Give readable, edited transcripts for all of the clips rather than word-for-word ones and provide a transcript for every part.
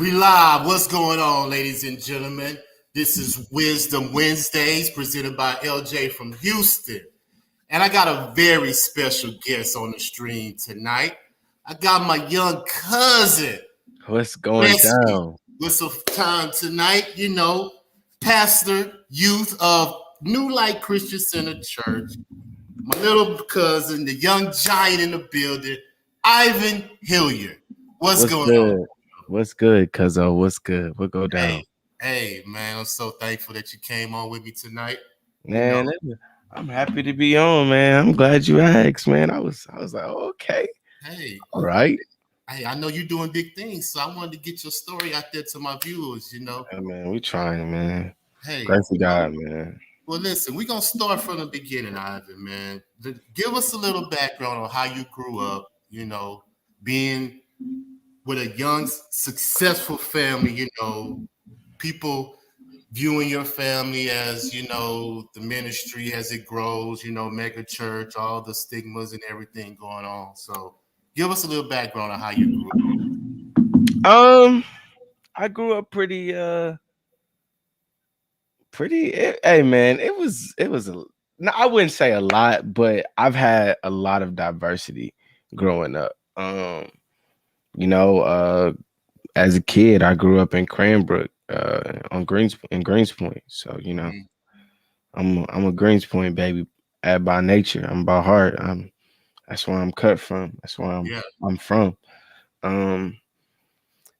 We live. What's going on, ladies and gentlemen? This is Wisdom Wednesdays presented by LJ from Houston. And I got a very special guest on the stream tonight. I got my young cousin. What's going down? With some time tonight, pastor, youth of New Light Christian Center Church. My little cousin, the young giant in the building, Ivan Hilliard. What's going on? What's good, cuzzo? What's good? What go down? Hey, man, I'm so thankful that you came on with me tonight. Man, I'm happy to be on, man. I'm glad you asked, man. I was like, okay. Hey. All right. Hey, I know you're doing big things, so I wanted to get your story out there to my viewers, Yeah, man, we trying, man. Hey. Grace to God, man. Well, listen, we're going to start from the beginning, Ivan, man. Give us a little background on how you grew up, being with a young, successful family, people viewing your family as, the ministry as it grows, mega church, all the stigmas and everything going on. So give us a little background on how you grew up. I grew up pretty, hey, man, it was no, I wouldn't say a lot, but I've had a lot of diversity growing up. As a kid, I grew up in Cranbrook, in Greenspoint. So, I'm a Greenspoint baby by nature. I'm by heart. That's where I'm cut from. That's where I'm from.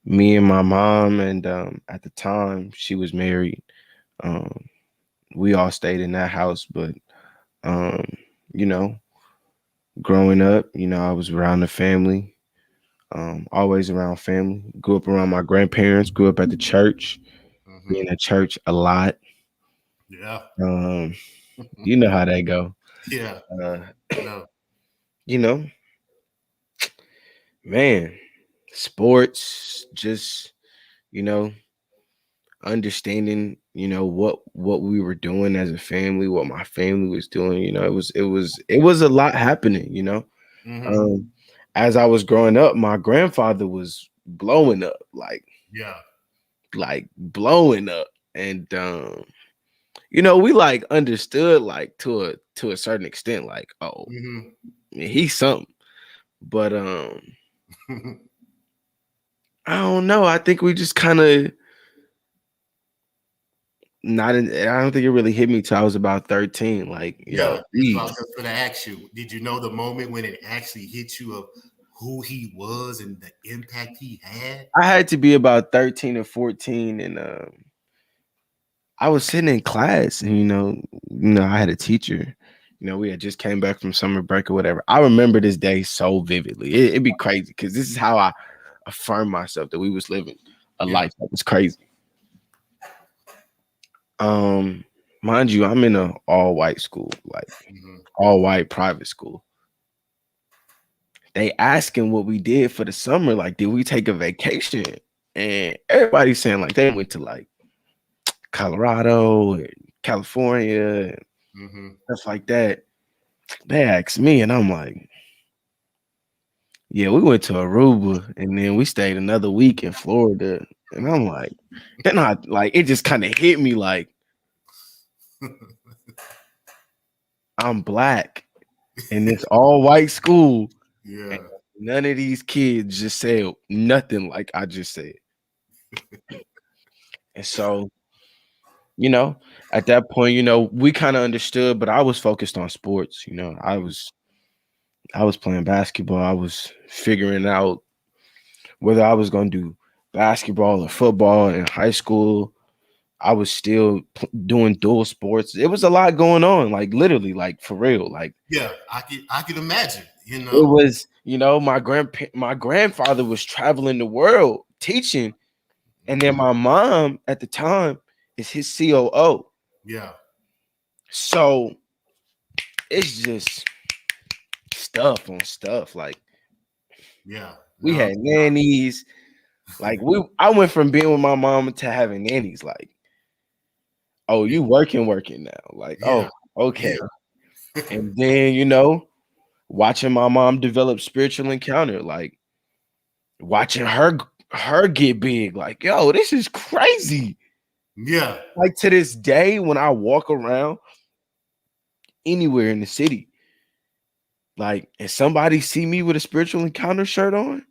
Me and my mom, and at the time she was married. We all stayed in that house, but growing up, I was around the family. Always around family. Grew up around my grandparents. Grew up at the church. Being at church a lot. Yeah. You know how that go. Yeah. Man, sports, just understanding, what we were doing as a family, what my family was doing. It was a lot happening. As I was growing up, my grandfather was blowing up, like blowing up. And we like understood like to a certain extent, like, he's something. But I don't know. I think we just kind of I don't think it really hit me till I was about 13. Like, I was just gonna ask you, did you know the moment when it actually hit you of who he was and the impact he had? I had to be about 13 or 14, and I was sitting in class, and I had a teacher. We had just came back from summer break or whatever. I remember this day so vividly. It'd be crazy because this is how I affirmed myself that we was living a life that was crazy. Mind you, I'm in an all-white school, like all-white private school. They asking what we did for the summer, like, did we take a vacation? And everybody's saying like they went to like Colorado and California and stuff like that. They asked me, and I'm like, yeah, we went to Aruba, and then we stayed another week in Florida. And I'm like, then it just kind of hit me like, I'm black in this all white school. Yeah. And none of these kids just said nothing like I just said. And so, at that point, we kind of understood, but I was focused on sports. I was playing basketball. I was figuring out whether I was going to do basketball or football in high school. I was still doing dual sports. It was a lot going on, like literally, like for real. Like, yeah, I can imagine. It was, my grandfather was traveling the world teaching, and then my mom at the time is his COO. Yeah. So it's just stuff on stuff. Like, we had nannies. Like, I went from being with my mom to having nannies. Like, oh, you working now. Like, oh, okay. Yeah. And then, watching my mom develop spiritual encounter, like watching her her get big. Like, yo, this is crazy. Yeah. Like to this day, when I walk around anywhere in the city, like, and somebody see me with a spiritual encounter shirt on,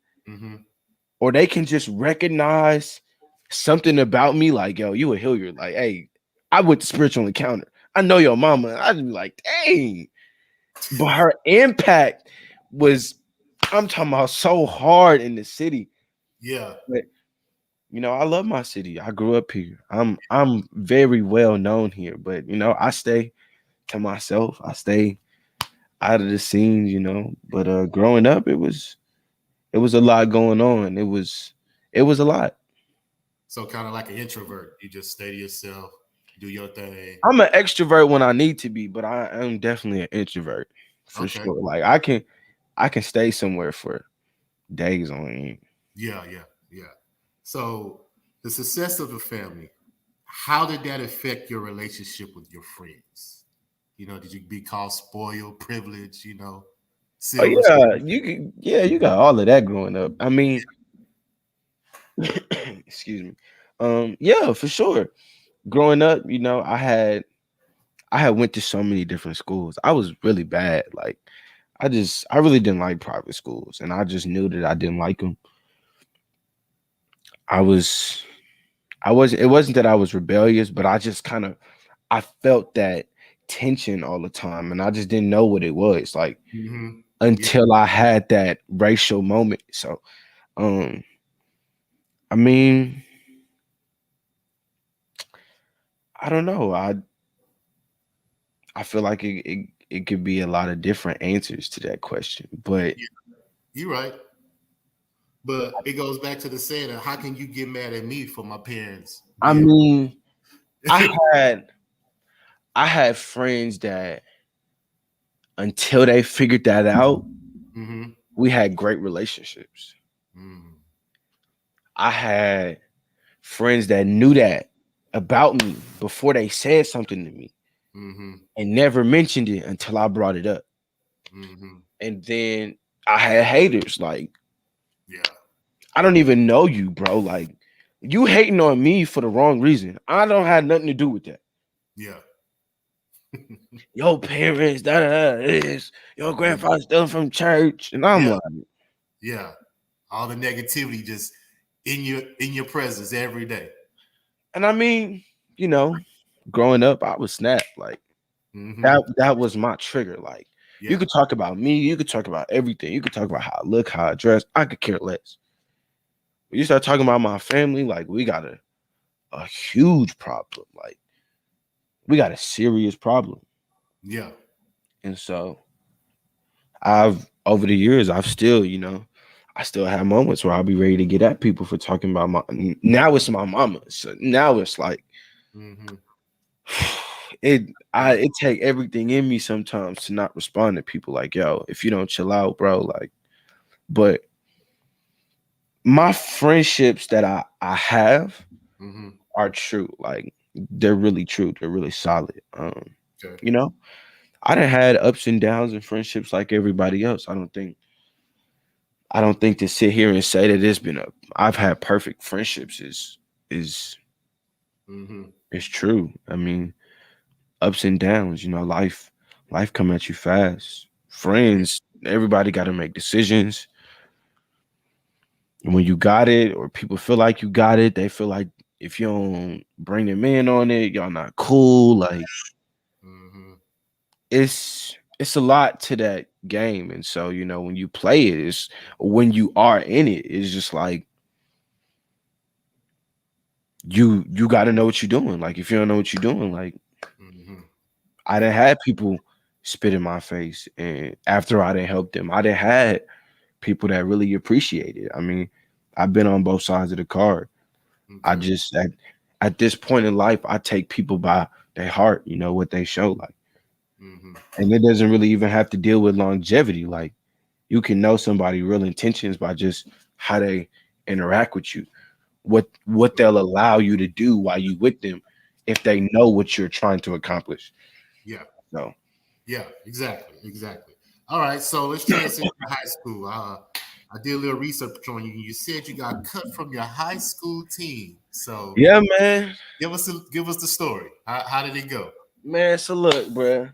or they can just recognize something about me, like, yo, you a Hilliard. Like, hey, I went to spiritual encounter. I know your mama. I'd be like, dang. But her impact was, I'm talking about, so hard in the city. Yeah. But you know, I love my city. I grew up here. I'm very well known here, but you know, I stay to myself. I stay out of the scenes, you know. But growing up, it was a lot going on. It was a lot. So kind of like an introvert. You just stay to yourself, do your thing. I'm an extrovert when I need to be, but I am definitely an introvert for sure. Like I can stay somewhere for days on end. Yeah. So the success of the family, how did that affect your relationship with your friends? You know, did you be called spoiled, privileged, you know, Oh silver? yeah, you got all of that growing up. I mean, excuse me. Yeah, for sure. Growing up, you know, I had went to so many different schools. I was really bad. Like I really didn't like private schools, and I just knew that I didn't like them. I was it wasn't that I was rebellious, but I just kind of I felt that tension all the time, and I just didn't know what it was like until I had that racial moment. So, I mean, I don't know. I feel like it could be a lot of different answers to that question, but you're right. But it goes back to the saying of how can you get mad at me for my parents? I mean, I had I had friends that until they figured that out, we had great relationships. I had friends that knew that about me before they said something to me and never mentioned it until I brought it up. And then I had haters like, I don't even know you, bro. Like, you hating on me for the wrong reason. I don't have nothing to do with that. Yeah. Your parents, this, your grandfather stealing from church. And I'm like, yeah. All the negativity just in your presence every day. And I mean, you know, growing up, I was snapped. Like that was my trigger. Like you could talk about me, you could talk about everything. You could talk about how I look, how I dress. I could care less. When you start talking about my family, like we got a huge problem. Like we got a serious problem. Yeah. And so I've over the years, I've still, you know, I still have moments where I'll be ready to get at people for talking about now it's my mama. So now it's like it take everything in me sometimes to not respond to people like, yo, if you don't chill out, bro, like, but my friendships that I have are true. Like they're really true. They're really solid. You know, I done had ups and downs in friendships like everybody else. I don't think to sit here and say that I've had perfect friendships is true. I mean, ups and downs, you know, life come at you fast. Friends, everybody got to make decisions. And when you got it, or people feel like you got it, they feel like if you don't bring them in on it, y'all not cool. Like it's a lot to that game. And so, you know, when you play it, it's when you are in it, it's just like you got to know what you're doing. Like if you don't know what you're doing, like I done had people spit in my face, and after I didn't help them, I done had people that really appreciate it. I mean, I've been on both sides of the card. I just at this point in life, I take people by their heart, you know, what they show like. And it doesn't really even have to deal with longevity. Like you can know somebody real intentions by just how they interact with you, what they'll allow you to do while you with them if they know what you're trying to accomplish. Yeah. So yeah, exactly. All right, so let's transition to high school. I did a little research on you. You said you got cut from your high school team. So yeah, man. give us the story. How did it go? Man, so look, bro.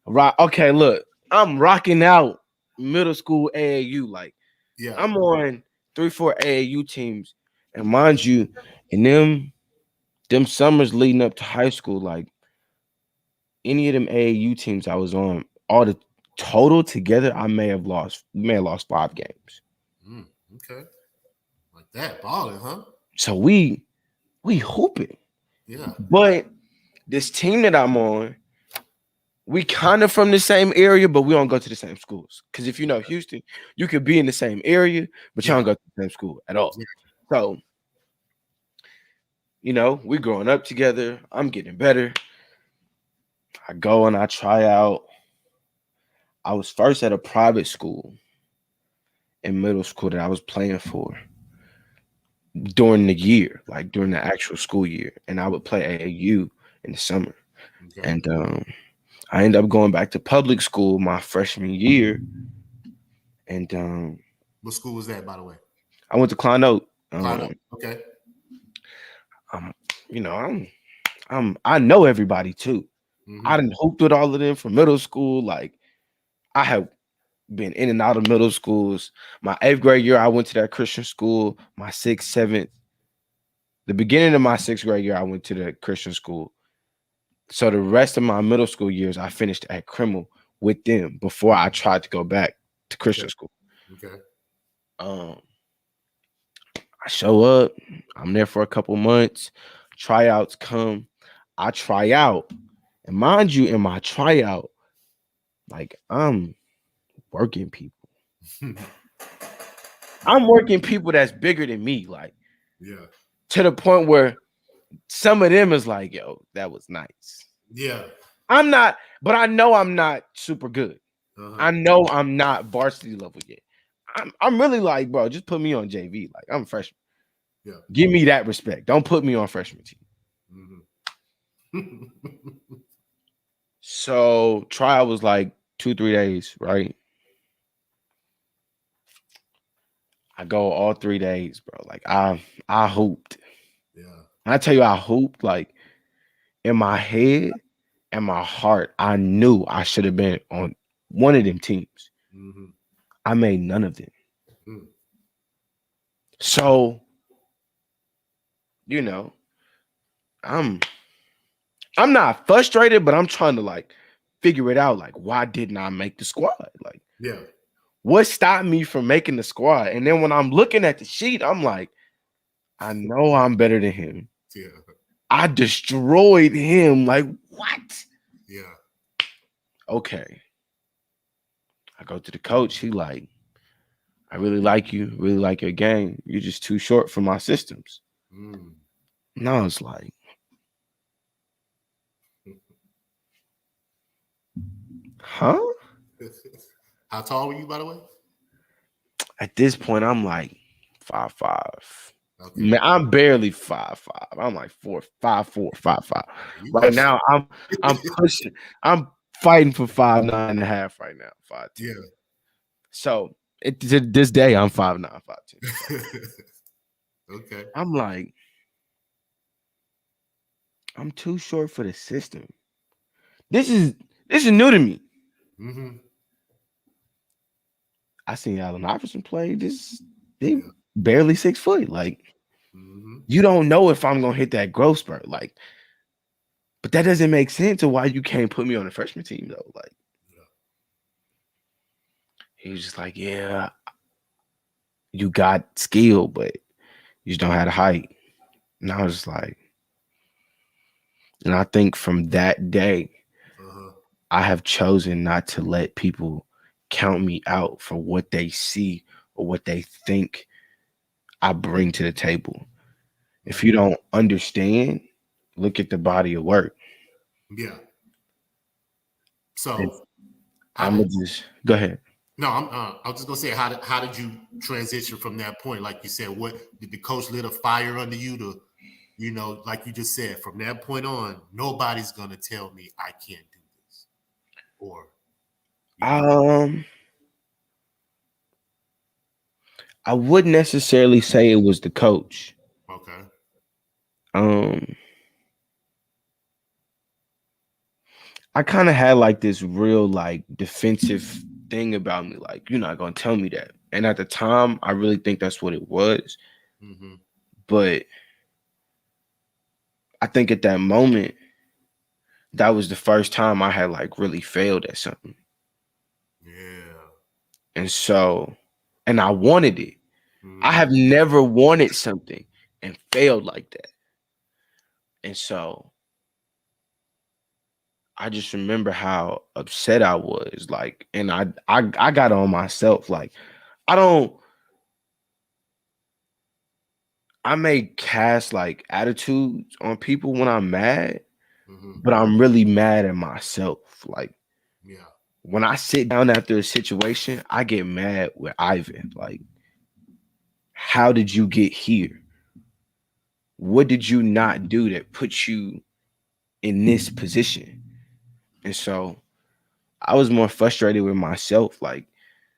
Right. Okay, look. I'm rocking out middle school AAU. Like Yeah. I'm on 3-4 AAU teams. And mind you, in them summers leading up to high school, like any of them AAU teams I was on, all the total together, we may have lost 5 games. Okay. Like that, balling, huh? So we hooping. Yeah. But this team that I'm on, we kind of from the same area, but we don't go to the same schools. Because if you know Houston, you could be in the same area, but you don't go to the same school at all. Yeah. So, you know, we growing up together. I'm getting better. I go and I try out. I was first at a private school in middle school that I was playing for during the year, like during the actual school year. And I would play AAU in the summer. Okay. And I ended up going back to public school my freshman year. And what school was that, by the way? I went to Klein Oak. Okay. You know, I know everybody too. I didn't hooped with all of them from middle school. Like I have been in and out of middle schools. My 8th grade year, I went to that Christian school. My 6th, 7th, the beginning of my 6th grade year, I went to the Christian school. So the rest of my middle school years, I finished at Crimmel with them before I tried to go back to Christian school. Okay. I show up. I'm there for a couple months. Tryouts come. I try out. And mind you, in my tryout, like I'm working people. I'm working people that's bigger than me. Like, yeah. To the point where some of them is like, yo, that was nice. Yeah. I'm not, but I know I'm not super good. I know I'm not varsity level yet. I'm really like, bro, just put me on JV. Like, I'm a freshman. Yeah. Give me that respect. Don't put me on freshman team. So trial was like 2-3 days, right? I go all 3 days, bro. Like I hooped. Yeah. And I tell you, I hooped like in my head and my heart. I knew I should have been on one of them teams. I made none of them. So, you know, I'm not frustrated, but I'm trying to like figure it out. Like, why didn't I make the squad? Like, yeah, what stopped me from making the squad? And then when I'm looking at the sheet, I'm like, I know I'm better than him. Yeah. I destroyed him. Like, what? Yeah. Okay. I go to the coach. He like, I really like you, really like your game. You're just too short for my systems. And I was like, huh? How tall were you, by the way? At this point, I'm like 5'5". Okay. Man, I'm barely 5'5". I'm like 5'4", 5'5". Right now, I'm pushing. I'm fighting for 5'9.5" right now. 5'10". Yeah. So to this day, I'm 5'9", 5'10". Okay. I'm like, I'm too short for the system. This is new to me. I seen Allen Iverson play. They barely 6 foot. Like, you don't know if I'm gonna hit that growth spurt. Like, but that doesn't make sense to why you can't put me on the freshman team though. Like, he was just like, yeah, you got skill, but you just don't have the height. And I was just like, and I think from that day, I have chosen not to let people count me out for what they see or what they think I bring to the table. If you don't understand, look at the body of work. Yeah. So I'm gonna just go ahead. No, I was just gonna say, how did you transition from that point? Like you said, what did the coach lit a fire under you to, you know, like you just said, from that point on, nobody's gonna tell me I can't do this, or I wouldn't necessarily say it was the coach. Okay. I kind of had like this real like defensive thing about me, like you're not gonna tell me that. And at the time, I really think that's what it was. Mm-hmm. But I think at that moment, that was the first time I had like really failed at something. Yeah. And so, and I wanted it. I Mm-hmm. have never wanted something and failed like that. And so I just remember how upset I was. Like, and I got on myself. Like, I don't I may cast like attitudes on people when I'm mad, Mm-hmm. but I'm really mad at myself. Like Yeah. when I sit down after a situation, I get mad with Ivan. Like, how did you get here? What did you not do that put you in this position? And so I was more frustrated with myself. Like,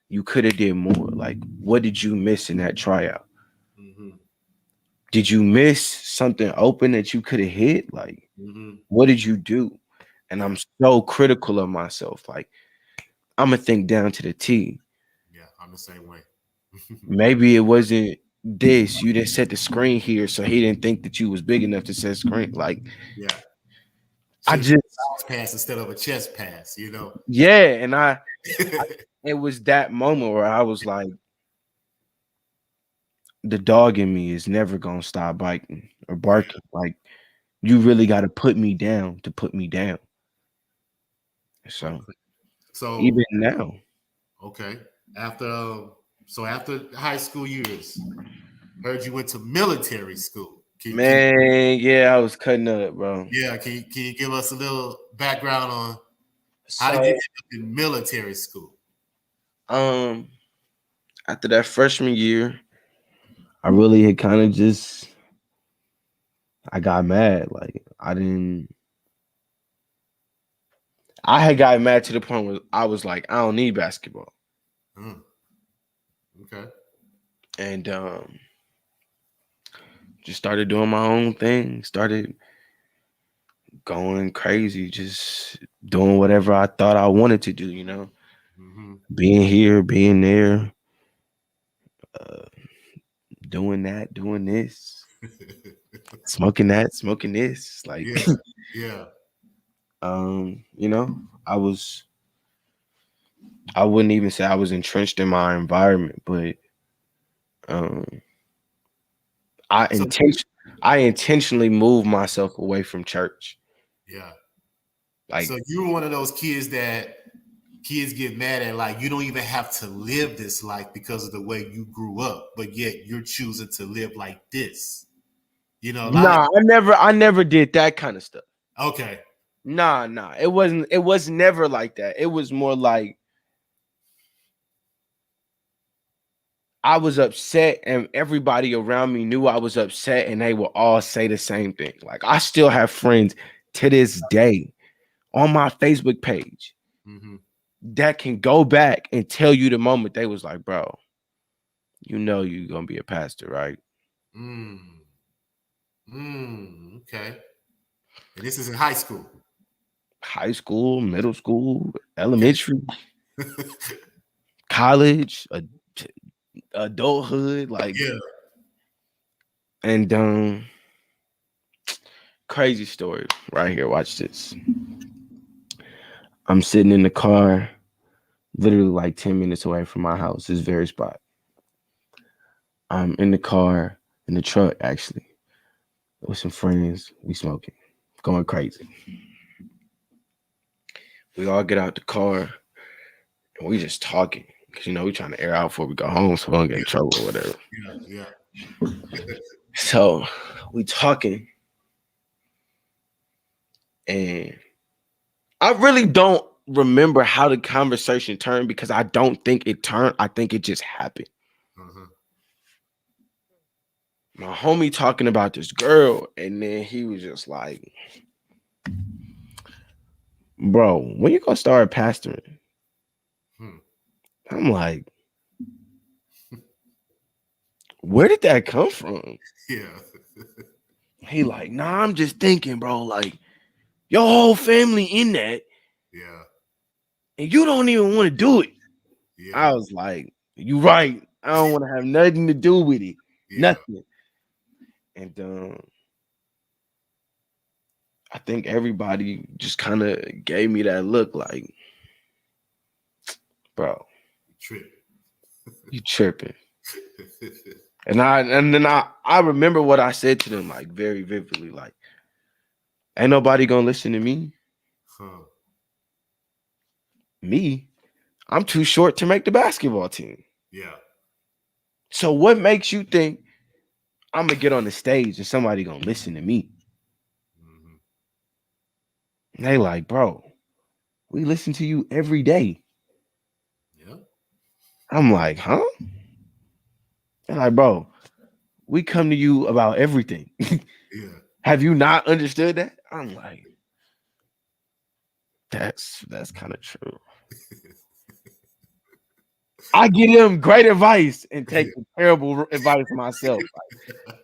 you could have did more. Like, what did you miss in that tryout? Mm-hmm. Did you miss something open that you could have hit? Like, Mm-hmm. what did you do? And Yeah. I'm so critical of myself. Like, I'm gonna think down to the T. Yeah. I'm the same way. Maybe it wasn't this. You didn't set the screen here, so he didn't think that you was big enough to set screen. Like, Yeah. I Should have just a bounce pass instead of a chest pass, you know. yeah, and it was that moment where I was like, the dog in me is never gonna stop biting or Yeah. barking. Like, you really got to put me down to put me down. So Okay. So even now, okay. After after high school years, heard you went to military school. Can man, yeah, I was cutting up, bro. yeah, can you give us a little background on how did you So, end up in military school? um, after that freshman year, I really had kind of just I got mad. Like, I had gotten mad to the point where I was like, I don't need basketball. Mm, okay. And just started doing my own thing, started going crazy, just doing whatever I thought I wanted to do, Mm-hmm. being here, being there, uh, doing that, doing this, smoking that, smoking this. Like, Yeah. Yeah. you know, I was, I wouldn't even say I was entrenched in my environment, but um, I So intention, I intentionally moved myself away from church. yeah. Like, So you were one of those kids that kids get mad at, like you don't even have to live this life because of the way you grew up, but yet you're choosing to live like this. You know, a lot of nah, I never did that kind of stuff. okay. Nah. It was never like that. It was more like I was upset and everybody around me knew I was upset and they would all say the same thing. Like, I still have friends to this day on my Facebook page Mm-hmm. that can go back and tell you the moment they was like, bro, you know you're gonna be a pastor, right? Mm. Okay. And this is in high school. High school, middle school, elementary, college, adulthood, like, Yeah. and crazy story right here. Watch this. I'm sitting in the car, literally like 10 minutes away from my house, this very spot. I'm in the car, in the truck, actually, with some friends. We smoking, going crazy. We all get out the car and we just talking. Cause we trying to air out before we go home so we don't get in trouble or whatever. Yeah. So we talking, and I really don't remember how the conversation turned because I don't think it turned. I think it just happened. Uh-huh. My homie talking about this girl, and then he was just like, bro, when you gonna start pastoring? Hmm. I'm like, where did that come from? Yeah. He like, nah, I'm just thinking, bro, like, your whole family in that. Yeah. And you don't even want to do it. Yeah. I was like, you right. I don't want to have nothing to do with it. Yeah. Nothing. And I think everybody just kind of gave me that look like, bro, you tripping. And then I remember what I said to them, like, very vividly, like, ain't nobody gonna listen to me. Huh. Me, I'm too short to make the basketball team. Yeah. So what makes you think I'm gonna get on the stage and somebody gonna listen to me? Mm-hmm. And they like, bro, we listen to you every day. Yeah. I'm like, huh? They're like, bro, we come to you about everything. Yeah. Have you not understood that? I'm like, that's kind of true. I give them great advice and take the terrible advice myself. Like,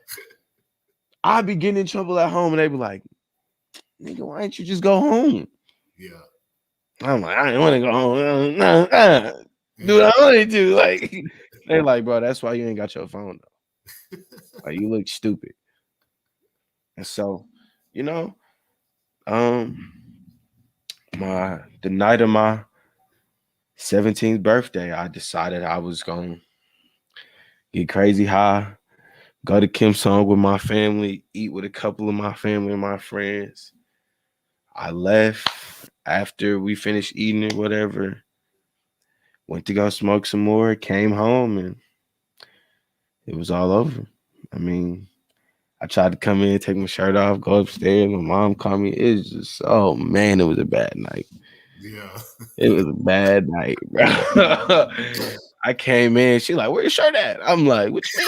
I be getting in trouble at home and they be like, nigga, why don't you just go home? Yeah. I'm like, I didn't want to go home. Do what I wanted to. Like, they're like, bro, that's why you ain't got your phone though. Like, you look stupid. And so, you know, the night of my 17th birthday, I decided I was gonna get crazy high, go to Kim Song with my family, eat with a couple of my family and my friends. I left after we finished eating it, whatever. Went to go smoke some more, came home, and it was all over. I mean, I tried to come in, take my shirt off, go upstairs. My mom called me. It was just, oh man, it was a bad night. Yeah. It was a bad night, bro. I came in. She like, where your shirt at? I'm like, what you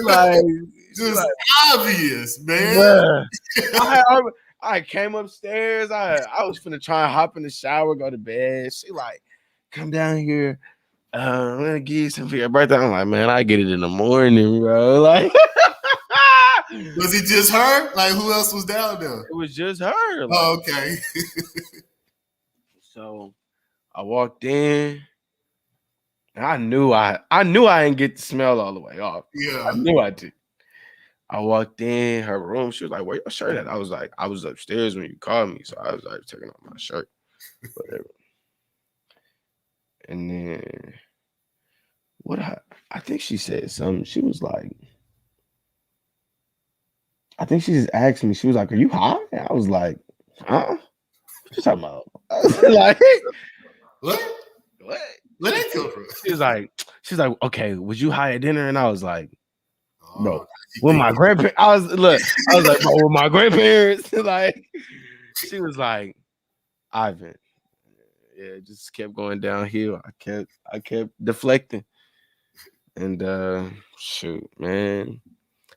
mean? Just obvious, man. Bruh. I came upstairs. I was finna try and hop in the shower, go to bed. She like, come down here. I'm gonna give you some for your birthday. I'm like, man, I get it in the morning, bro. Like, was it just her? Like, who else was down there? It was just her. Like, oh, okay. So I walked in. I knew I didn't get the smell all the way off. Yeah. I knew I did. I walked in her room. She was like, where your shirt at? I was like, I was upstairs when you called me. So I was like taking off my shirt. Whatever. And then I think she said something. She was like, I think she just asked me, she was like, are you high? And I was like, huh? What you talking about? I was like, what? Where that come from? She's like, okay, was you high at dinner? And I was like, bro, with my grandparents, I was like, bro, with my grandparents. Like, she was like, Ivan. Yeah, it just kept going downhill. I kept deflecting. And shoot, man.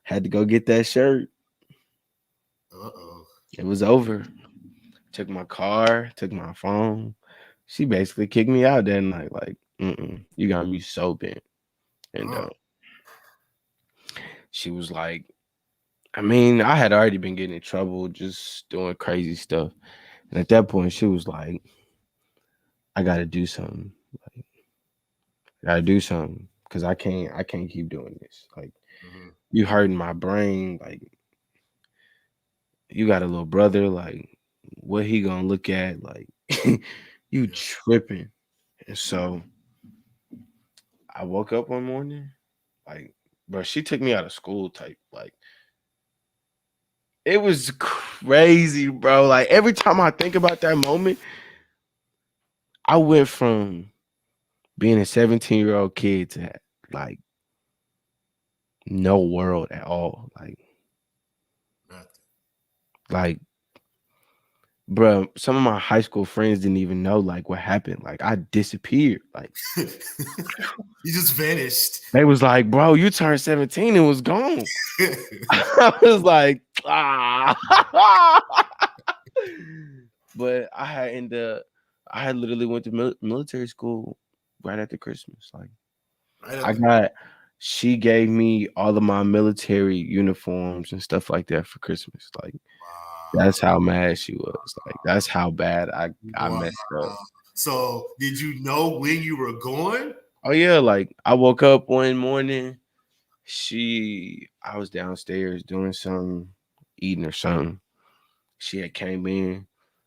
Had to go get that shirt. It was over. Took my car, took my phone. She basically kicked me out that night. Like, you got me so bent. And she was like, I mean, I had already been getting in trouble, just doing crazy stuff. And at that point, she was like, I gotta do something. Like, I gotta do something. Cause I can't keep doing this. Like, you hurting my brain. Like, you got a little brother. Like, what he gonna look at? Like, you tripping. And so I woke up one morning, like, bro, she took me out of school type. Like, it was crazy, bro. Like, every time I think about that moment, I went from being a 17-year-old kid to like no world at all. Like, bro, some of my high school friends didn't even know like what happened. Like, I disappeared. Like, you just vanished. They was like, bro, you turned 17 and was gone. I was like, ah. But I had literally went to military school right after Christmas. Like Right she gave me all of my military uniforms and stuff like that for Christmas. Like that's wow. how mad she was. Like that's how bad I Wow. messed up. So did you know when you were going? Oh yeah, like I woke up one morning. I was downstairs doing something, eating or something. She had came in.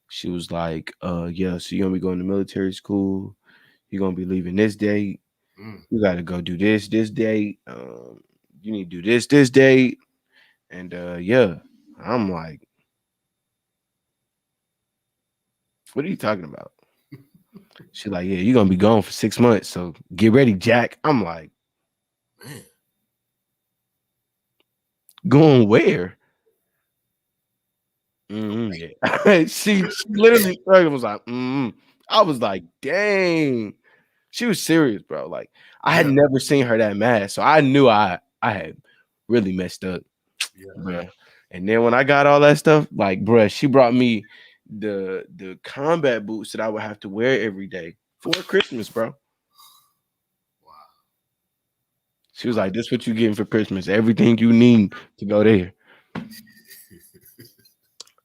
She was like, yeah, so you're gonna be going to military school. You're gonna be leaving this date. Mm. You gotta go do this date. You need to do this date. And yeah, I'm like, what are you talking about? She's like, yeah, you're gonna be gone for 6 months. So get ready, Jack. I'm like, Man. going where? Yeah. she literally was like, I was like, dang. She was serious, bro. Like I had Yeah. never seen her that mad. So I knew I had really messed up. Yeah. Bruh. And then when I got all that stuff, like, bruh, she brought me the combat boots that I would have to wear every day for Christmas, bro. Wow. She was like, "This what you getting for Christmas? Everything you need to go there."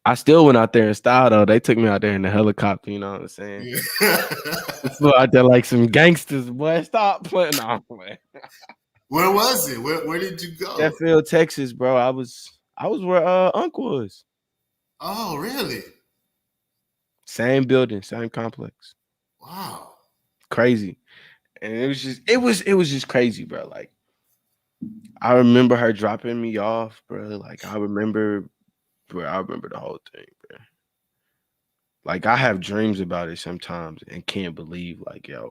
I still went out there in style though. They took me out there in the helicopter. You know what I'm saying? Yeah. I flew out there like some gangsters, boy. Stop playing on, man. Where was it? Where did you go? Sheffield, Texas, bro. I was where Unc was. Oh, really? Same building, same complex. Wow. Crazy. And it was just crazy, bro. Like I remember her dropping me off, bro. Like I remember the whole thing, bro. Like I have dreams about it sometimes and can't believe, like, yo,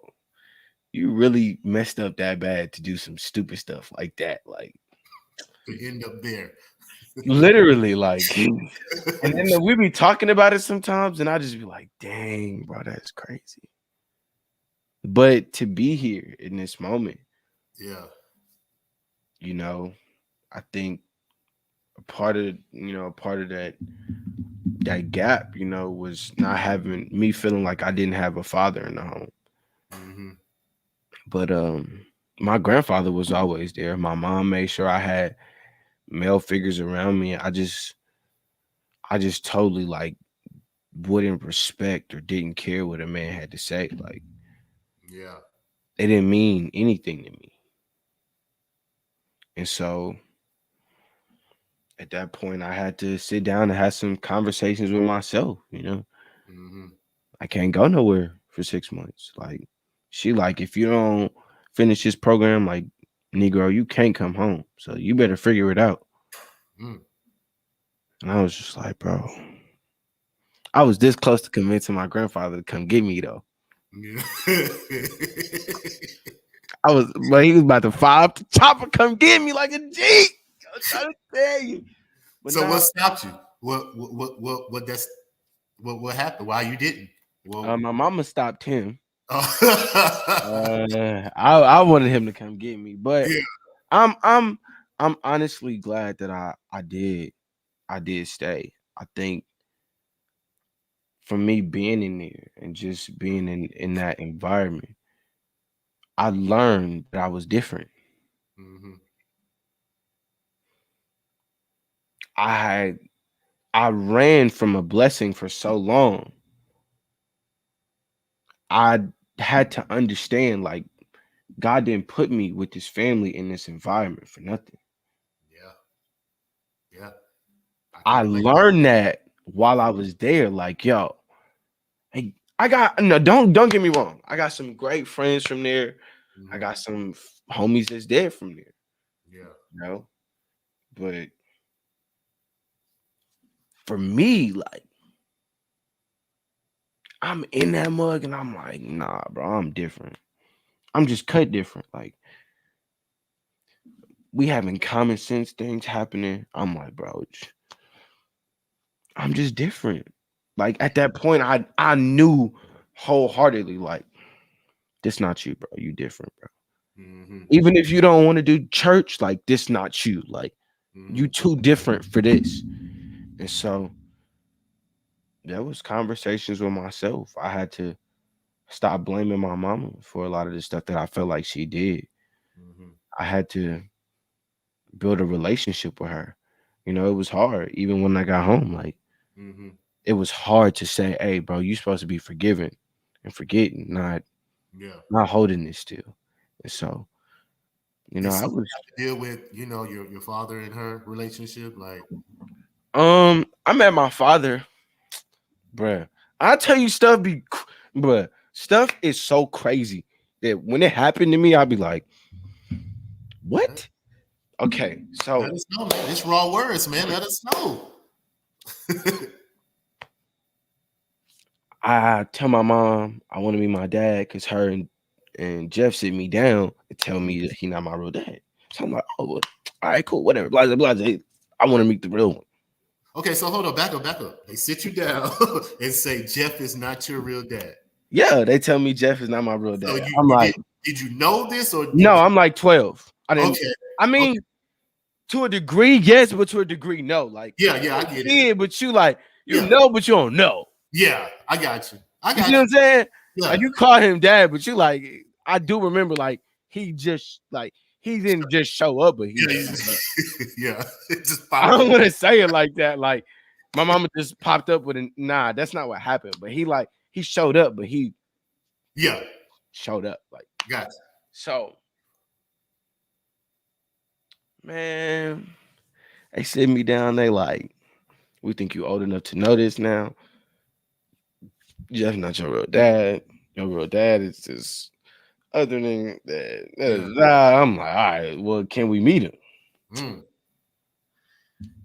you really messed up that bad to do some stupid stuff like that. Like To end up there. literally, like and then we be talking about it sometimes, and I just be like, dang, bro, that's crazy. But to be here in this moment, Yeah. you know, I think a part of that gap, was not having me feeling like I didn't have a father in the home. Mm-hmm. But my grandfather was always there. My mom made sure I had male figures around me. I just totally like wouldn't respect or didn't care what a man had to say. Like Yeah. it didn't mean anything to me. And so at that point I had to sit down and have some conversations with myself, Mm-hmm. I can't go nowhere for 6 months. Like she like, if you don't finish this program, like Negro, you can't come home. So you better figure it out. Mm. And I was just like, bro, I was this close to convincing my grandfather to come get me though. Yeah. But he was about to fire up the chopper, come get me like a G. I was trying to tell you. But So nah, what stopped you? What happened? Why you didn't? Well, my mama stopped him. oh. I wanted him to come get me, but Yeah. I'm honestly glad that I did stay. I think for me being in there and just being in that environment, I learned that I was different. Mm-hmm. I had I ran from a blessing for so long. I had to understand like God didn't put me with this family in this environment for nothing. Yeah. Yeah. I can I relate. learned that while I was there. Like, yo, hey, I got no. Don't get me wrong. I got some great friends from there. I Mm-hmm. got some homies that's dead from there. Yeah. You know, but for me, like, I'm in that mug, and I'm like, nah, bro, I'm different. I'm just cut different. Like, we having common sense things happening. I'm like, bro, I'm just different. Like at that point, I knew wholeheartedly, like, this not you, bro. You different, bro. Mm-hmm. Even if you don't want to do church, like this not you. Like Mm-hmm. you too different for this. And so there was conversations with myself. I had to stop blaming my mama for a lot of the stuff that I felt like she did. Mm-hmm. I had to build a relationship with her. You know, it was hard. Even when I got home, like Mm-hmm. it was hard to say, "Hey, bro, you supposed to be forgiving and forgetting, not holding this still." And so, you know, Did I something was have to deal with, your father and her relationship? Like, I met my father, bruh. I tell you bruh, stuff is so crazy that when it happened to me, I'll be like, okay, what? Okay, let so us know, man. It's RaWordz, man. Let us know. I tell my mom I want to be my dad because her and Jeff sit me down and tell me that he not my real dad. So I'm like, oh, well, all right, cool, whatever. Blah, blah, blah. I want to meet the real one. Okay, so hold on, back up. They sit you down and say Jeff is not your real dad. Yeah, they tell me Jeff is not my real So dad. you I'm you like, did you know this or no, did you? I'm like 12. I didn't. Okay, I mean, okay, to a degree, yes, but to a degree, no. Like, yeah, I get it. yeah, but you like, you Yeah, know, but you don't know. yeah, I got you. You see what I'm saying? Like, Yeah, you call him dad, but you like, I do remember, like, he didn't just show up, but he yeah, showed up. yeah. It just I popped don't up. want to say it like that. Like, my mama just popped up with a nah, that's not what happened. But he showed up, but he Yeah, showed up. Like, got so, man, they sit me down, they like, we think you old enough to know this now. Jeff's not your real dad. Your real dad is just other than that. I'm like, all right, well, can we meet him? you.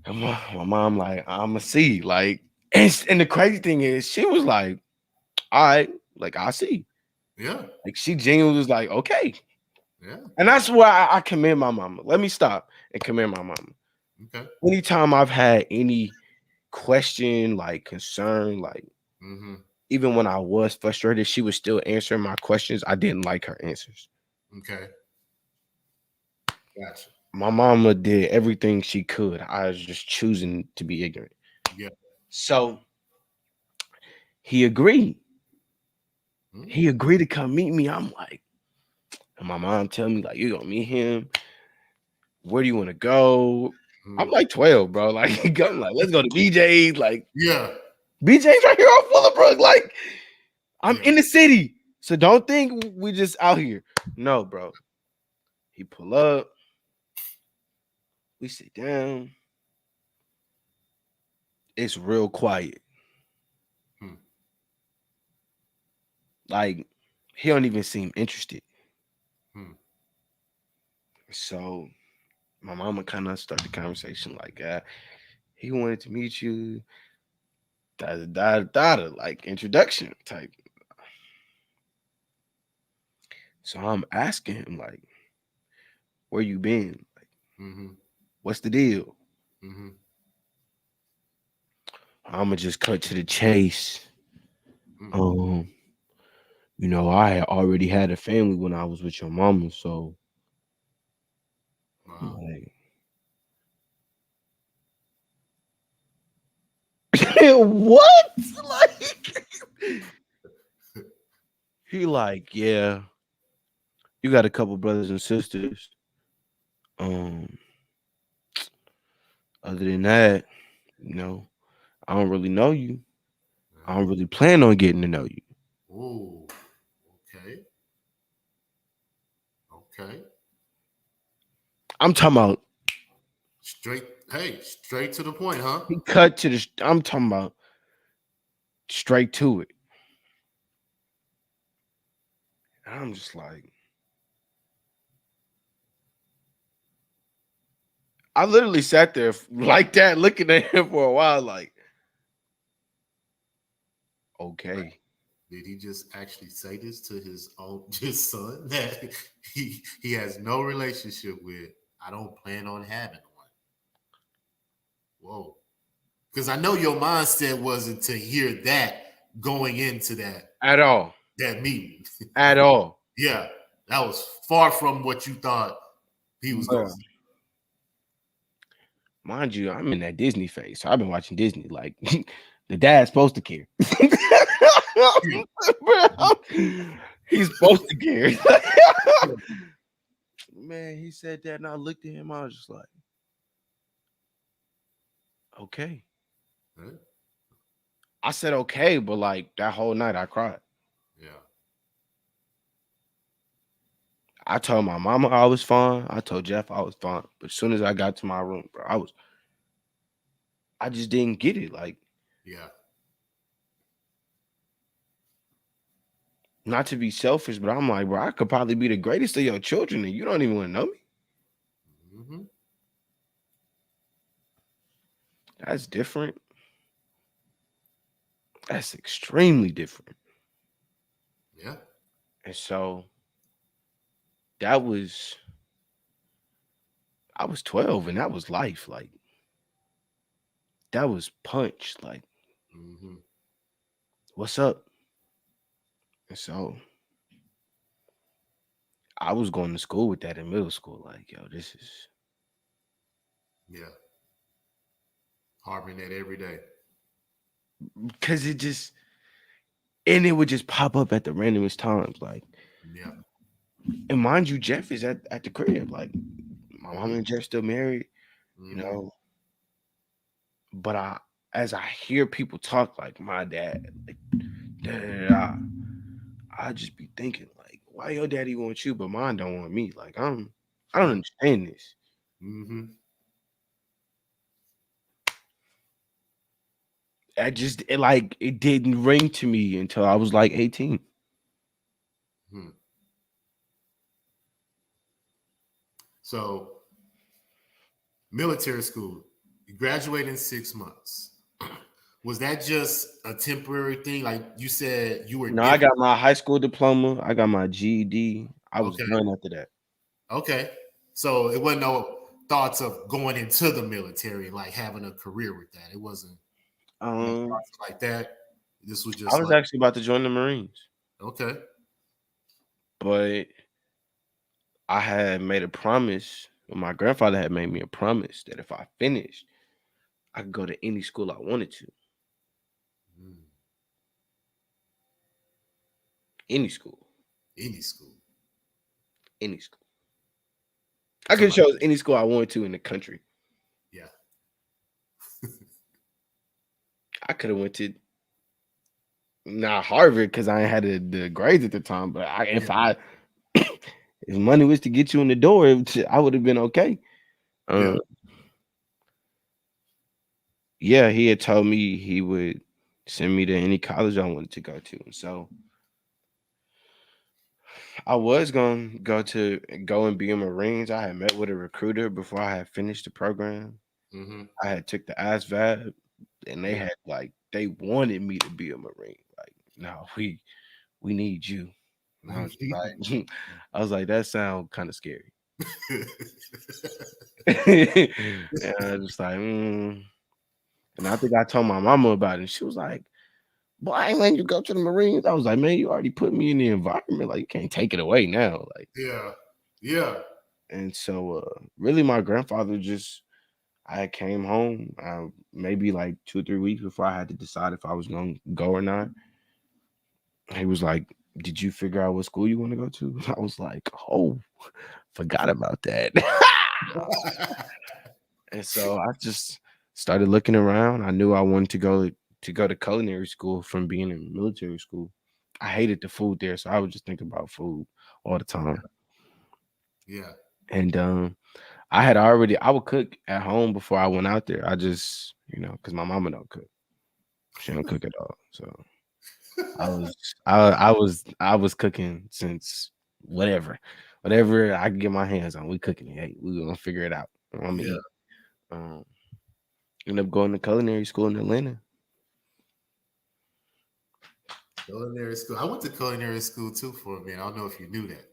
And my mom like, I'ma see. Like, and the crazy thing is, she was like, all right, like I see. Yeah, Like she genuinely was like, okay. yeah. And that's why I commend my mama. Let me stop and commend my mama. Okay. Anytime I've had any question, like concern, like Mm-hmm. even when I was frustrated, she was still answering my questions. I didn't like her answers. Okay. Gotcha. My mama did everything she could. I was just choosing to be ignorant. Yeah. So he agreed. Mm-hmm. He agreed to come meet me. I'm like, and my mom tell me, like, you're gonna meet him. Where do you want to go? I'm like 12, bro. Like, I'm like, let's go to BJ's. Like, Yeah. BJ's right here on Fullerbrook. Like, I'm Yeah. in the city. So don't think we just out here. No, bro. He pull up. We sit down. It's real quiet. Hmm. Like, he don't even seem interested. Hmm. So my mama kind of started the conversation like, he wanted to meet you. Like introduction type. So I'm asking him, like, where you been? Like, Mm-hmm. what's the deal? Mm-hmm. I'ma just cut to the chase. Mm-hmm. I had already had a family when I was with your mama, so I'm Wow. like, what? Like, he like, yeah, you got a couple brothers and sisters. Um, Other than that, I don't really know you. I don't really plan on getting to know you. Oh. Okay. Okay. I'm talking about Straight. Hey, straight to the point, huh? he cut to the. I'm talking about straight to it. And I'm just like, I literally sat there like that, looking at him for a while, like, okay. Did he just actually say this to his own his son that he has no relationship with? I don't plan on having one. Whoa. Because I know your mindset wasn't to hear that going into At all. that meeting. At all. Yeah, that was far from what you thought he was going to Bruh. say. Mind you, I'm in that Disney phase. So I've been watching Disney. Like, the dad's supposed to care. He's supposed to care. Man, he said that, and I looked at him. I was just like, okay. Huh? I said okay, but like that whole night I cried. Yeah. I told my mama I was fine. I told Jeff I was fine. But as soon as I got to my room, bro, I just didn't get it. Like, Yeah. not to be selfish, but I'm like, bro, I could probably be the greatest of your children, and you don't even want to know me. Mm-hmm. That's different. That's extremely different. Yeah. And so that was, I was 12, and that was life. Like, that was punch. Like, Mm-hmm. what's up? And so I was going to school with that in middle school. Like, yo, this is Yeah. Harboring that every day. because it just, and it would just pop up at the randomest times. Like, Yeah. and mind you, Jeff is at the crib. Like, my mom and Jeff still married, you Mm-hmm. know. But as I hear people talk like my dad, like, da, da, da, da, I just be thinking like, why your daddy wants you, but mine don't want me? Like, I don't understand this. Mm-hmm. It didn't ring to me until I was like 18. Hmm. So, military school, you graduate in 6 months. Was that just a temporary thing? Like you said, you were No, I gifted. got my high school diploma. I got my GED. I was Okay. done after that. Okay. So it wasn't no thoughts of going into the military, like having a career with that. It wasn't no Um, thoughts like that. This was I just was like, actually about to join the Marines, okay. but I had made a promise. My grandfather had made me a promise that if I finished, I could go to any school I wanted to. Mm. Any school. Any school. Any school. I'm I talking could about, chose any school I wanted to in the country. yeah. I could have went to not Harvard because I ain't had the grades at the time, but Yeah. if money was to get you in the door, I would have been okay. Yeah. Um, yeah, he had told me he would send me to any college I wanted to go to, and so I was gonna go and be a Marines. I had met with a recruiter before I had finished the program. Mm-hmm. I had took the ASVAB, and they Yeah. had they wanted me to be a Marine. Like, no, we need you. And I was like, I was like, that sounds kind of scary. And I was just like, and I think I told my mama about it. And she was like, boy, I ain't letting you go to the Marines. I was like, man, you already put me in the environment. Like, you can't take it away now. Like, Yeah. Yeah. and so really my grandfather just I came home maybe like 2 or 3 weeks before I had to decide if I was gonna go or not. He was like, did you figure out what school you want to go to? I was like, oh, forgot about that. And so I just started looking around. I knew I wanted to go to culinary school from being in military school. I hated the food there, so I would just think about food all the time. Yeah. And I would cook at home before I went out there. I just, because my mama don't cook. She don't cook at all. So I was cooking since whatever I could get my hands on. We cooking it. Hey, we gonna figure it out. I'm gonna Yeah. eat. Um, Ended up going to culinary school in Atlanta. Culinary school. I went to culinary school too for a minute. I don't know if you knew that,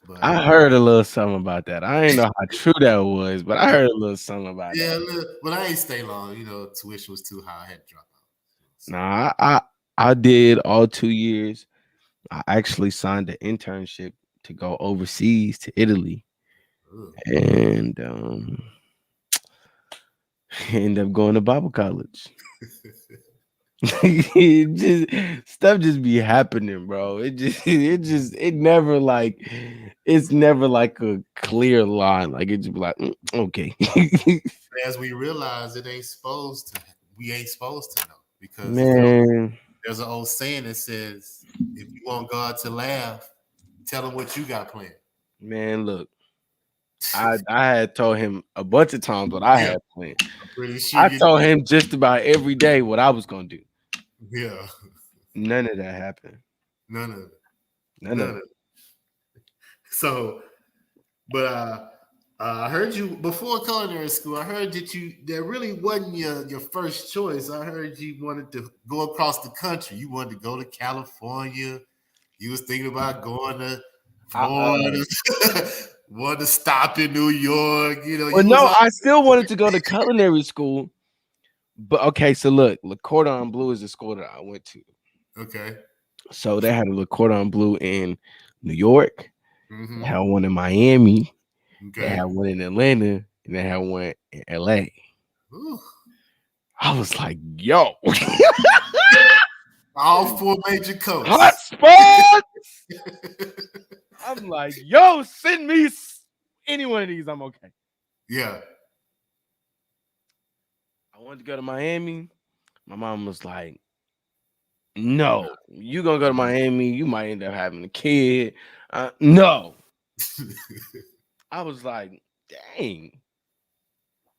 but I heard a little something about that. I ain't know how true that was, but I heard a little something about yeah, that. look, but I ain't stay long. Tuition was too high. I had to drop out. So, Nah, I did all 2 years. I actually signed an internship to go overseas to Italy, ugh. and ended up going to Bible college. Stuff just be happening, bro. It never like it's never like a clear line. Like it just be like, okay. As we realize, we ain't supposed to know because Man, there's an old saying that says, if you want God to laugh, tell him what you got planned. man, look. I had told him a bunch of times what I had planned. I'm pretty sure I told him just about every day what I was gonna do. Yeah. None of that happened. None of it. None of it. So, but I heard you before culinary school. I heard that really wasn't your first choice. I heard you wanted to go across the country. You wanted to go to California. You was thinking about going to Florida. Wanted to stop in New York. Well, no, I still wanted to go to culinary school. But okay, so look, Le Cordon Bleu is the school that I went to. Okay. So they had a Le Cordon Bleu in New York. They had one in Miami. Okay. They had one in Atlanta, and they had one in LA. Ooh. I was like, yo. All 4 major coasts. Hot spots. I'm like, yo, send me any one of these. I'm okay. Yeah. I wanted to go to Miami. My mom was like, no, you gonna go to Miami. You might end up having a kid. No. I was like, dang.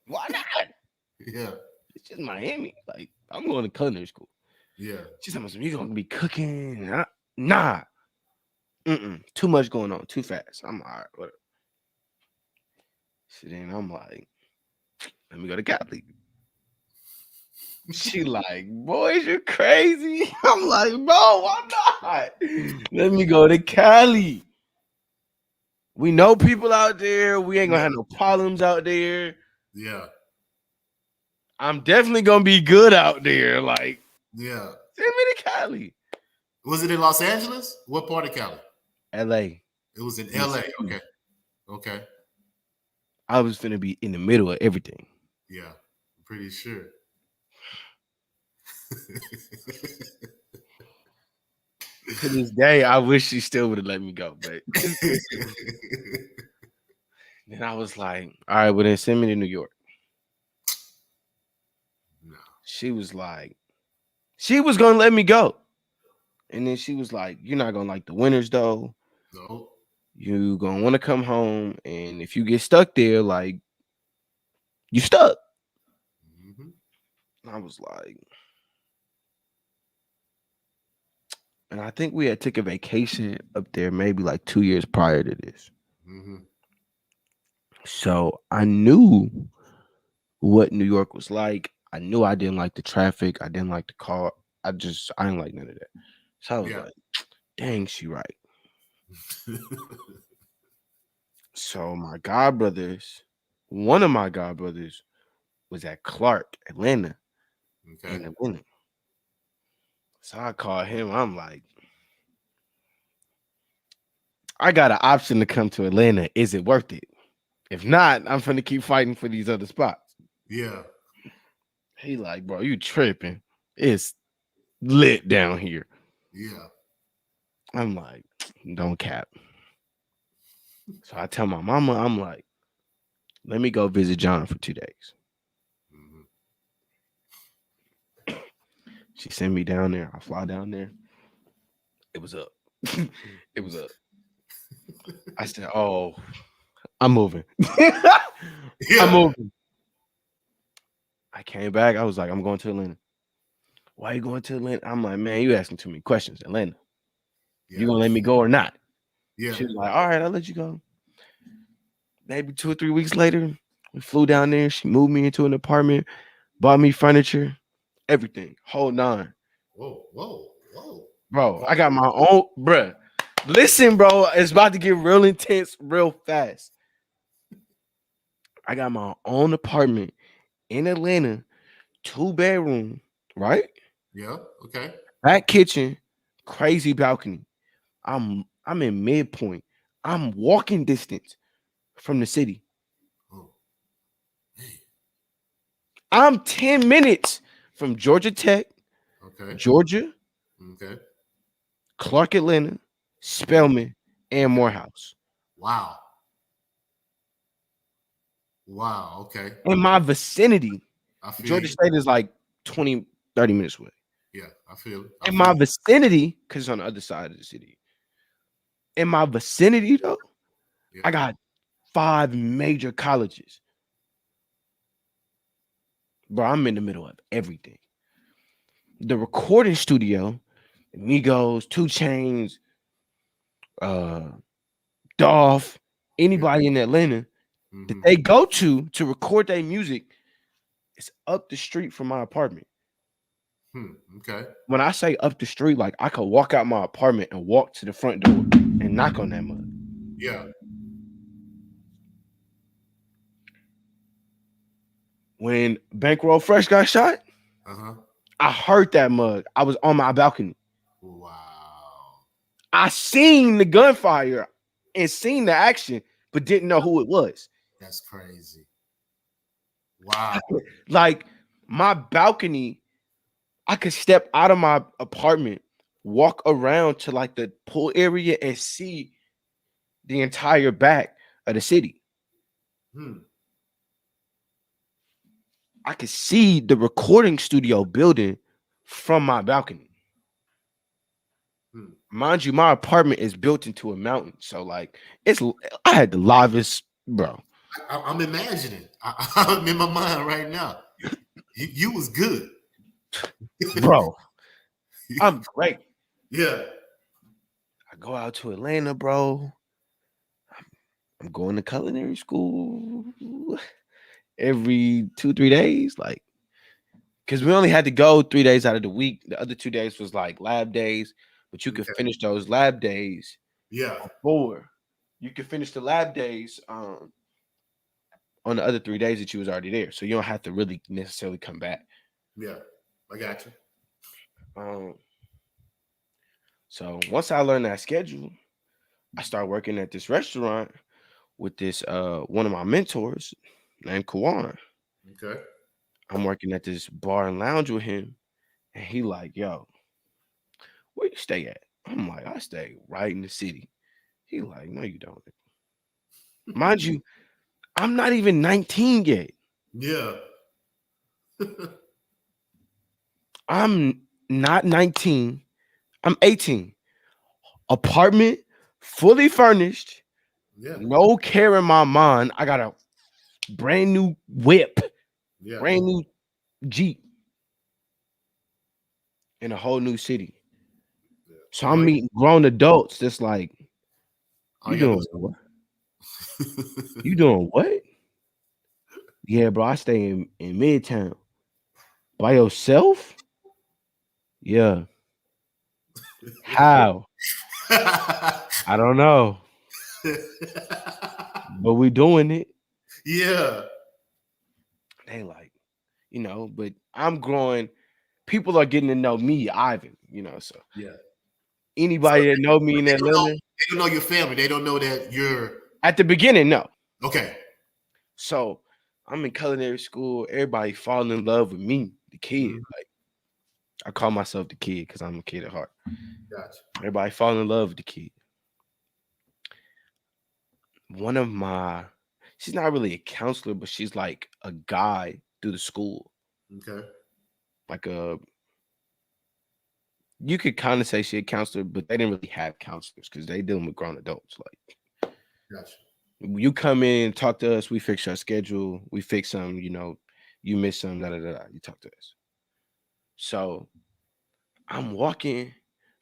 Why not? Yeah. It's just Miami. Like, I'm going to culinary school. Yeah. She said, you're going to be cooking. Nah. Too much going on. Too fast. I'm all right. Whatever. So then I'm like, let me go to Cali. She like, boys, you're crazy. I'm like, bro, why not? Let me go to Cali. We know people out there. We ain't gonna have no problems out there. Yeah. I'm definitely gonna be good out there. Like, yeah. Send me to Cali. Was it in Los Angeles? What part of Cali? LA. It was in LA. Okay. Okay. I was finna be in the middle of everything. Yeah, I'm pretty sure. To this day, I wish she still would have let me go, but then I was like, all right, well then send me to New York. No. She was like, she was gonna let me go. And then she was like, you're not gonna like the winters though. No. You gonna want to come home, and if you get stuck there, like you stuck. Mm-hmm. I was like, and I think we had took a vacation up there maybe like 2 years prior to this. Mm-hmm. So I knew what New York was like. I knew I didn't like the traffic. I didn't like the car. I didn't like none of that. So I was like, dang, she right. So my godbrothers, one of my godbrothers was at Clark, Atlanta. Okay. In Atlanta. So I called him. I'm like, I got an option to come to Atlanta. Is it worth it? If not, I'm finna keep fighting for these other spots. Yeah. He like, bro, you tripping. It's lit down here. Yeah. I'm like, don't cap. So I tell my mama, I'm like, let me go visit John for 2 days. Mm-hmm. She sent me down there. I fly down there. It was up. It was up. I said, oh, I'm moving. I'm moving. I came back. I was like, I'm going to Atlanta. Why are you going to Atlanta? I'm like, man, you asking too many questions, Atlanta. Yeah. You gonna let me go or not? Yeah. She was like, all right, I'll let you go. Maybe 2 or 3 weeks later, we flew down there. She moved me into an apartment, bought me furniture, everything, whole nine. Whoa. Bro, I got my own, bruh. Listen, bro, it's about to get real intense real fast. I got my own apartment in Atlanta, 2-bedroom, right? Yeah, okay. Back kitchen, crazy balcony. I'm in midpoint. I'm walking distance from the city. Oh. Hey. I'm 10 minutes from Georgia Tech, Okay. Georgia, Okay. Clark, Atlanta, Spelman, and Morehouse. Wow. Wow. Okay. In my vicinity, I feel Georgia you. State is like 20, 30 minutes away. Yeah, I feel it. In my vicinity, because it's on the other side of the city. In my vicinity, though, Yeah. I got 5 major colleges. Bro, I'm in the middle of everything. The recording studio, Migos, 2 Chainz, Dolph, anybody in Atlanta that they go to record their music is up the street from my apartment. Okay. When I say up the street, like I could walk out my apartment and walk to the front door and knock on that mug. Yeah. When Bankroll Fresh got shot, I heard that mug. I was on my balcony. Wow. I seen the gunfire and seen the action, but didn't know who it was. That's crazy. Wow. Like my balcony, I could step out of my apartment, walk around to like the pool area and see the entire back of the city. I could see the recording studio building from my balcony. Mind you, my apartment is built into a mountain. So like I had the livest, bro. I'm imagining. I'm in my mind right now. You was good. Bro. I'm great. Yeah. I go out to Atlanta, bro. I'm going to culinary school every 2-3 days. Like, because we only had to go 3 days out of the week. The other 2 days was like lab days, but you could finish those lab days. Yeah. Before you could finish the lab days on the other 3 days that you was already there. So you don't have to really necessarily come back. Yeah, I got you. So once I learned that schedule, I started working at this restaurant with this one of my mentors named Kawan. Okay. I'm working at this bar and lounge with him, and he like, yo, where you stay at? I'm like, I stay right in the city. He like, no, you don't. Mind you, I'm not even 19 yet. Yeah. I'm not 19. I'm 18. Apartment, fully furnished. Yeah. No care in my mind. I got a brand new whip. Yeah. Brand new Jeep. In a whole new city. Yeah. So I'm meeting grown adults that's like, you doing what? You doing what? Yeah, bro, I stay in Midtown. By yourself? Yeah. How? I don't know. But we doing it. Yeah. They like, but I'm growing. People are getting to know me, Ivan, so. Yeah. Anybody that know me in Atlanta. They don't know your family. They don't know that you're. At the beginning, no. Okay. So I'm in culinary school. Everybody falling in love with me, the kid. Like, I call myself the kid because I'm a kid at heart. Gotcha. Everybody falling in love with the kid. She's not really a counselor, but she's like a guide through the school. Okay. Like you could kind of say she's a counselor, but they didn't really have counselors because they dealing with grown adults. Like, gotcha. You come in, talk to us, we fix your schedule, we fix some, you miss some, you talk to us. So I'm walking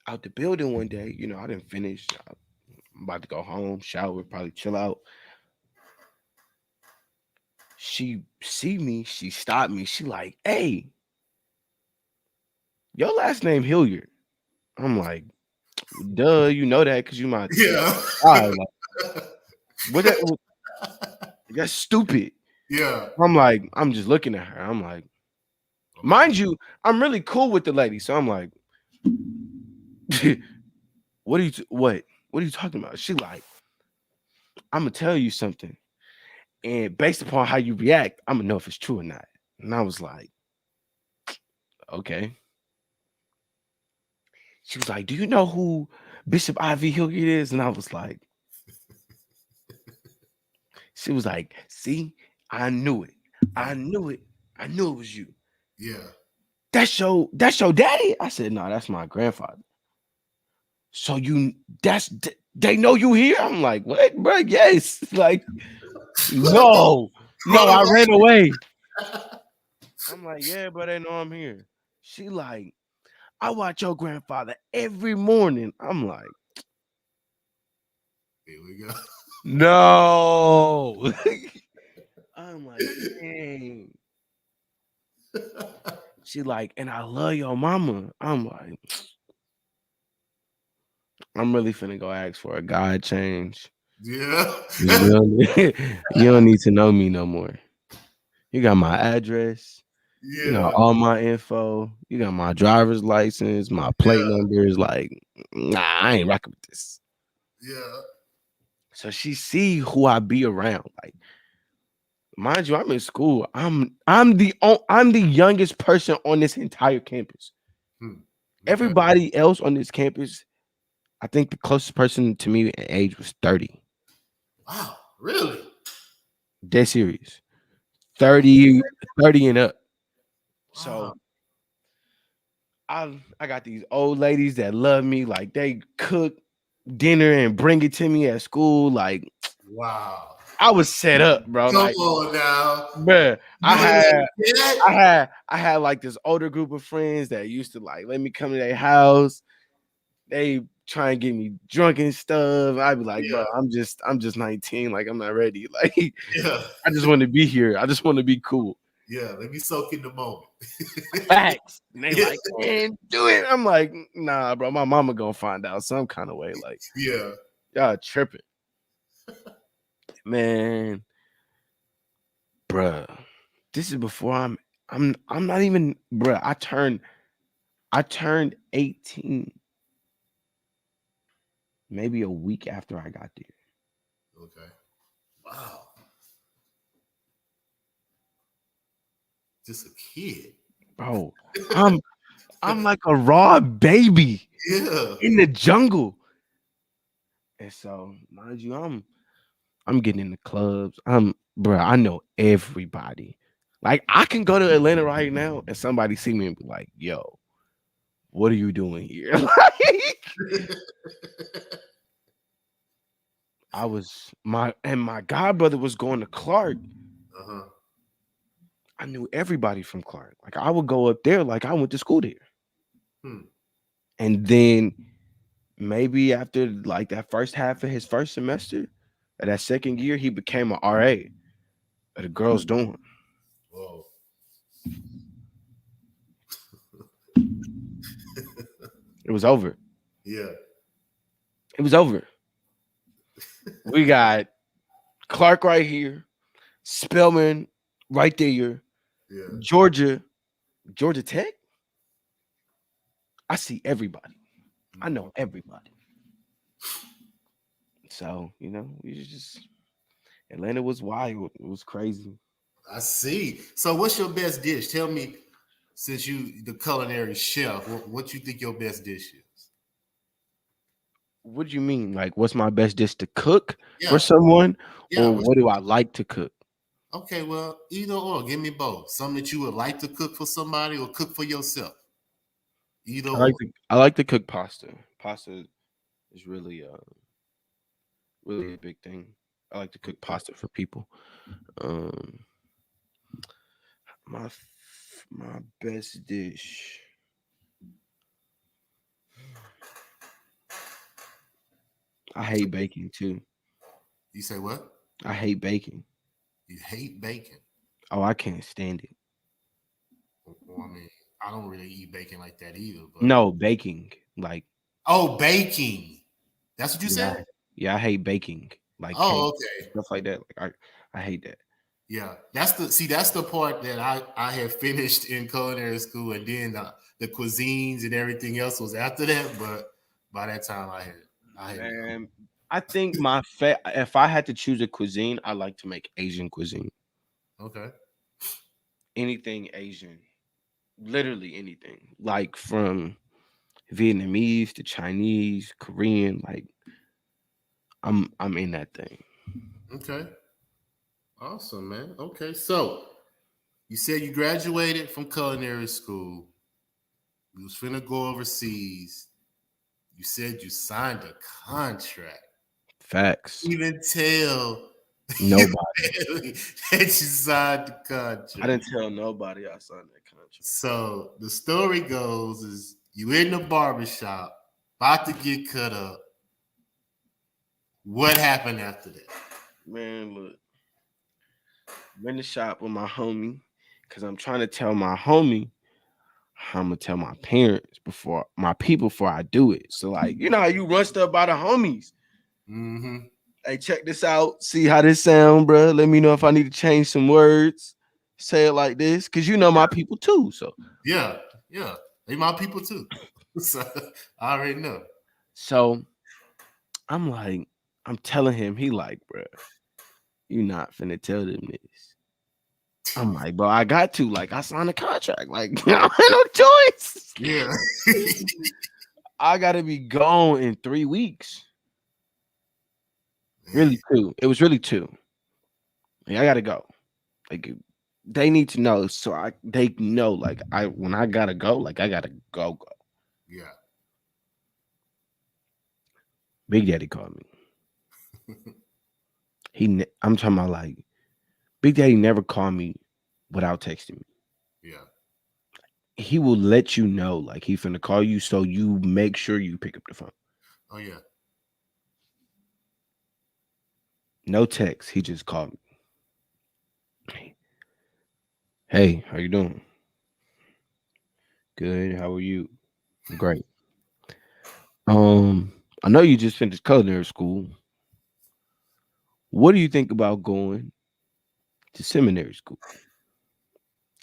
out the building one day, I didn't finish. I'm about to go home, shower, probably chill out. She see me, she stopped me. She like, hey, your last name Hilliard. I'm like, duh, you know that because you my what that? That's stupid. Yeah. I'm like, I'm just looking at her. I'm like, mind you, I'm really cool with the lady. So I'm like, what are you talking about? She like, I'm gonna tell you something. And based upon how you react, I'm gonna know if it's true or not. And I was like, okay. She was like, "Do you know who Bishop Ivan Hilliard is?" And I was like, she was like, "See, I knew it. I knew it. I knew it was you." Yeah. That's your daddy? I said, "No, that's my grandfather." So they know you here? I'm like, "What, bro? Yes." Like, no, I ran away. I'm like, "Yeah, but they know I'm here." She like, "I watch your grandfather every morning." I'm like, Here we go. "No." I'm like, "Dang." She like, "And I love your mama." I'm like, "I'm really finna go ask for a God change. Yeah. You you don't need to know me no more. You got my address. You got Yeah. all my info. You got my driver's license, my plate Yeah. numbers. Like, nah, I ain't rocking with this." Yeah. So she see who I be around. Like, mind you, I'm in school. I'm the youngest person on this entire campus. Hmm. Okay. Everybody else on this campus, I think the closest person to me in age was 30. Wow. Really? Dead serious. 30 and up. Wow. So I got these old ladies that love me. Like, they cook dinner and bring it to me at school. Like, Wow. I was set up, bro. Come Like, on now. bruh, You and that? I had like this older group of friends that used to like let me come to their house. They try and get me drunk and stuff. I'd be like, Yeah. "Bro, I'm just 19. Like, I'm not ready. Like, Yeah. I just want to be here. I just want to be cool." Yeah. Let me soak in the moment. Facts. And they Yeah. like, "Man, do it." I'm like, "Nah, bro. My mama gonna find out some kind of way. Like, Yeah. y'all tripping, man, bruh." This is before I'm not even, bruh. I turned 18 maybe a week after I got there. Okay. Wow. Just a kid. Bro, I'm like a raw baby Yeah. in the jungle. And so, mind you, I'm getting in the clubs. Bro, I know everybody. Like, I can go to Atlanta right now and somebody see me and be like, "Yo, what are you doing here?" Like, my godbrother was going to Clark. Uh-huh. I knew everybody from Clark. Like, I would go up there like I went to school there. Hmm. And then maybe after like that first half of his first semester, or that second year, he became an RA at a girls' dorm. Whoa. It was over. Yeah. It was over. We got Clark right here, Spelman right there, Yeah. Georgia Tech. I see everybody. I know everybody. So, we just Atlanta was wild. It was crazy. I see. So what's your best dish? Tell me, since you the culinary chef, what you think your best dish is? What do you mean? Like, what's my best dish to cook for Yeah. someone, Yeah. or what do I like to cook? Okay, well, either or. Give me both. Something that you would like to cook for somebody or cook for yourself. Either or. I like to cook pasta. Pasta is really a big thing. I like to cook pasta for people. Um, my best dish. I hate baking too. You say what? I hate baking. You hate bacon. Oh, I can't stand it. Well, I mean, I don't really eat bacon like that either. But No, baking. Like, oh, baking. That's what you yeah, said? I hate baking. Like Oh, cake, okay. stuff like that. Like, I hate that. Yeah, that's the part that I had finished in culinary school, and then the cuisines and everything else was after that. But by that time, I had Man, I think if I had to choose a cuisine, I like to make Asian cuisine. okay. Anything Asian. Literally anything. Like, from Vietnamese to Chinese, Korean. Like I'm in that thing. Okay. Awesome, man. Okay. So you said you graduated from culinary school. You was finna go overseas. You said you signed a contract. Facts. Even tell Nobody. that you signed the contract. I didn't tell nobody I signed that contract. So the story goes is you in the barbershop, about to get cut up. What happened after that? Man, look. I'm in the shop with my homie because I'm trying to tell my homie I'm gonna tell my parents before I do it. So, like, you know how you run stuff by the homies. Mm-hmm. Hey, check this out. See how this sound, bro. Let me know if I need to change some words. Say it like this, because you know my people too. So yeah, they my people too. So I already know. So I'm like, I'm telling him, he like, bro, you not finna tell them this. I'm like, bro, I got to. Like, I signed a contract. Like, I don't have no choice. Yeah. I gotta be gone in 3 weeks. Really 2. It was really 2. Like, I gotta go. Like, they need to know, so they know. Like, when I gotta go, like, I gotta go. Yeah. Big Daddy called me. I'm talking about, like, Big Daddy never called me without texting me. Yeah. He will let you know, like, he finna call you, so you make sure you pick up the phone. Oh yeah. No text. He just called me. Hey, how you doing? Good. How are you? Great. I know you just finished culinary school. What do you think about going to seminary school?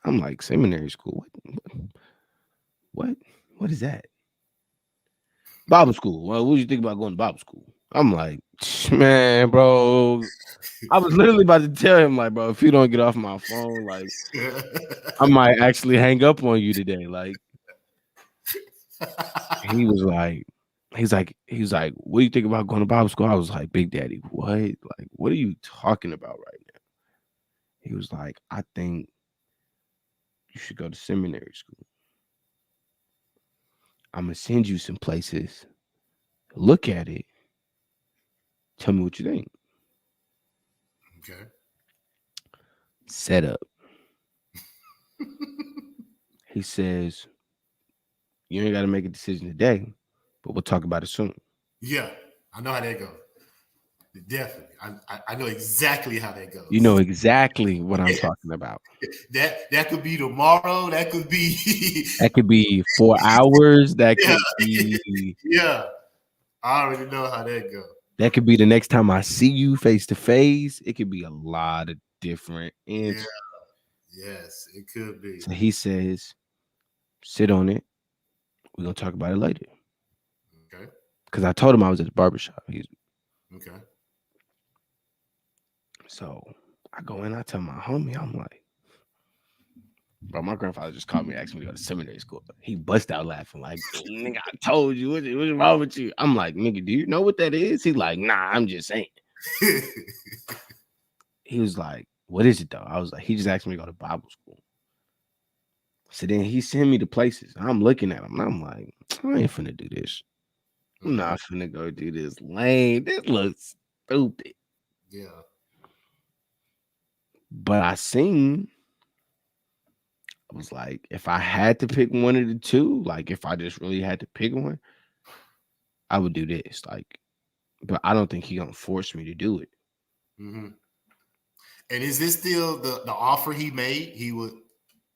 I'm like, seminary school? What is that? Bible school. Well, what do you think about going to Bible school? I'm like, man, bro. I was literally about to tell him, like, bro, if you don't get off my phone, like, I might actually hang up on you today. Like, he was like, what do you think about going to Bible school? I was like, Big Daddy, what? Like, what are you talking about right now? He was like, I think you should go to seminary school. I'm gonna send you some places. Look at it. Tell me what you think. Okay. Set up. He says, you ain't got to make a decision today, but we'll talk about it soon. Yeah, I know how that goes. Definitely. I know exactly how that goes. You know exactly what I'm talking about. That could be tomorrow. That could be 4 hours. That could be yeah. I already know how that goes. That could be the next time I see you face to face. It could be a lot of different answers. Yeah. Yes, it could be. So he says, sit on it. We're gonna talk about it later. Okay. Because I told him I was at the barbershop. Okay. So I go in, I tell my homie, I'm like, bro, my grandfather just called me, asked me to go to seminary school. He bust out laughing, like, nigga, I told you, what's wrong with you? I'm like, nigga, do you know what that is? He's like, nah, I'm just saying. He was like, what is it though? I was like, he just asked me to go to Bible school. So then he sent me to places. I'm looking at him and I'm like, I ain't finna do this. I'm not finna go do this lame. This looks stupid. Yeah. But I was like, if I had to pick one of the two, like if I just really had to pick one, I would do this. Like, but I don't think he gonna force me to do it. Mm-hmm. And is this still the offer he made? He would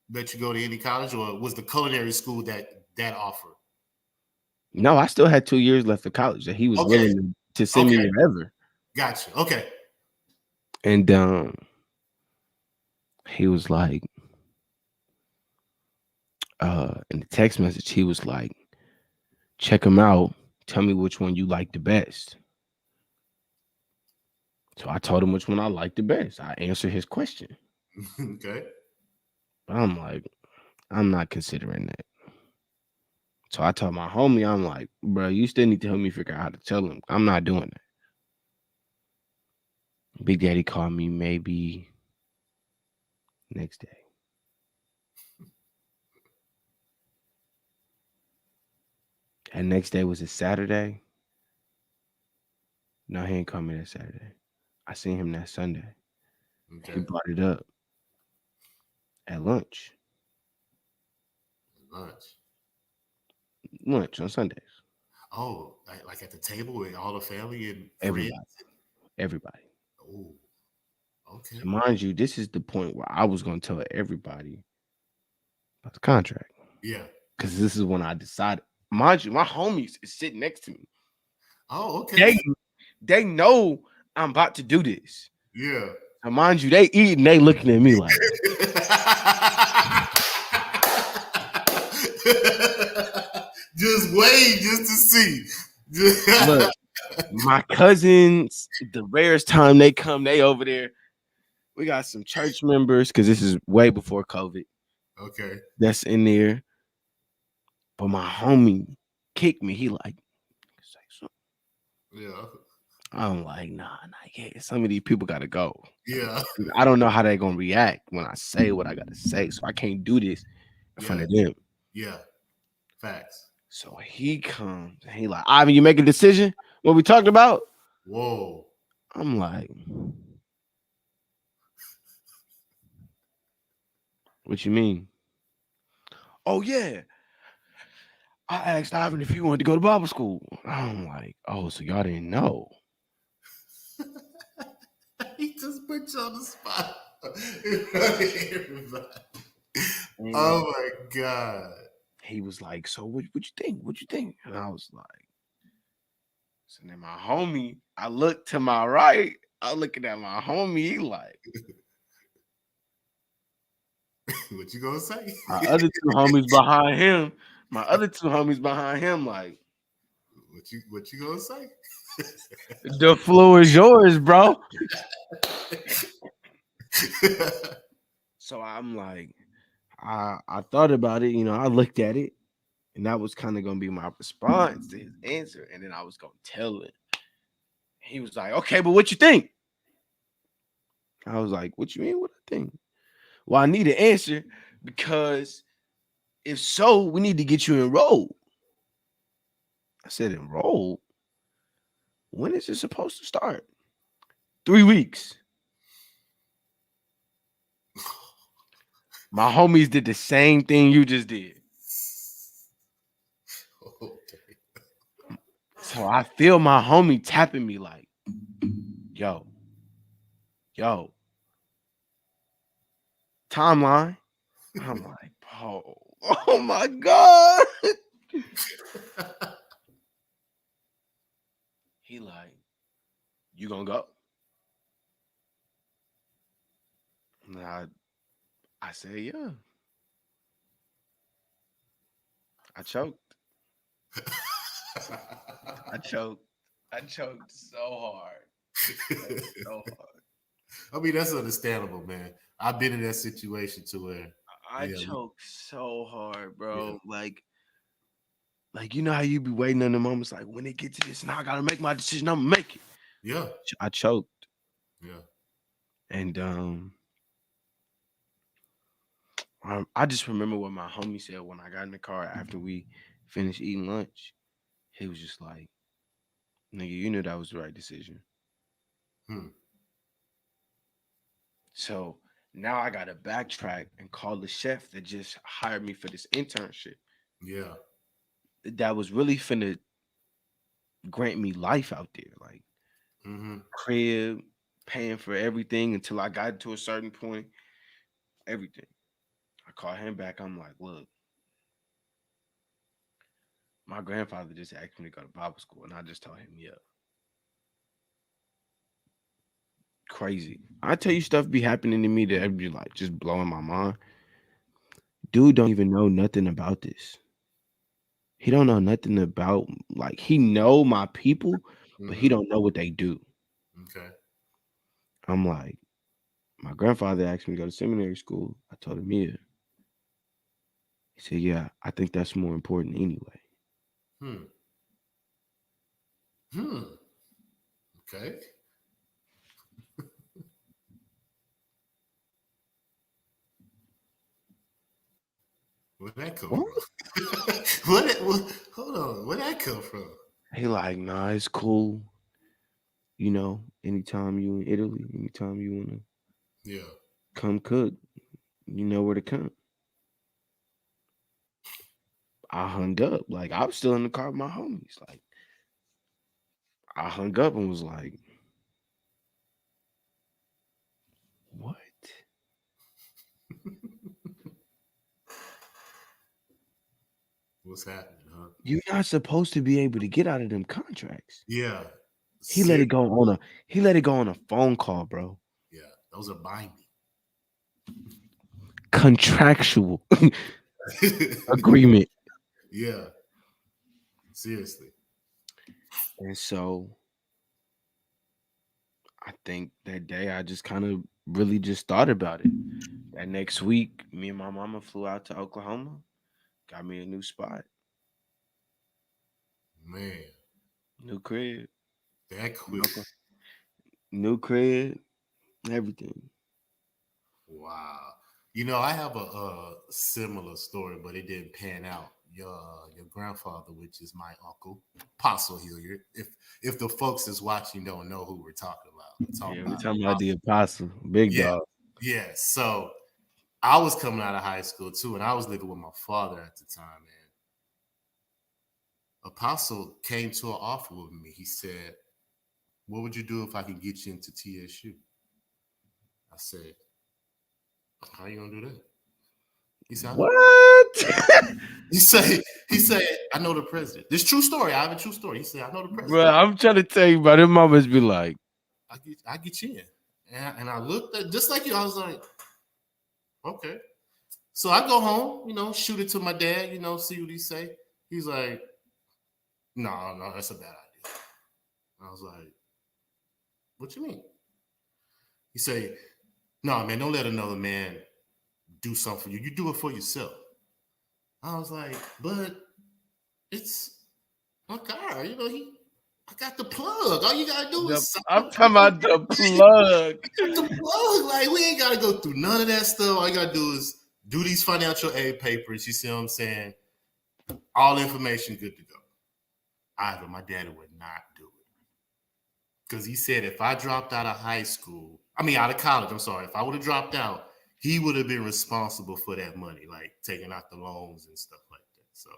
let you go to any college, or was the culinary school that offer? No, I still had 2 years left of college that he was willing to send me wherever. Gotcha. Okay. And he was like, in the text message, he was like, check him out. Tell me which one you like the best. So I told him which one I liked the best. I answered his question. Okay. But I'm like, I'm not considering that. So I told my homie, I'm like, bro, you still need to help me figure out how to tell him. I'm not doing that. Big Daddy called me maybe next day. And next day was a Saturday. No, he ain't called me that Saturday. I seen him that Sunday. Okay. He brought it up at lunch. Lunch on Sundays. Oh, like at the table with all the family and Everybody. friends? Everybody. Oh, okay. So mind you, this is the point where I was going to tell everybody about the contract. Yeah. Because this is when I decided. Mind you, my homies is sitting next to me. Oh, okay. They know I'm about to do this. Yeah. So mind you, they eating, they looking at me like. Just wait, just to see. Look, my cousins, the rarest time they come, they over there. We got some church members because this is way before COVID. Okay. That's in there. But my homie kicked me. He like, say something. Yeah. I'm like, nah, yeah. Some of these people gotta go. Yeah. I don't know how they're gonna react when I say what I gotta say. So I can't do this in front of them. Yeah. Facts. So he comes and he like, Ivan, you make a decision? What we talked about? Whoa. I'm like, what you mean? Oh, yeah. I asked Ivan if he wanted to go to Bible school. I'm like, oh, so y'all didn't know. He just put you on the spot. Oh my God. He was like, so what you think? What you think? And I was like, so then my homie, I looked to my right. I'm looking at my homie. He like, what you gonna say? my other two homies behind him. Like, what you gonna say? the floor is yours, bro. So I'm like, I thought about it, I looked at it, and that was kind of gonna be my response to his answer, and then I was gonna tell it. He was like, okay, but what you think? I was like, what you mean what I think? Well, I need an answer because if so, we need to get you enrolled. I said, enrolled? When is it supposed to start? 3 weeks. My homies did the same thing you just did. Okay. So I feel my homie tapping me like, yo, timeline. I'm like, oh my God. He like, you gonna go? And I said, yeah. I choked. I choked so hard. I mean, that's understandable, man. I've been in that situation to where I choked so hard, bro. Yeah. Like you know how you be waiting on the moments, like when it get to this, now I gotta make my decision. I'm gonna make it. Yeah, I choked. Yeah, and I just remember what my homie said when I got in the car after we finished eating lunch. He was just like, "Nigga, you knew that was the right decision." So now I gotta backtrack and call the chef that just hired me for this internship. Yeah. That was really finna grant me life out there, like crib, paying for everything until I got to a certain point, everything. I called him back. I'm like, look, my grandfather just asked me to go to Bible school, and I just told him, yeah. Crazy. I tell you, stuff be happening to me that be like just blowing my mind. Dude don't even know nothing about this. He don't know nothing about, like, he know my people, but he don't know what they do. Okay. I'm like, my grandfather asked me to go to seminary school. I told him, yeah. He said, yeah, I think that's more important anyway. Hmm. Okay. Where'd that come What? from? Hold on. Where'd that come from? He like, nah, it's cool. You know, anytime you in Italy, anytime you wanna Yeah. come cook, you know where to come. I hung up. Like I was still in the car with my homies. Like I hung up and was like, what? What's happening, huh? You're not supposed to be able to get out of them contracts. Yeah. He let it go on a phone call, bro. Yeah. Those are binding. Contractual agreement. Yeah. Seriously. And so I think that day I just kind of really just thought about it. That next week, me and my mama flew out to Oklahoma, got me a new spot, Man. new crib, That quick. new crib, everything. Wow. You know, I have a similar story, but it didn't pan out. Your grandfather, which is my uncle, Pastor Hilliard. If the folks that's watching don't know who we're talking about, we're talking Yeah, we about talking about the Apostle. apostle, big Yeah, dog. yeah. So I was coming out of high school too, and I was living with my father at the time. And Apostle came to an offer with me. He said, "What would you do if I could get you into TSU?" I said, "How you gonna do that?" He said, "I know." What? He said, "I know the president." This true story. I have a true story. He said, "I know the Bro, president. I'm trying to tell you, bro. Them mamas be like, I get you in." And I looked at just like you. I was like, "Okay." So I go home, shoot it to my dad, see what he say. He's like, "No, no, that's a bad idea." I was like, "What you mean?" He say, "No, man, don't let another man do something for you. You do it for yourself." I was like, "But it's my car, I got the plug. All you gotta do is sign I'm up. talking about the plug. The plug. Like, we ain't gotta go through none of that stuff. All you gotta do is do these financial aid papers. You see what I'm saying? All information good to go." Either my daddy would not do it. Because he said if I dropped out of out of college, I'm sorry, if I would have dropped out, he would have been responsible for that money, like taking out the loans and stuff like that. So,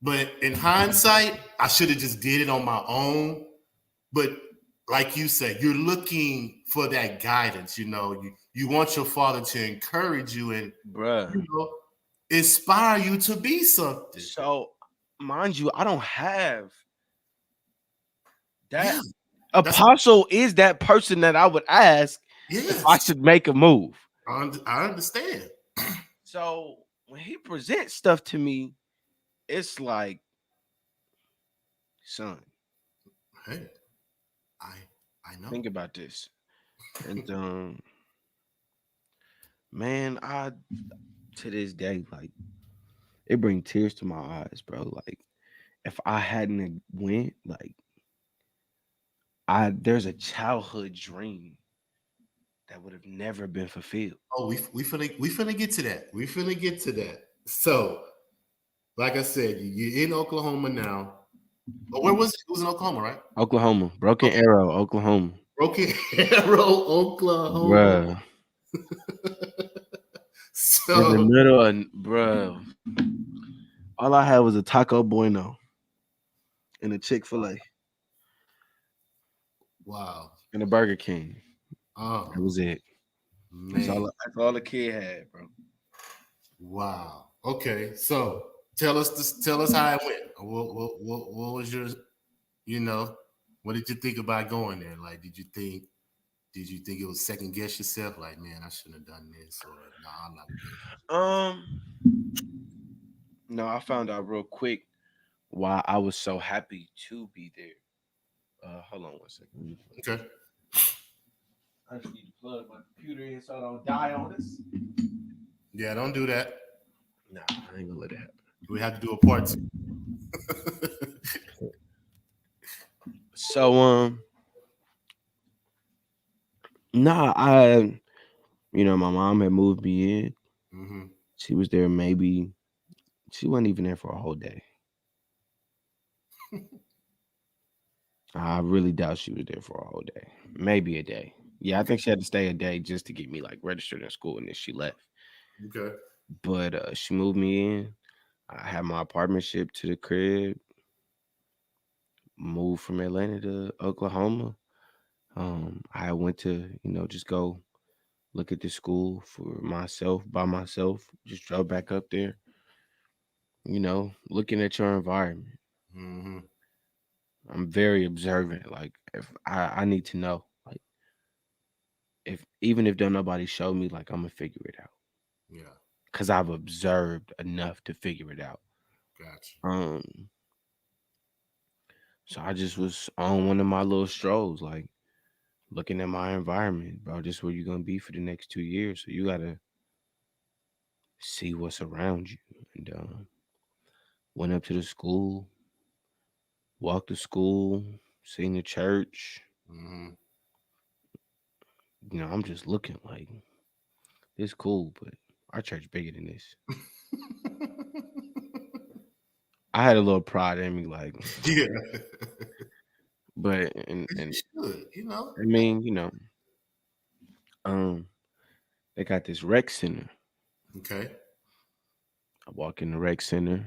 but in hindsight, I should have just did it on my own. But like you said, you're looking for that guidance. You want your father to encourage you and Bruh. Inspire you to be something. So, mind you, I don't have that. Yeah, Apostle is that person that I would ask if I yes, should make a move. I understand. So when he presents stuff to me, it's like, son, Hey, I know. think about this. And man, I to this day, like, it brings tears to my eyes, bro. Like, if I hadn't went, like, there's a childhood dream that would have never been fulfilled. Oh, we finna get to that. We finna get to that. So, like I said, you're in Oklahoma now. Oh, where was it? It was in Oklahoma, right? Oklahoma, Broken Okay. Arrow, Oklahoma. Broken Arrow, Oklahoma. Bruh. In the So, middle of, bruh. All I had was a Taco Bueno and a Chick-fil-A wow. and a Burger King. That Oh, was it. man. That's all the kid had, bro. Wow. Okay. So, tell us how it went. What was your, you know, what did you think about going there? Like, did you think it was second guess yourself? Like, man, I shouldn't have done this, or no, I'm not good. No, I found out real quick why I was so happy to be there. Hold on one second. Okay. I just need to plug my computer in so I don't die on us. Yeah, don't do that. Nah, I ain't gonna let it happen. We have to do a part 2. So nah, my mom had moved me in. Mm-hmm. She was there she wasn't even there for a whole day. I really doubt she was there for a whole day. Maybe a day. Yeah, I think she had to stay a day just to get me like registered in school, and then she left. Okay. But she moved me in. I had my apartment shipped to the crib. Moved from Atlanta to Oklahoma. I went to just go look at the school for myself by myself. Just drove back up there. Looking at your environment. Mm-hmm. I'm very observant. Like if I need to know, like if even if don't nobody show me, like I'm gonna figure it out. Yeah. Cause I've observed enough to figure it out. Gotcha. So I just was on one of my little strolls, like looking at my environment, bro. This is where you're gonna be for the next 2 years. So you gotta see what's around you. And went up to the school, walked to school, seen the church. Mm-hmm. I'm just looking like it's cool, but our church bigger than this. I had a little pride in me, like, Yeah. but You and should, I mean, um, they got this rec center. Okay. I walk in the rec center,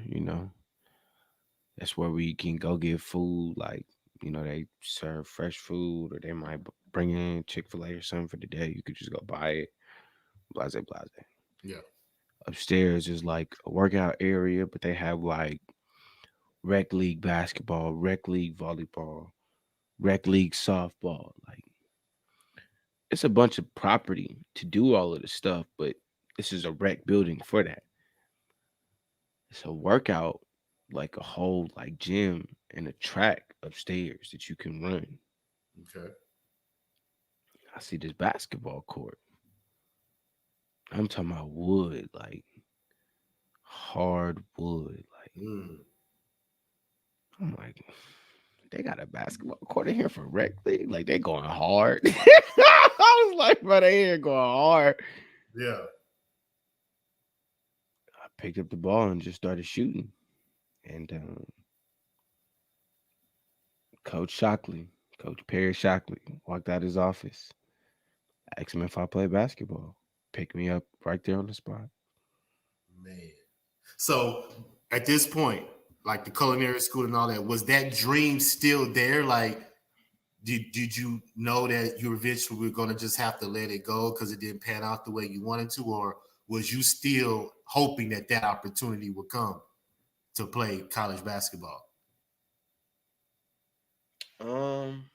that's where we can go get food. Like, they serve fresh food, or they might bring in Chick-fil-A or something for the day. You could just go buy it. Blase, blase. Yeah. Upstairs is like a workout area, but they have like rec league basketball, rec league volleyball, rec league softball. Like, it's a bunch of property to do all of this stuff, but this is a rec building for that. It's a workout, like a whole like gym and a track upstairs that you can run. Okay. I see this basketball court. I'm talking about wood, like hard wood. Like, Mm. I'm like, they got a basketball court in here for rec league. Like, they going hard. I was like, bro, they here going hard. Yeah. I picked up the ball and just started shooting. And Coach Perry Shockley, walked out his office, asked him if I play basketball, picked me up right there on the spot. Man. So at this point, like the culinary school and all that, was that dream still there? Like, did you know that you eventually were going to just have to let it go because it didn't pan out the way you wanted to, or was you still hoping that that opportunity would come to play college basketball? Um,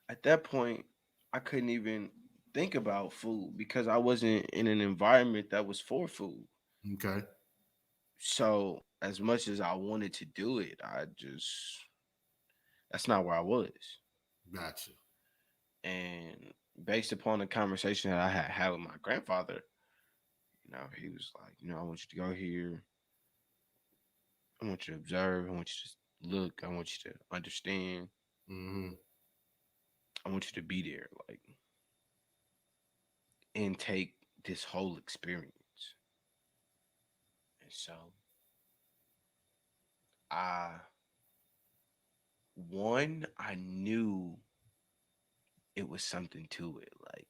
at that point, I couldn't even think about food because I wasn't in an environment that was for food. Okay. So as much as I wanted to do it, that's not where I was. Gotcha. And based upon the conversation that I had with my grandfather, he was like, I want you to go here. I want you to observe. I want you to look. I want you to understand. Mm-hmm. I want you to be there, like, and take this whole experience. And so I I knew it was something to it. Like,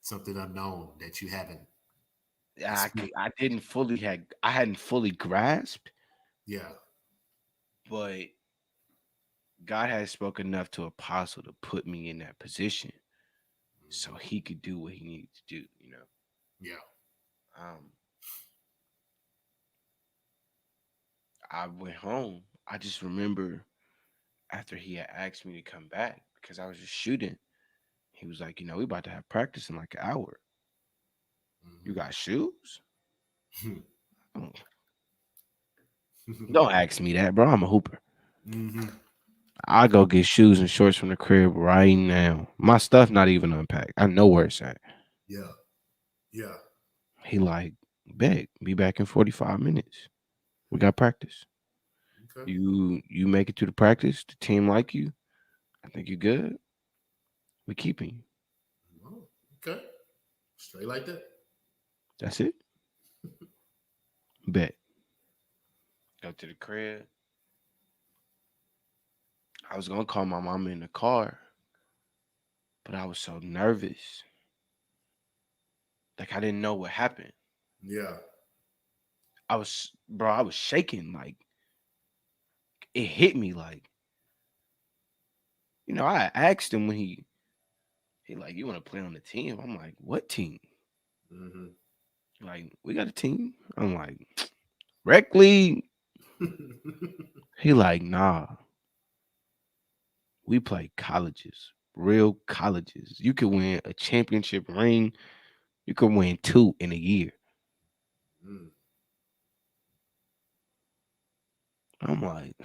Something unknown that you haven't experienced. I hadn't fully grasped, Yeah. but God had spoken enough to Apostle to put me in that position so he could do what he needed to do, Yeah. Um, I went home. I just remember after he had asked me to come back because I was just shooting, he was like, we about to have practice in like an hour. You got shoes? Don't ask me that, bro. I'm a hooper. Mm-hmm. I'll go get shoes and shorts from the crib right now. My stuff not even unpacked. I know where it's at. Yeah. Yeah. He like, bet, be back in 45 minutes. We got practice. Okay. You make it to the practice, the team like you. I think you're good. We keeping you. Oh, okay. Straight like that. That's it. Bet. Go to the crib. I was gonna call my mama in the car, but I was so nervous. Like I didn't know what happened. Yeah. I was shaking. Like it hit me. Like, I asked him when he like, you want to play on the team? I'm like, what team? Mm-hmm. Like, we got a team. I'm like, rec league. He like, nah. We play colleges, real colleges. You could win a championship ring. You could win 2 in a year. Mm. I'm like,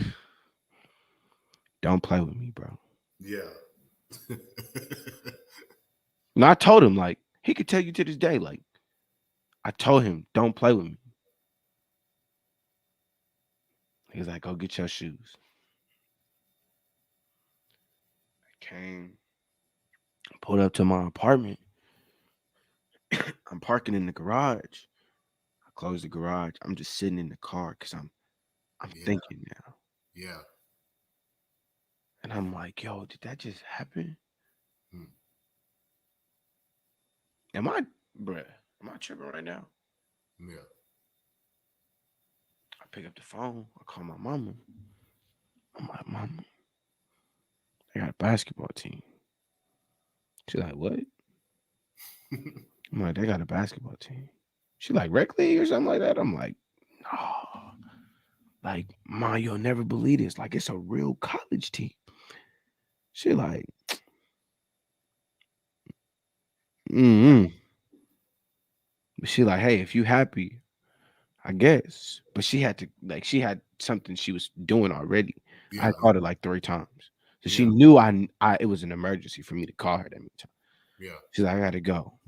don't play with me, bro. Yeah. And I told him, like, he could tell you to this day, like, I told him, don't play with me. He's like, go get your shoes. I came, pulled up to my apartment. I'm parking in the garage. I closed the garage. I'm just sitting in the car because I'm Yeah. thinking now. Yeah. And I'm like, yo, did that just happen? Hmm. Am I tripping right now? Yeah. I pick up the phone. I call my mama. I'm like, Mama, I got a basketball team. She's like, what? I'm like, they got a basketball team. She like, rec league or something like that? I'm like, no. Like, Ma, you'll never believe this. Like, it's a real college team. She like, mm-hmm. She like, hey, if you happy, I guess. But she had something she was doing already. Yeah. I called her like 3 times. So she Yeah. knew it was an emergency for me to call her that many times. Yeah. She's like, I gotta go.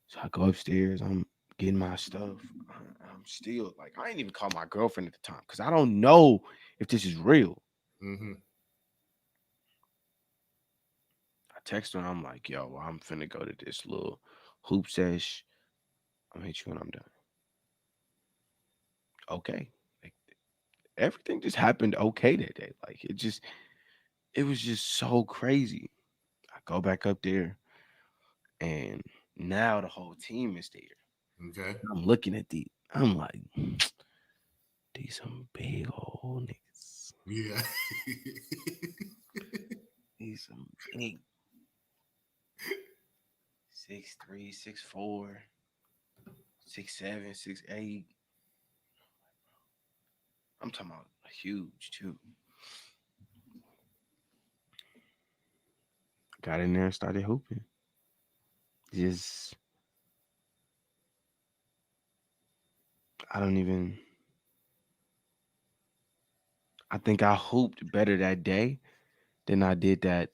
So I go upstairs. I'm getting my stuff. I'm still like, I ain't even called my girlfriend at the time because I don't know if this is real. Mm-hmm. I text her and I'm like, yo, I'm finna go to this little hoop sesh. I'm gonna hit you when I'm done. Okay. Like everything just happened okay that day. Like it was just so crazy. I go back up there and now the whole team is there. Okay. I'm looking at I'm like, these some big old niggas. Yeah. These some big 6'3", 6'4", 6'7", 6'8". I'm talking about huge too. Got in there and started hooping. Just I think I hooped better that day than I did that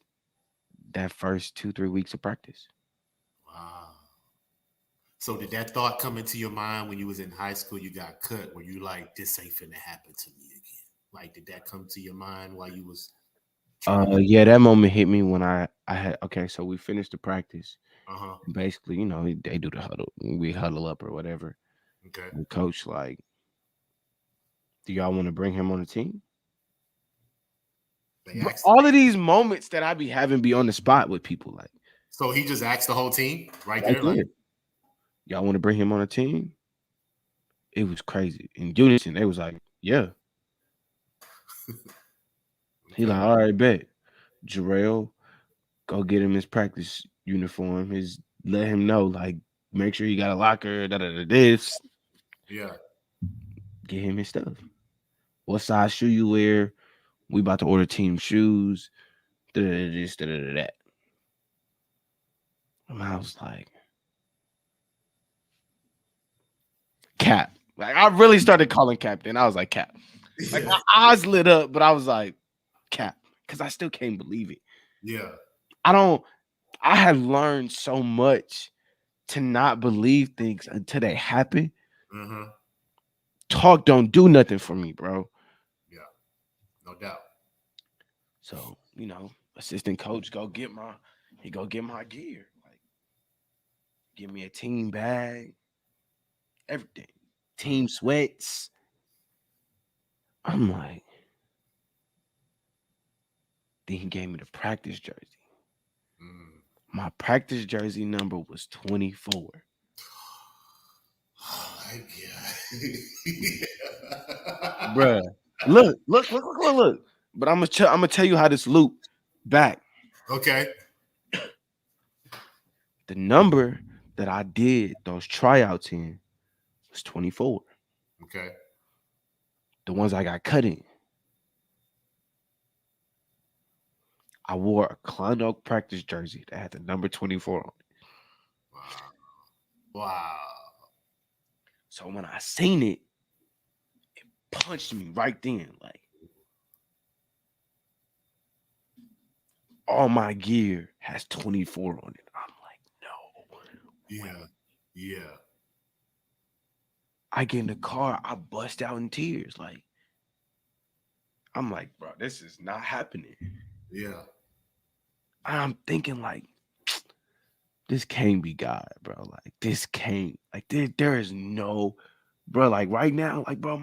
first 2-3 weeks of practice. Wow. So did that thought come into your mind when you was in high school? You got cut. Were you like, this ain't finna happen to me again? Like, did that come to your mind while you was trying? Yeah, that moment hit me when I had so we finished the practice. Uh-huh. Basically, they do the huddle. We huddle up or whatever. Okay. And coach like, do y'all want to bring him on the team? All of these moments that I be having be on the spot with people like. So he just asked the whole team right there, like, y'all want to bring him on a team? It was crazy. In unison, they was like, yeah. He like, all right, bet. Jarrell, go get him his practice uniform. Let him know, like, make sure he got a locker, this. Yeah. Get him his stuff. What size shoe you wear? We about to order team shoes. This, that. And I was like, Cap. Like, I really started calling Cap then. I was like, Cap. Like, my eyes lit up, but I was like, Cap. Because I still can't believe it. Yeah. I have learned so much to not believe things until they happen. Mm-hmm. Talk don't do nothing for me, bro. Yeah, no doubt. So, assistant coach go get my gear. Like, give me a team bag, everything. Team sweats. I'm like, then he gave me the practice jersey. My practice jersey number was 24. Oh my God. Bruh. Look. But I'm gonna tell you how this loop back. Okay. The number that I did those tryouts in was 24. Okay. The ones I got cut in. I wore a Klondike practice jersey that had the number 24 on it. Wow. So when I seen it, it punched me right then. Like, all my gear has 24 on it. I'm like, no. Yeah. Yeah. I get in the car, I bust out in tears. Like, I'm like, bro, this is not happening. Yeah. I'm thinking, like, this can't be God, bro. Like, this can't. Like, there is no, bro. Like, right now, like, bro,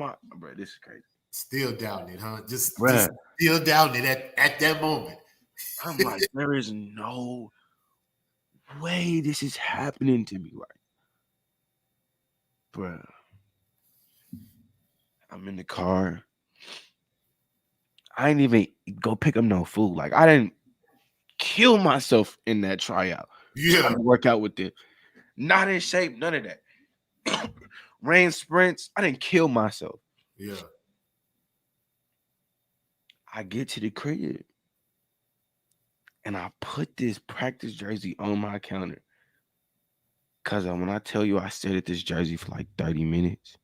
this is crazy. Still doubting it, huh? Just Bruh. still doubting it at that moment. I'm like, there is no way this is happening to me, right? Bruh. I'm in the car. I ain't even go pick up no food. Like, I didn't kill myself in that tryout. Yeah. Trying to work out with it. Not in shape, none of that. Ran sprints. I didn't kill myself. Yeah. I get to the crib and I put this practice jersey on my counter. Cause when I tell you I stared at this jersey for like 30 minutes.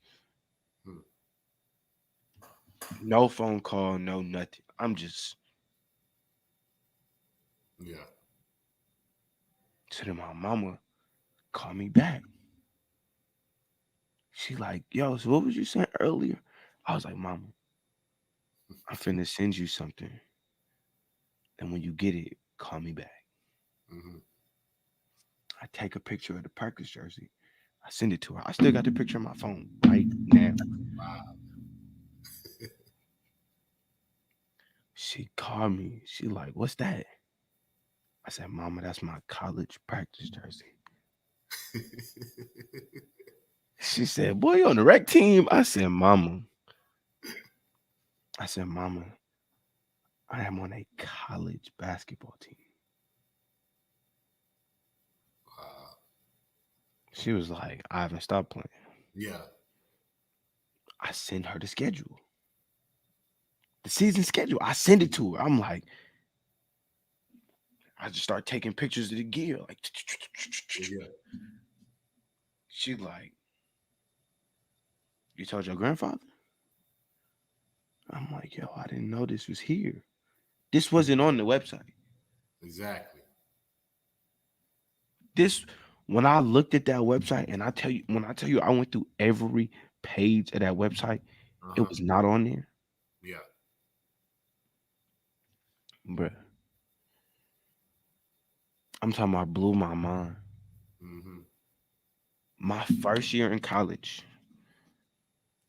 No phone call, no nothing. I'm just. Yeah. So then my mama called me back. She like, yo, so what was you saying earlier? I was like, mama, I'm finna send you something. And when you get it, call me back. Mm-hmm. I take a picture of the practice jersey. I send it to her. I still got the picture on my phone right now. Wow. She called me. She like, what's that? I said, mama, that's my college practice jersey. She said, boy, you on the rec team? I said, mama, I am on a college basketball team. Wow. She was like, I haven't stopped playing. Yeah. I send her the schedule. The season schedule. I send it to her. I'm like, I just start taking pictures of the gear. Like, Yeah. she like, you told your grandfather? I'm like, yo, I didn't know this was here. This wasn't on the website. Exactly. When I looked at that website, and when I tell you I went through every page of that website, it was not on there. Yeah. Bruh. I'm talking about blew my mind. Mm-hmm. My first year in college,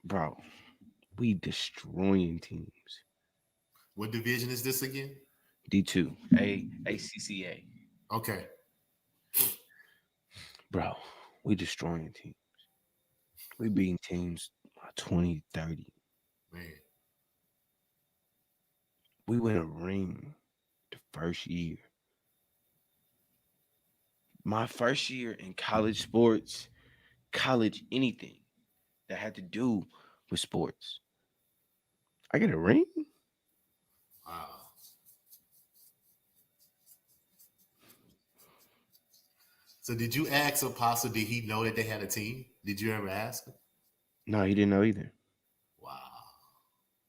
bro, we destroying teams. What division is this again? D2, ACCA. Okay. Bro, we destroying teams. We beating teams 20, 30. Man. We win a ring the first year. My first year in college sports, college anything that had to do with sports. I get a ring? Wow. So did you ask Apostle, did he know that they had a team? Did you ever ask him? No, he didn't know either. Wow.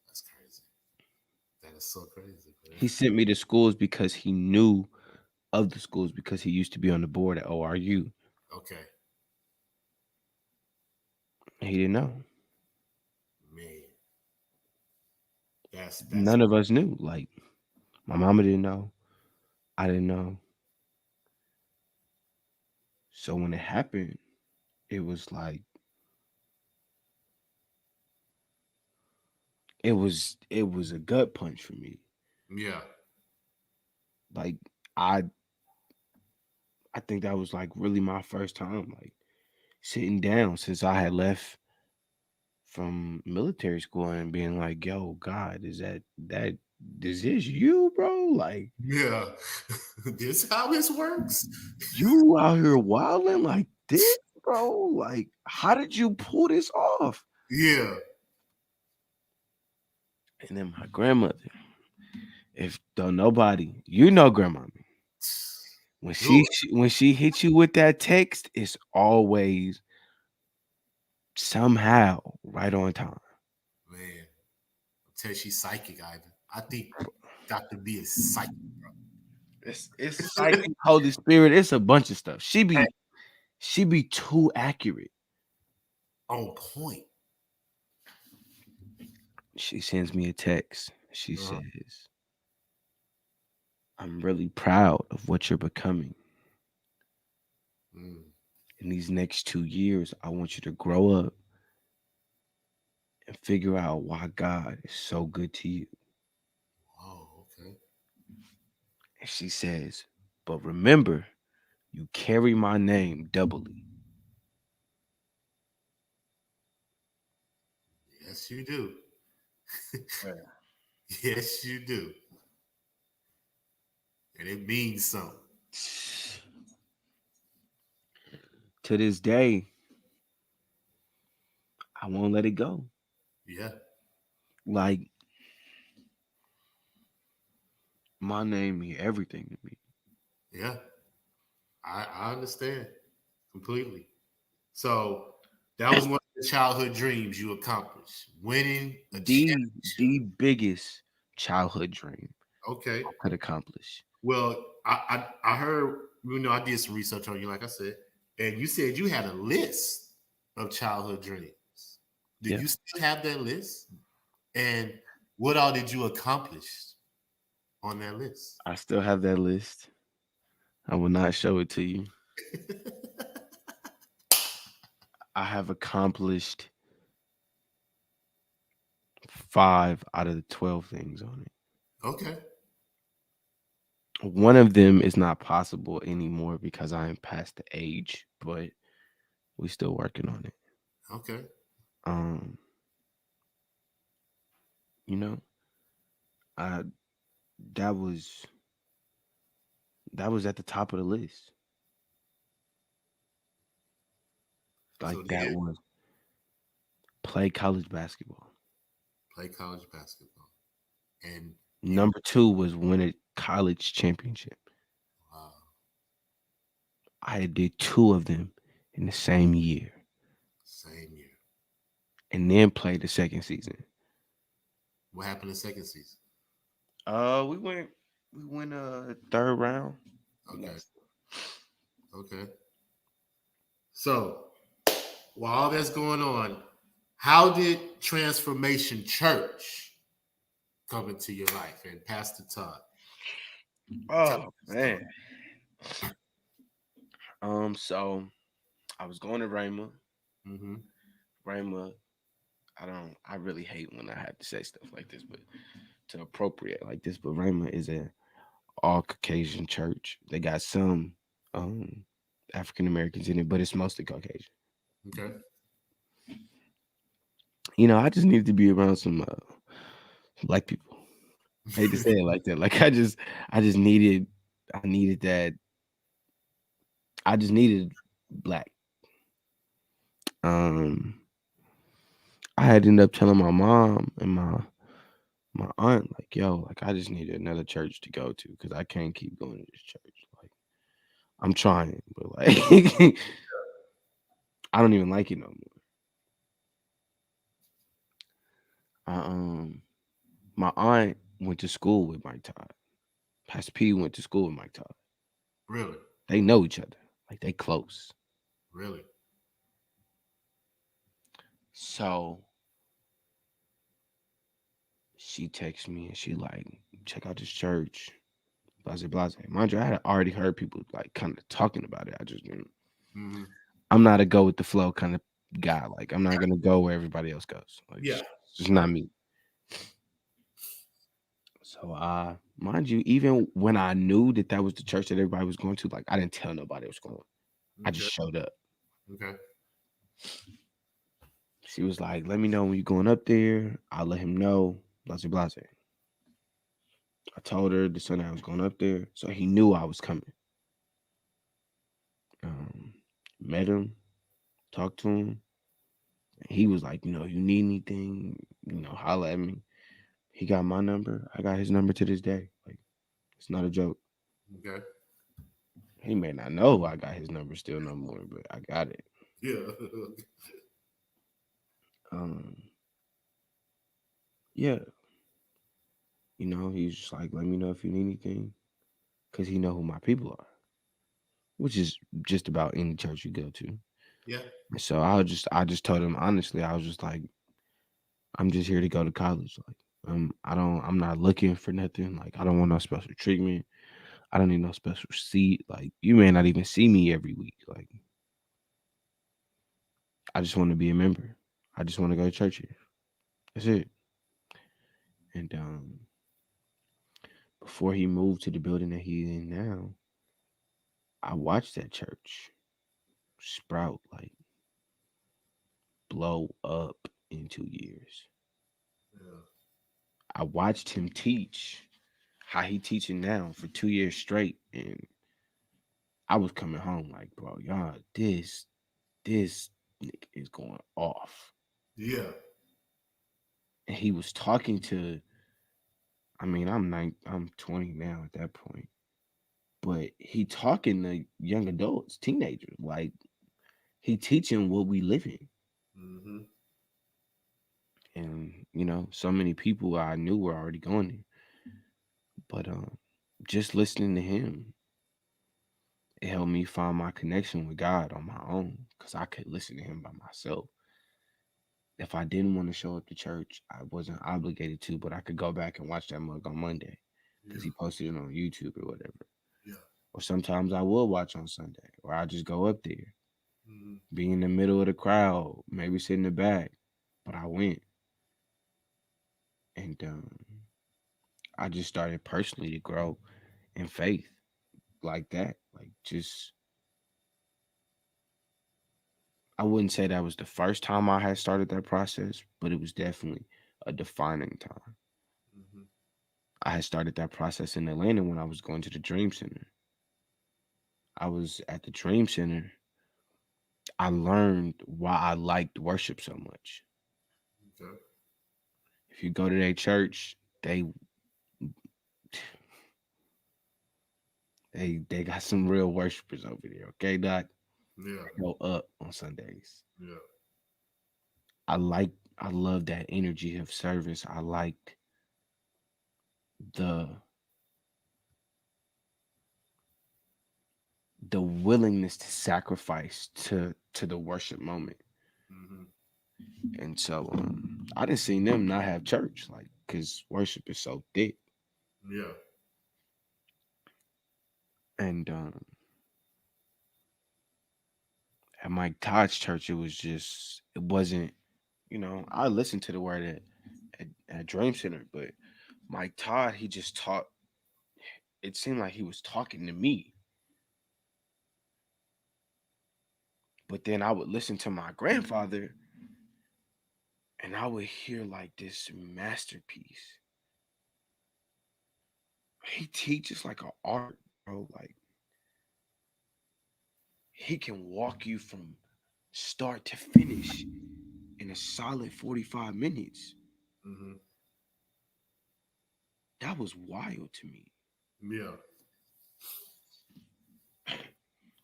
That's crazy. That is so crazy. Man. He sent me to schools because he knew of the schools because he used to be on the board at ORU. Okay. He didn't know. Man, that's None of us knew. Like, my mama didn't know. I didn't know. So when it happened, it was like it was a gut punch for me. yeah. Like I think that was like really my first time like sitting down since I had left from military school and being like, yo, God, is that is this you, bro? Like Yeah. This how this works? you out here wilding like this, bro? Like, how did you pull this off? Yeah. And then my grandmother, if don't nobody, you know grandma. When Sure. she hits you with that text, it's always somehow right on time. Man, I'll tell you she's psychic, Ivan. I think Dr. B is psychic, bro. It's psychic, Holy Spirit. It's a bunch of stuff. She be too accurate. On point. She sends me a text. She Uh-huh. says, I'm really proud of what you're becoming. Mm. In these next 2 years, I want you to grow up and figure out why God is so good to you. Oh, okay. And she says, but remember, you carry my name doubly. Yes, you do. Yeah. Yes, you do. And it means something. To this day, I won't let it go. Yeah. Like, my name means everything to me. Yeah. I understand completely. So that was one of the childhood dreams you accomplished. Winning a championship. The biggest childhood dream Okay. I could accomplish. Well, I heard, I did some research on you, like I said, and you said you had a list of childhood dreams. Do Yeah, you still have that list? And what all did you accomplish on that list? I still have that list. I will not show it to you. I have accomplished 5 out of the 12 things on it. Okay. One of them is not possible anymore because I am past the age, but we still working on it. Okay. Um, you know, I that was at the top of the list. Like So that then was play college basketball. play college basketball. And you Number 2 was win a college championship. wow, I did 2 of them in the same year, same year. and then played the second season. What happened in second season? We went third round. Okay. Okay. So while all that's going on, how did Transformation Church come into your life? And Pastor Todd, tell us Oh the story. man. So I was going to Rhema. Mm-hmm. Rhema, I really hate when I have to say stuff like this, but to appropriate like this, but Rhema is a all Caucasian church. They got some African Americans in it, but it's mostly Caucasian. Okay. I just needed to be around some black people. I hate to say it like that. Like I just needed I needed that. I just needed black. Um I had ended up telling my mom and my aunt, like, yo, like I just need another church to go to because I can't keep going to this church. Like I'm trying, but like I don't even like it no more. My aunt went to school with Mike Todd. Pastor P went to school with Mike Todd. Really? They know each other. Like they close. Really? So she texts me and she like, check out this church. Blase blase. Mind you, I had already heard people like kind of talking about it. I just didn't. Mm-hmm. I'm not a go with the flow kind of guy. Like I'm not gonna go where everybody else goes. Like Yeah. it's just not me. So mind you, even when I knew that that was the church that everybody was going to, like I didn't tell nobody it was going. I just Okay. showed up. Okay. She was like, "Let me know when you're going up there. I'll let him know." Blase blase. I told her the Sunday I was going up there, so he knew I was coming. Um, Met him, talked to him. He was like, you need anything, holla at me. He got my number. I got his number to this day. Like, it's not a joke. Okay. He may not know I got his number still no more, but I got it. Yeah. Um, yeah. He's just like, let me know if you need anything. Cause he know who my people are. Which is just about any church you go to. Yeah. So I just told him honestly, I was just like, I'm just here to go to college. Like, I'm not looking for nothing. Like, I don't want no special treatment. I don't need no special seat. Like, you may not even see me every week. Like, I just want to be a member. I just want to go to church here. That's it. And before he moved to the building that he's in now, I watched that church sprout, like blow up in 2 years. Yeah. I watched him teach how he teaching now for 2 years straight, and I was coming home like, bro, y'all, this nigga is going off. Yeah. And he was talking to, I'm 20 now at that point, but he talking to young adults, teenagers, like he teaching what we live in. Mm-hmm. And so many people I knew were already going there, but just listening to him, it helped me find my connection with God on my own because I could listen to him by myself. If I didn't want to show up to church, I wasn't obligated to, but I could go back and watch that mug on Monday because Yeah. he posted it on YouTube or whatever. Yeah. Or sometimes I will watch on Sunday, or I just go up there, Mm-hmm. be in the middle of the crowd, maybe sit in the back, but I went. And I just started personally to grow in faith like that. Like, just, I wouldn't say that was the first time I had started that process, but it was definitely a defining time. Mm-hmm. I had started that process in Atlanta when I was going to the Dream Center. I was at the Dream Center. I learned why I liked worship so much. Okay. If you go to their church, they got some real worshipers over there. Okay, Doc, Yeah. they go up on Sundays. Yeah. I love that energy of service. I liked the willingness to sacrifice to the worship moment. Mm-hmm. And so I didn't see them not have church, like, because worship is so thick. Yeah. And at Mike Todd's church, it wasn't, I listened to the word at Dream Center, but Mike Todd, he just taught, it seemed like he was talking to me. But then I would listen to my grandfather and I would hear like this masterpiece. He teaches like an art, bro. Like, he can walk you from start to finish in a solid 45 minutes. Mm-hmm. That was wild to me. Yeah.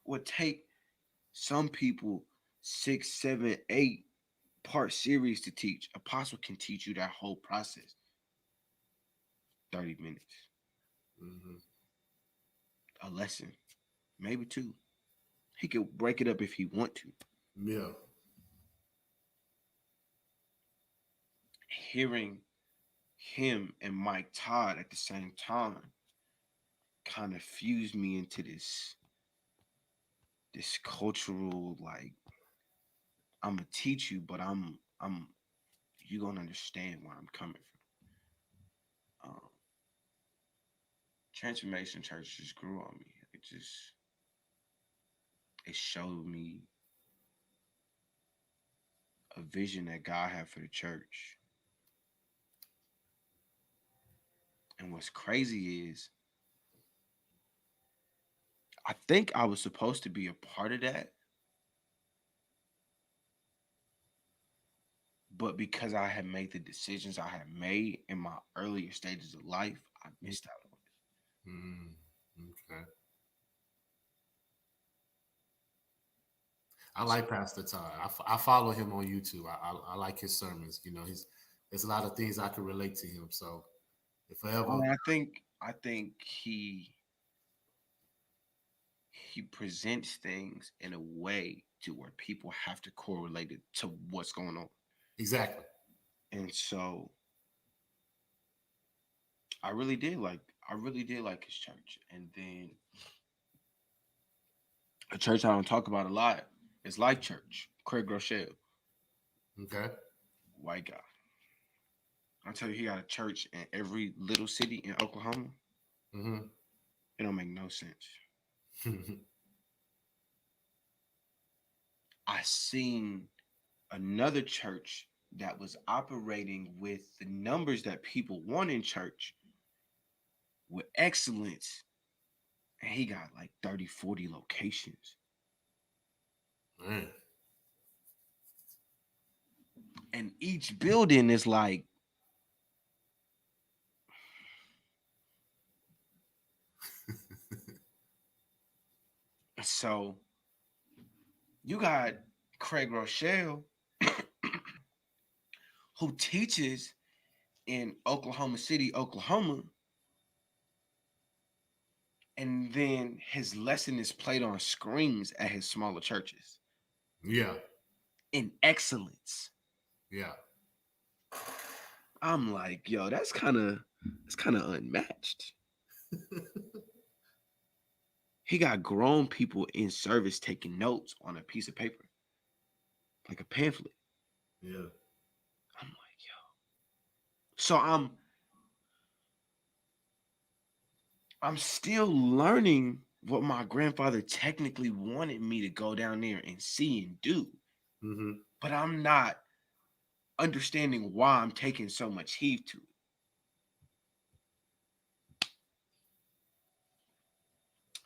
Would take some people 6, 7, 8 part series to teach. Apostle can teach you that whole process 30 minutes, Mm-hmm. a lesson, maybe two. He could break it up if he want to. Yeah. hearing him and Mike Todd at the same time kind of fused me into this cultural, like, I'm gonna teach you, but I'm you gonna understand where I'm coming from. Transformation Church just grew on me. It showed me a vision that God had for the church. And what's crazy is I think I was supposed to be a part of that, but because I had made the decisions I had made in my earlier stages of life, I missed out on it. Okay. I like Pastor Todd. I follow him on YouTube. I like his sermons. You know, there's a lot of things I can relate to him. So if I ever, I think he presents things in a way to where people have to correlate it to what's going on. Exactly. And so I really did like his church. And then a church I don't talk about a lot is Life Church, Craig Rochelle. Okay. White guy. I tell you, he got a church in every little city in Oklahoma. Mm-hmm. It don't make no sense. I seen another church that was operating with the numbers that people want in church with excellence, and he got like 30, 40 locations. Man. And each building is like so you got Craig Rochelle who teaches in Oklahoma City, Oklahoma, and then his lesson is played on screens at his smaller churches. Yeah. In excellence. Yeah. I'm like, yo, that's kind of unmatched. He got grown people in service taking notes on a piece of paper, like a pamphlet. Yeah. I'm like, yo. So I'm still learning what my grandfather technically wanted me to go down there and see and do. Mm-hmm. But I'm not understanding why I'm taking so much heed to it.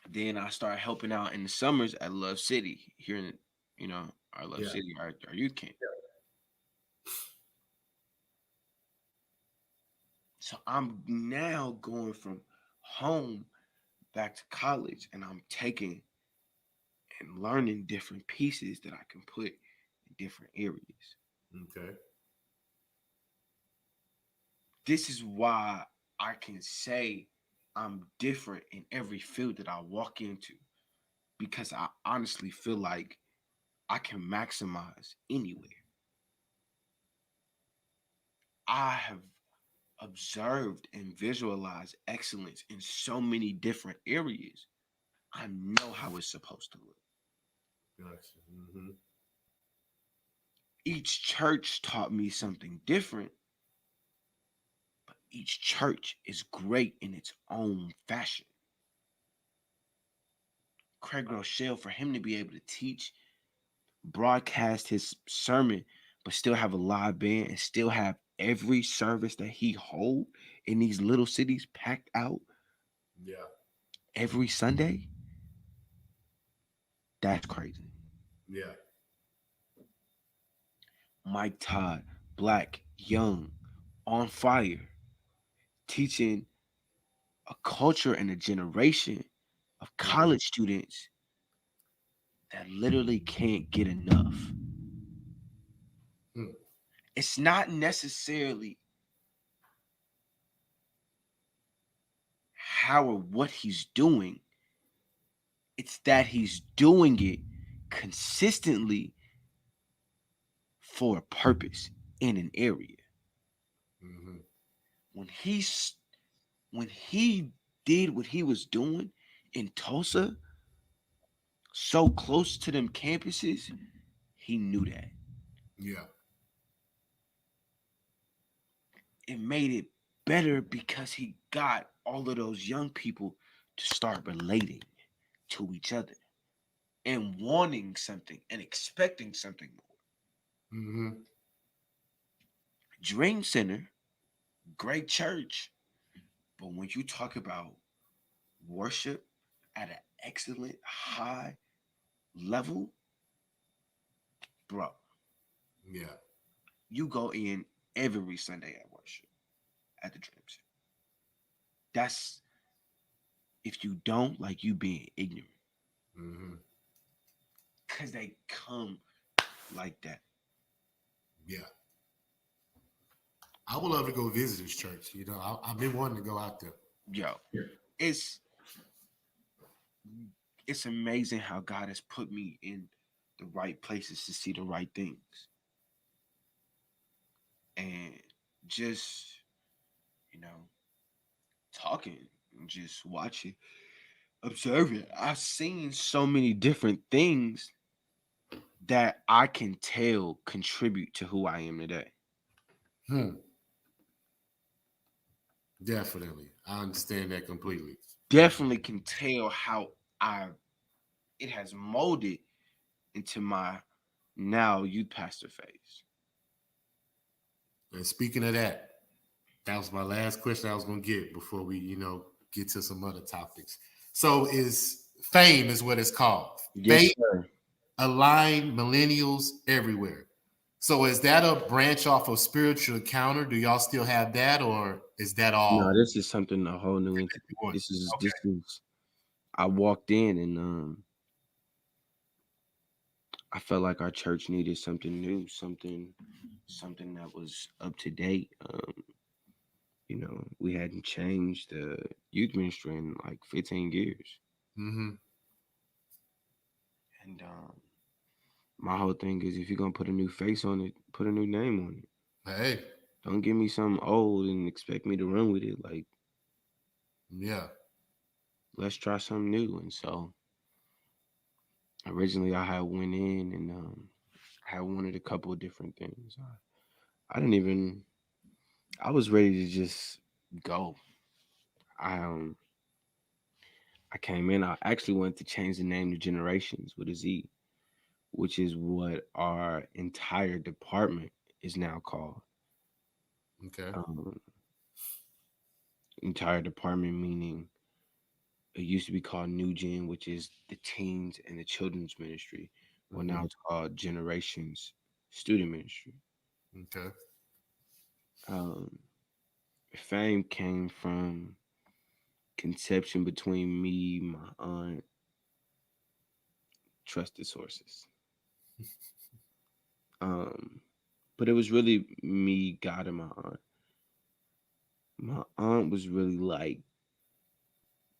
Then I started helping out in the summers at Love City here in, our Love City, our youth camp. Yeah. So I'm now going from home back to college, and I'm taking and learning different pieces that I can put in different areas. Okay. This is why I can say I'm different in every field that I walk into, because I honestly feel like I can maximize anywhere. I have observed and visualized excellence in so many different areas. I know how it's supposed to look. Gotcha. Mm-hmm. Each church taught me something different, but each church is great in its own fashion. Craig Rochelle, for him to be able to teach, broadcast his sermon, but still have a live band and still have every service that he hold in these little cities packed out. Yeah. Every Sunday. That's crazy. Yeah. Mike Todd, black, young, on fire, teaching a culture and a generation of college students that literally can't get enough. It's not necessarily how or what he's doing. It's that he's doing it consistently for a purpose in an area. Mm-hmm. When he did what he was doing in Tulsa, so close to them campuses, he knew that. Yeah. It made it better because he got all of those young people to start relating to each other and wanting something and expecting something more. Mm-hmm. Dream Center, great church, but when you talk about worship at an excellent high level, bro, Yeah. you go in every Sunday at worship at the Dream Center. That's if you don't, like, you being ignorant. Mm-hmm. Cause they come like that. Yeah. I would love to go visit this church. You know, I've been wanting to go out there. Yo, it's it's amazing how God has put me in the right places to see the right things. And just, you know, talking and just watching, observing. I've seen so many different things that I can tell contribute to who I am today. Hmm. Definitely. I understand that completely. Definitely can tell how I it has molded into my now youth pastor phase. And speaking of that, that was my last question I was going to get before we, get to some other topics. So is fame is what it's called. Yes, Fame sir. align millennials everywhere. So is that a branch off of spiritual encounter? Do y'all still have that, or is that No, all this is something a whole new entity. one? This is I walked in and I felt like our church needed something new, something that was up to date. We hadn't changed the youth ministry in like 15 years. Mm-hmm. And my whole thing is if you're gonna put a new face on it, put a new name on it. Hey, Don't give me something old and expect me to run with it. Like, yeah. let's try something new. And so originally I had went in and I had wanted a couple of different things. I didn't even I was ready to just go. I I came in. I actually wanted to change the name to Generations with a Z, which is what our entire department is now called. Okay. Um, entire department meaning it used to be called New Gen, which is the teens and the children's ministry. Well, Mm-hmm. now it's called Generations Student Ministry. Okay. Um, Fame came from conception between me, my aunt, trusted sources. Um, but it was really me, God, and my aunt. My aunt was really like,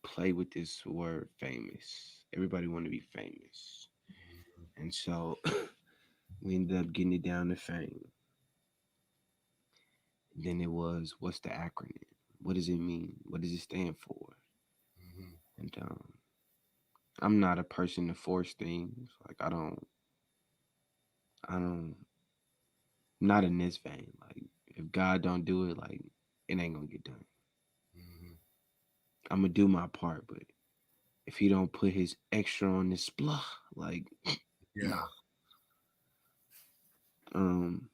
play with this word famous. Everybody wanted to be famous. And so we ended up getting it down to fame. And then it was, what's the acronym? What does it mean? What does it stand for? Mm-hmm. And I'm not a person to force things. Like I don't, not in this vein. Like if God don't do it, like it ain't gonna get done. Mm-hmm. I'm gonna do my part, but if he don't put his extra on this blah, like Yeah. nah. Um,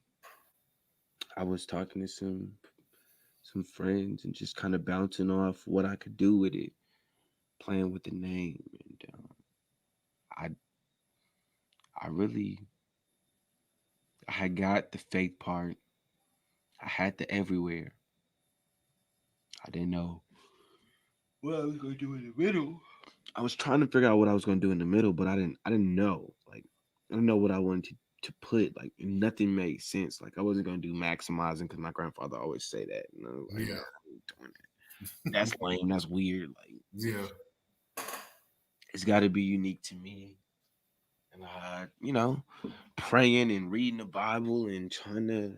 I was talking to some friends and just kind of bouncing off what I could do with it, playing with the name, and I I really I had got the faith part. I had the everywhere. I didn't know what I was gonna do in the middle. I was trying to figure out what I was gonna do in the middle, but I didn't know. Like I didn't know what I wanted to put. Like nothing made sense. Like I wasn't gonna do maximizing because my grandfather always say that. Like, Yeah. I ain't doing that. That's lame. That's weird. Like Yeah. it's got to be unique to me. And praying and reading the Bible and trying to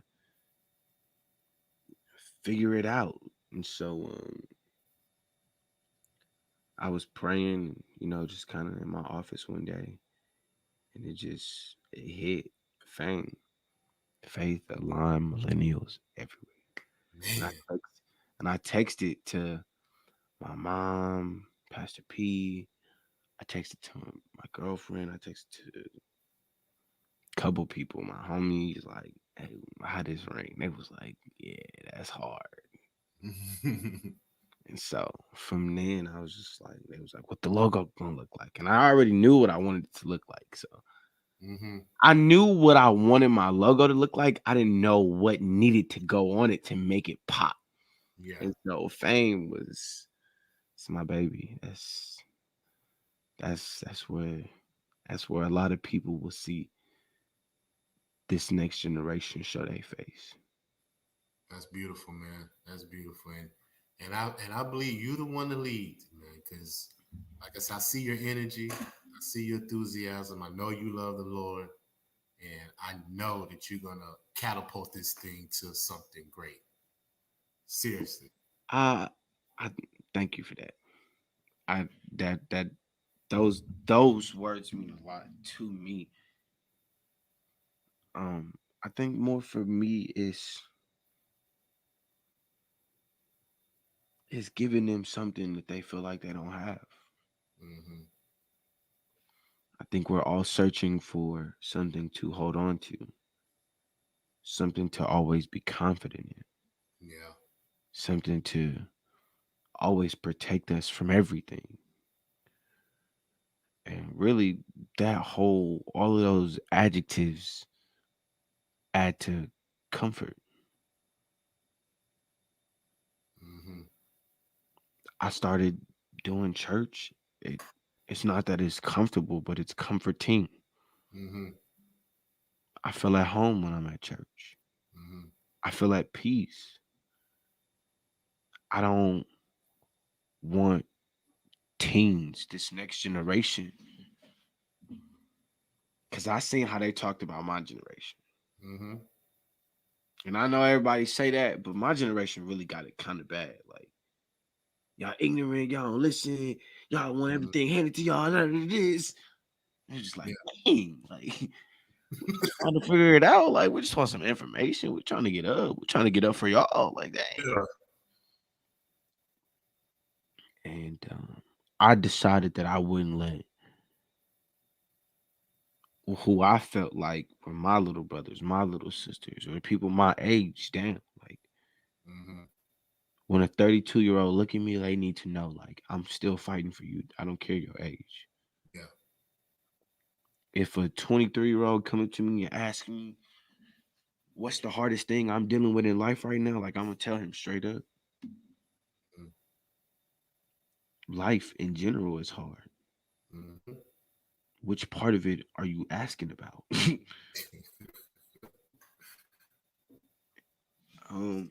figure it out. And so I was praying, just kind of in my office one day, and it hit fame, faith, aligned millennials everywhere. And Man. I texted to my mom, Pastor P. I texted to my girlfriend. I texted to a couple people, my homies, like, hey, how this ring? They was like, yeah, that's hard. And so from then, I was just like, they was like, what the logo gonna look like? And I already knew what I wanted it to look like. So I knew what I wanted my logo to look like. I didn't know what needed to go on it to make it pop. Yeah. And so fame it's my baby. That's where a lot of people will see this next generation show their face. That's beautiful, man. That's beautiful. And I believe you the one to lead, man, because like I said, I see your energy, I see your enthusiasm. I know you love the Lord, and I know that you're gonna catapult this thing to something great. Seriously. I thank you for that. I that those words mean a lot to me. I think more for me is giving them something that they feel like they don't have. Mm-hmm. I think we're all searching for something to hold on to, something to always be confident in, Yeah. something to always protect us from everything. And really, all of those adjectives add to comfort. Mm-hmm. I started doing church. It's not that it's comfortable, but it's comforting. Mm-hmm. I feel at home when I'm at church. Mm-hmm. I feel at peace. I don't want teens, this next generation, because I seen how they talked about my generation. Mm-hmm. And I know everybody say that, but my generation really got it kind of bad. Like, y'all ignorant, y'all don't listen, y'all want Mm-hmm. everything handed to y'all, none of this. It's just like, Yeah. dang, like, we just trying to figure it out. Like, we just want some information. We're trying to get up. We're trying to get up for y'all. Like, dang. Yeah. And I decided that I wouldn't let who I felt like were my little brothers, my little sisters, or people my age down. Like, Mm-hmm. when a 32-year-old look at me, they need to know, like, I'm still fighting for you. I don't care your age. Yeah. If a 23-year-old come up to me and ask me what's the hardest thing I'm dealing with in life right now, like, I'm gonna tell him straight up. Life in general is hard. Mm-hmm. Which part of it are you asking about? um,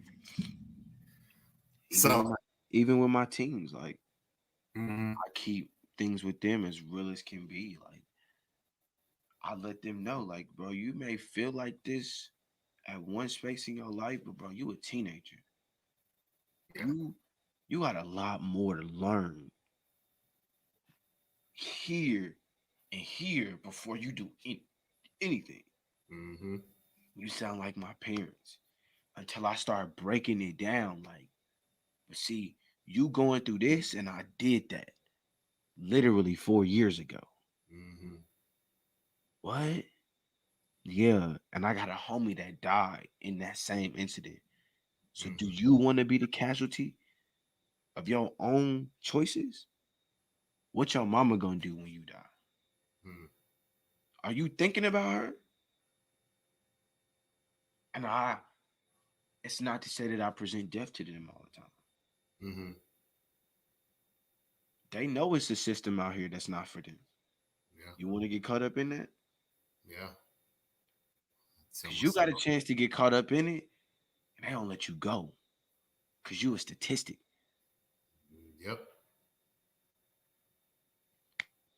even with So. my even with my teams, like, Mm-hmm. I keep things with them as real as can be. Like, I let them know, like, bro, you may feel like this at one space in your life, but bro, you a teenager. Yeah. You got a lot more to learn here and here before you do anything. Mm-hmm. You sound like my parents until I start breaking it down. Like, but see, you going through this, and I did that literally 4 years ago. Mm-hmm. What? Yeah. And I got a homie that died in that same incident. So do Mm-hmm. you want to be the casualty of your own choices? What your mama gonna do when you die? Mm-hmm. Are you thinking about her? And it's not to say that I present death to them all the time. Mm-hmm. They know it's a system out here that's not for them. Yeah. You want to get caught up in that? Yeah. Tell Because you myself. got a chance to get caught up in it, and they don't let you go. Because you a statistic. Yep.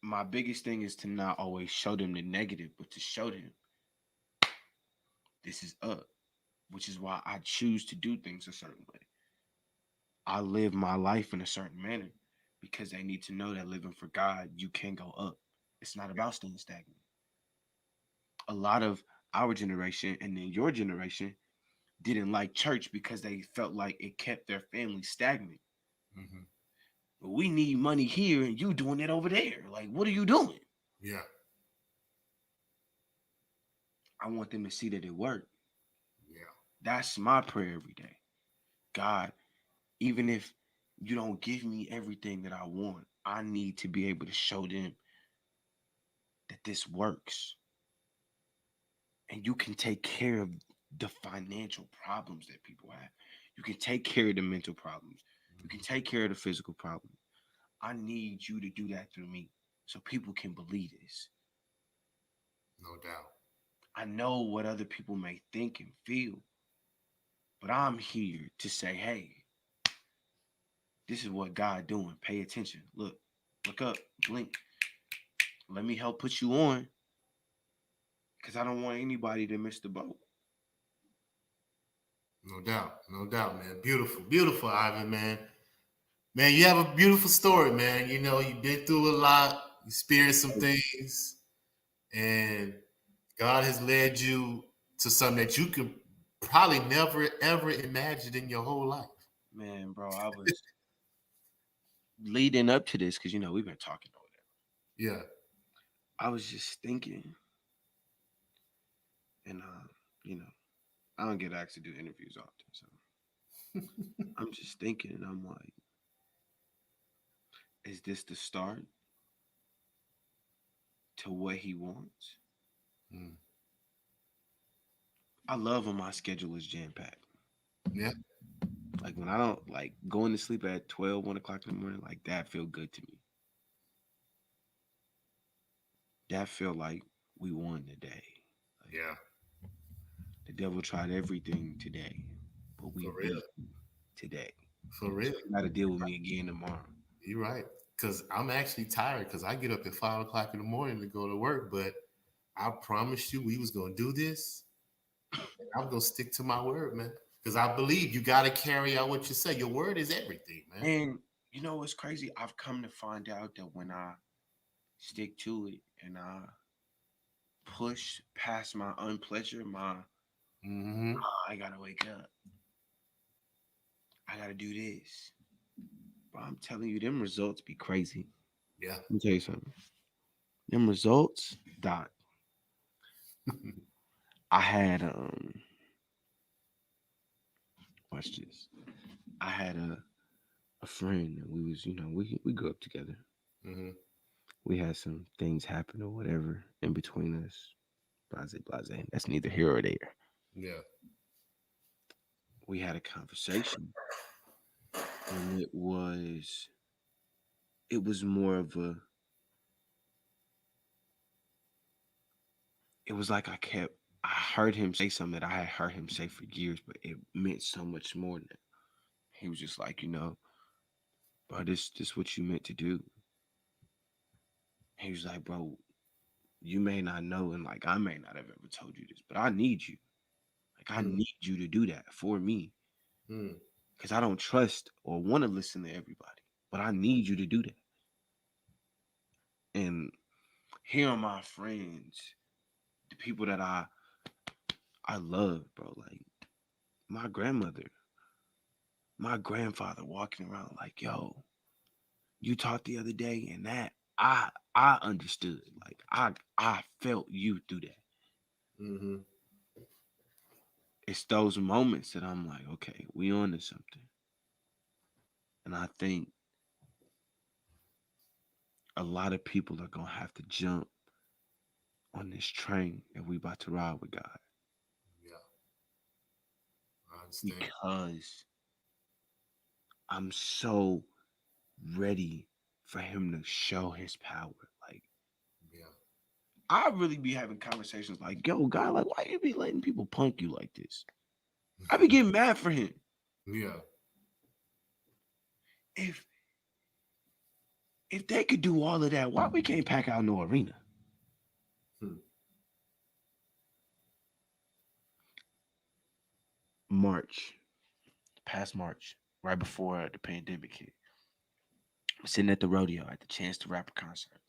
My biggest thing is to not always show them the negative, but to show them this is up. which is why I choose to do things a certain way. I live my life in a certain manner because they need to know that living for God, you can go up. It's not about staying stagnant. A lot of our generation and then your generation didn't like church because they felt like it kept their family stagnant. Mm-hmm. But we need money here and you doing it over there. Like, what are you doing? Yeah. I want them to see that it worked. Yeah. That's my prayer every day. God, even if you don't give me everything that I want, I need to be able to show them that this works. And you can take care of the financial problems that people have. You can take care of the mental problems. You can take care of the physical problems. I need you to do that through me so people can believe this. No doubt. I know what other people may think and feel, but I'm here to say, hey, this is what God doing. Pay attention. Look up, blink. Let me help put you on because I don't want anybody to miss the boat. No doubt, man. Beautiful, beautiful, Ivan, man. Man, you have a beautiful story, man. You know, you've been through a lot, experienced some things, and God has led you to something that you could probably never ever imagined in your whole life. Man, bro, I was leading up to this because, we've been talking over there. Yeah. I was just thinking, and, I don't get asked to do interviews often, so I'm just thinking, and I'm like, is this the start to what he wants? Mm. I love when my schedule is jam-packed. Yeah. Like when I don't like going to sleep at 12, 1 o'clock in the morning, like that feel good to me. That feel like we won the day. Like, Yeah. the devil tried everything today, but we For real. beat him today. For real. You got to deal with me again tomorrow. You're right. Because I'm actually tired because I get up at 5 o'clock in the morning to go to work, but I promised you we was going to do this. I'm going to stick to my word, man. Because I believe you got to carry out what you say. Your word is everything, man. And you know what's crazy? I've come to find out that when I stick to it and I push past my unpleasure, I gotta wake up. I gotta do this. But I'm telling you, them results be crazy. Yeah. Let me tell you something. Them results, Doc. I had watch this. I had a friend and we was, we grew up together. Mm-hmm. We had some things happen or whatever in between us. Blase. That's neither here or there. Yeah. We had a conversation and it was more of it was like I heard him say something that I had heard him say for years, but it meant so much more than that. He was just like, bro, this what you meant to do. He was like, bro, you may not know, and like I may not have ever told you this, but I need you. Like I need you to do that for me. Because I don't trust or want to listen to everybody, but I need you to do that. And here are my friends, the people that I love, bro. Like my grandmother, my grandfather walking around like, yo, you talked the other day, and that I understood. Like I felt you through that. Mm-hmm. It's those moments that I'm like, okay, we on to something. And I think a lot of people are gonna have to jump on this train that we about to ride with God. Yeah. I understand. Because I'm so ready for him to show his power. Like, Yeah. I really be having conversations like, yo, God, like, why you be letting people punk you like this? I be getting mad for him. Yeah. If they could do all of that, why we can't pack out no arena? past March, right before the pandemic hit. I'm sitting at the rodeo at the Chance the Rapper concert.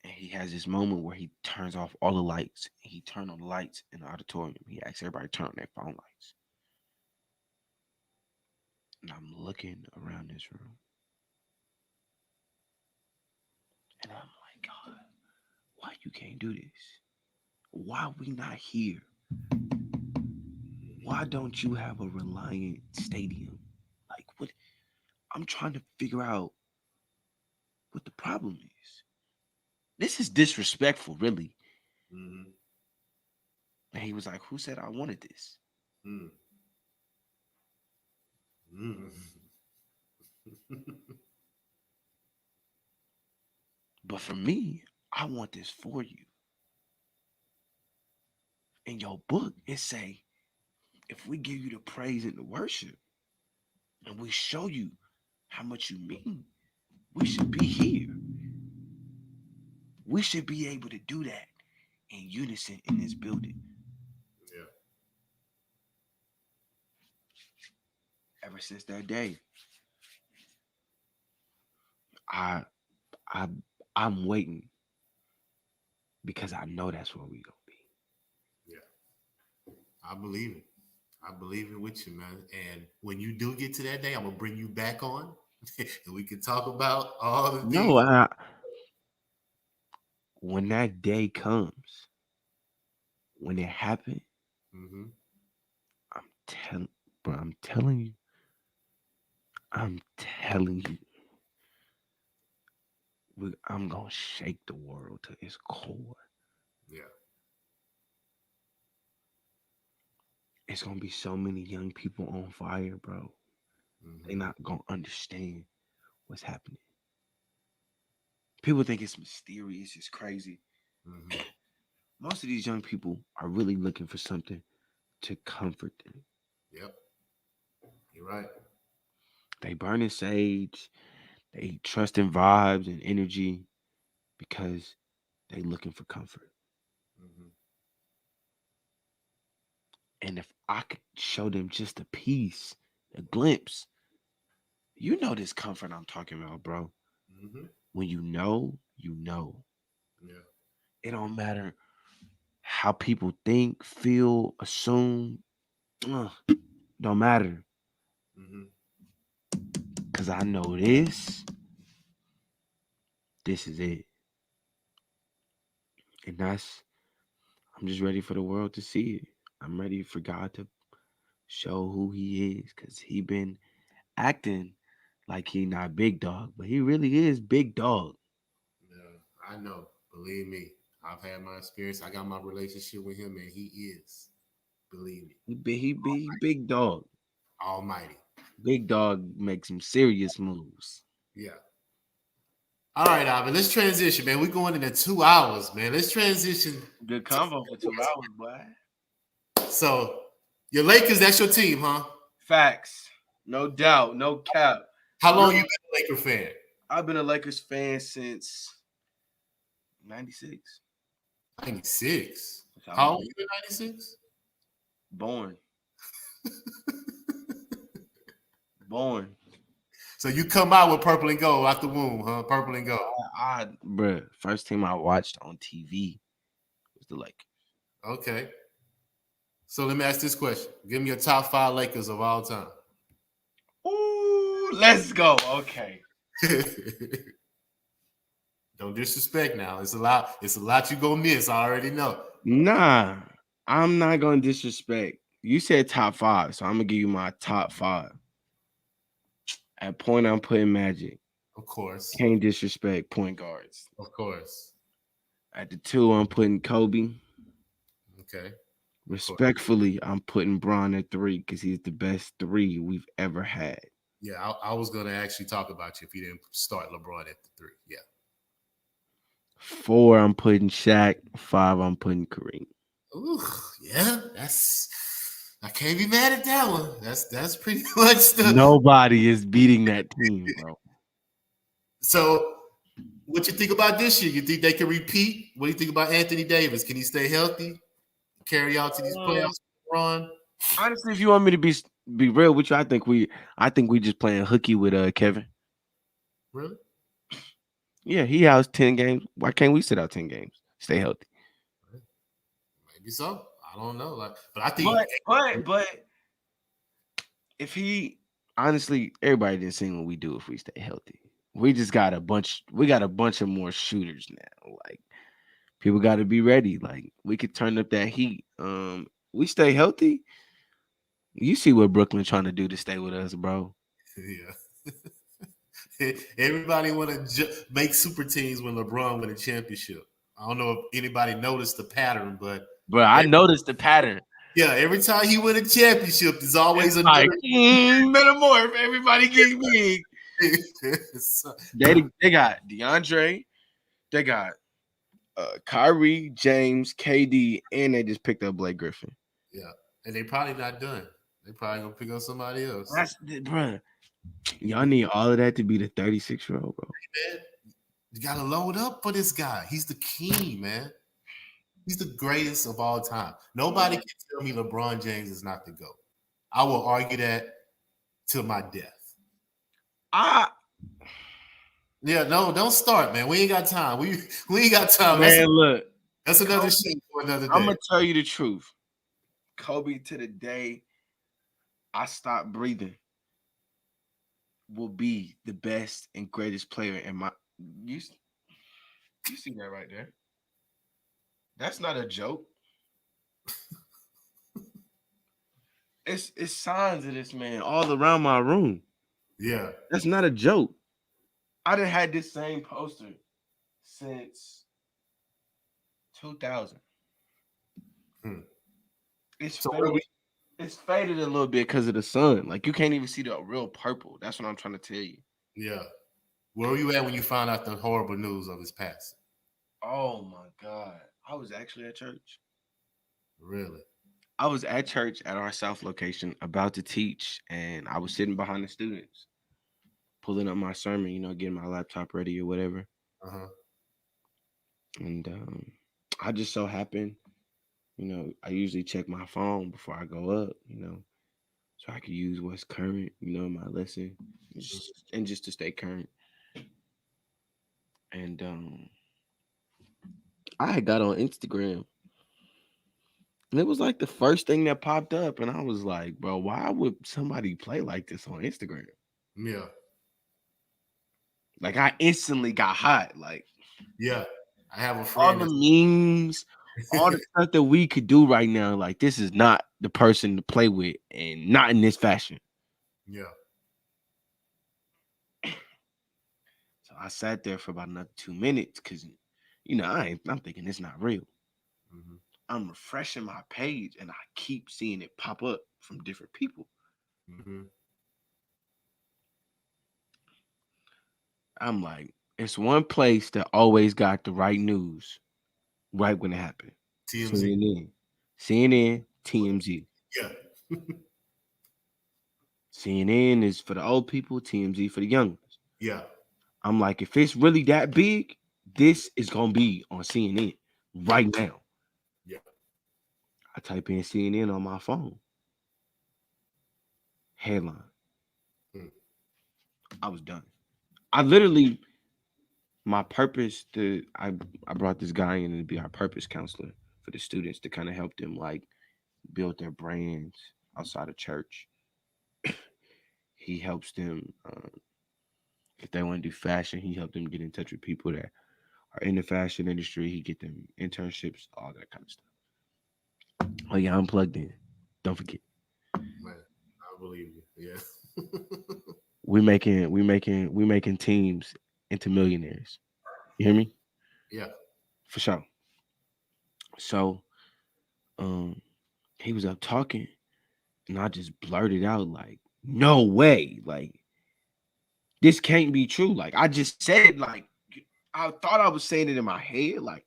And he has this moment where he turns off all the lights. He turned on the lights in the auditorium. He asks everybody to turn on their phone lights. And I'm looking around this room. And I'm like, God, why you can't do this? Why we not here? Why don't you have a Reliant Stadium? Like, what? I'm trying to figure out what the problem is. This is disrespectful, really. Mm-hmm. And he was like, who said I wanted this? Mm. Mm. But for me, I want this for you. In your book, it say, if we give you the praise and the worship, and we show you how much you mean, we should be here. We should be able to do that in unison in this building. Yeah. Ever since that day, I'm waiting because I know that's where we gonna be. Yeah. I believe it. I believe it with you, man. And when you do get to that day, I'm gonna bring you back on, and we can talk about all the things. No, when that day comes, when it happened, Mm-hmm. I'm telling you, I'm gonna shake the world to its core. Yeah. It's gonna be so many young people on fire, bro. Mm-hmm. They're not gonna understand what's happening. People think it's mysterious, it's crazy. Mm-hmm. Most of these young people are really looking for something to comfort them. Yep. You're right. They burning sage, they trust in vibes and energy because they looking for comfort. Mm-hmm. And if I could show them just a piece, a glimpse, you know this comfort I'm talking about, bro. Mm-hmm. When you know, you know. Yeah. It don't matter how people think, feel, assume. Don't matter. Mm-hmm. Because I know this is it. And I'm just ready for the world to see it. I'm ready for God to show who he is. Because he been acting like he not big dog. But he really is big dog. Yeah. I know. Believe me. I've had my experience. I got my relationship with him, and he is. Believe me. He big dog. Almighty. Big dog makes some serious moves. Yeah. All right, Ivan. Let's transition, man. We're going into 2 hours, man. Let's transition. Good combo for 2 hours, boy. So, your Lakers, that's your team, huh? Facts. No doubt. No cap. How long you been a Laker fan? I've been a Lakers fan since 96. 96. How old are you in 96? Born. Born. So you come out with purple and gold out the womb, huh? Purple and gold. Bruh, first team I watched on TV was the Lakers. Okay. So let me ask this question. Give me your top 5 Lakers of all time. Ooh, let's go. Okay. Don't disrespect now. It's a lot you gonna miss. I already know. Nah, I'm not gonna disrespect. You said top 5, so I'm gonna give you my top 5. At point, I'm putting Magic. Of course. Can't disrespect point guards. Of course. At the 2, I'm putting Kobe. Okay. Respectfully, I'm putting Bron at 3 because he's the best 3 we've ever had. Yeah, I was gonna actually talk about you if you didn't start LeBron at the 3. Yeah. 4, I'm putting Shaq. 5, I'm putting Kareem. Ooh, yeah, I can't be mad at that one. That's pretty much Nobody is beating that team, bro. So, what you think about this year? You think they can repeat? What do you think about Anthony Davis? Can he stay healthy? carry out to these playoffs run? Honestly, if you want me to be real with you, I think we just playing hooky with Kevin. Really? Yeah, he has 10 games. Why can't we sit out 10 games? Stay healthy. Maybe so. I don't know. But I think but if he honestly, everybody didn't see what we do if we stay healthy. We just got a bunch of more shooters now. Like people got to be ready. Like we could turn up that heat. We stay healthy. You see what Brooklyn trying to do to stay with us, bro. Yeah. Everybody want to make super teams when LeBron win a championship. I don't know if anybody noticed the pattern, but I noticed the pattern. Yeah, every time he win a championship, there's always another metamorph. Everybody gets big. They got DeAndre, they got Kyrie, James, KD, and they just picked up Blake Griffin. Yeah, and they probably not done. They probably gonna pick up somebody else. Bro. Y'all need all of that to be the 36-year-old, bro. Man, you gotta load up for this guy. He's the king, man. He's the greatest of all time. Nobody can tell me LeBron James is not the GOAT. I will argue that till my death. Yeah, no, don't start, man. We ain't got time. We ain't got time. Man, look. That's another shit for another day. I'm gonna tell you the truth. Kobe, to the day I stopped breathing, will be the best and greatest player in my. You see that right there? That's not a joke. It's signs of this man all around my room. Yeah, that's not a joke. I done had this same poster since 2000. It's faded a little bit because of the sun. Like you can't even see the real purple. That's what I'm trying to tell you. Yeah. Where were you at when you found out the horrible news of his passing? Oh my God. I was actually at church. Really? I was at church at our South location about to teach, and I was sitting behind the students, pulling up my sermon, getting my laptop ready or whatever. And I just so happened, I usually check my phone before I go up, so I could use what's current, in my lesson, just to stay current. And I had got on Instagram, and it was like the first thing that popped up, and I was like, bro, why would somebody play like this on Instagram? Yeah. Like I instantly got hot. Like, yeah, I have a friend. All the memes, all the stuff that we could do right now, like this is not the person to play with, and not in this fashion. Yeah. So I sat there for about another 2 minutes because, I'm thinking it's not real. Mm-hmm. I'm refreshing my page and I keep seeing it pop up from different people. Mm-hmm. I'm like, it's one place that always got the right news right when it happened. TMZ. CNN, TMZ. Yeah. CNN is for the old people, TMZ for the young ones. Yeah. I'm like, if it's really that big, this is going to be on CNN right now. Yeah. I type in CNN on my phone. Headline. I was done. I literally, my purpose I brought this guy in to be our purpose counselor for the students to kind of help them like build their brands outside of church. He helps them, if they want to do fashion, he helped them get in touch with people that are in the fashion industry. He get them internships, all that kind of stuff. Oh yeah, I'm plugged in. Don't forget. Man, I believe you. Yeah. we making teams into millionaires. You hear me? Yeah. For sure. So he was up talking and I just blurted out like, no way. Like, this can't be true. Like, I just said, like, I thought I was saying it in my head, like,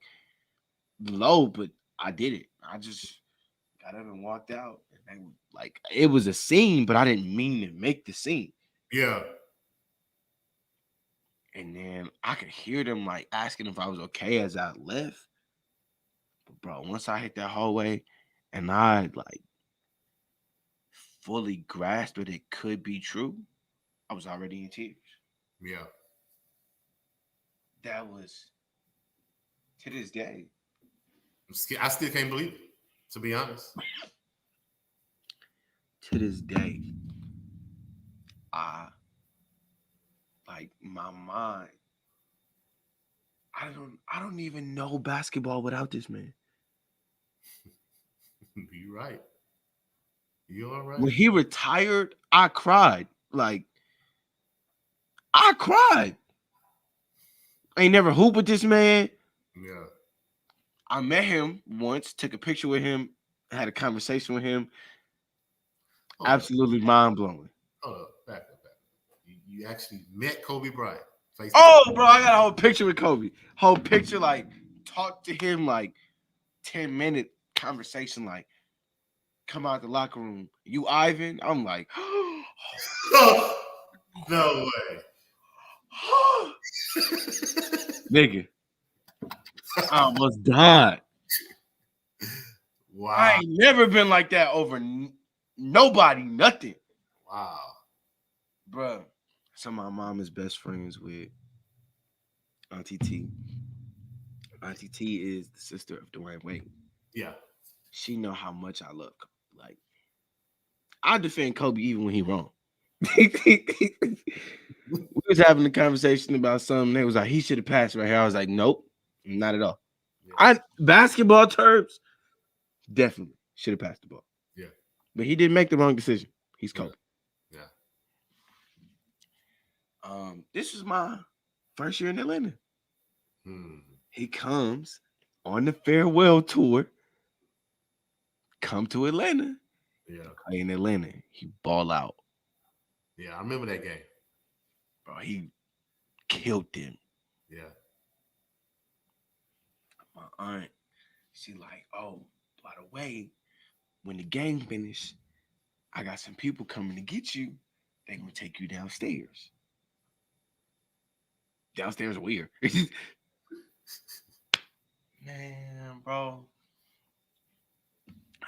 low, but I did it. I just got up and walked out. And like, it was a scene, but I didn't mean to make the scene. Yeah. And then I could hear them, like, asking if I was okay as I left. But, bro, once I hit that hallway, and I like fully grasped that it could be true, I was already in tears. Yeah. That was to this day. I still can't believe it, to be honest. To this day, I like my mind. I don't even know basketball without this man. You're right. You're right. When he retired, I cried. Like, I cried. I ain't never hooped with this man. Yeah. I met him once, took a picture with him, had a conversation with him. Absolutely mind blowing. Hold up, back up. You actually met Kobe Bryant. Oh, bro, I got a whole picture with Kobe. Whole picture, like, talked to him, like, 10-minute conversation, like, come out the locker room. You Ivan? I'm like, no way. Nigga. I almost died. Wow. I ain't never been like that over nobody, nothing. Wow. Bruh. So my mom is best friends with Auntie T. Auntie T is the sister of Dwayne Wade. Yeah. She know how much I love Kobe. Like, I defend Kobe even when he wrong. We was having a conversation about something. They was like, he should have passed right here. I was like, nope, not at all. Yeah. Basketball terms, definitely should have passed the ball. Yeah. But he didn't make the wrong decision. He's Kobe. Yeah. This was my first year in Atlanta. He comes on the farewell tour. Come to Atlanta. Yeah. Play in Atlanta. He ball out. Yeah, I remember that game. Bro, he killed them. Yeah. My aunt, she like, oh, by the way, when the game finished, I got some people coming to get you. They're gonna take you downstairs. Downstairs weird. Man, bro.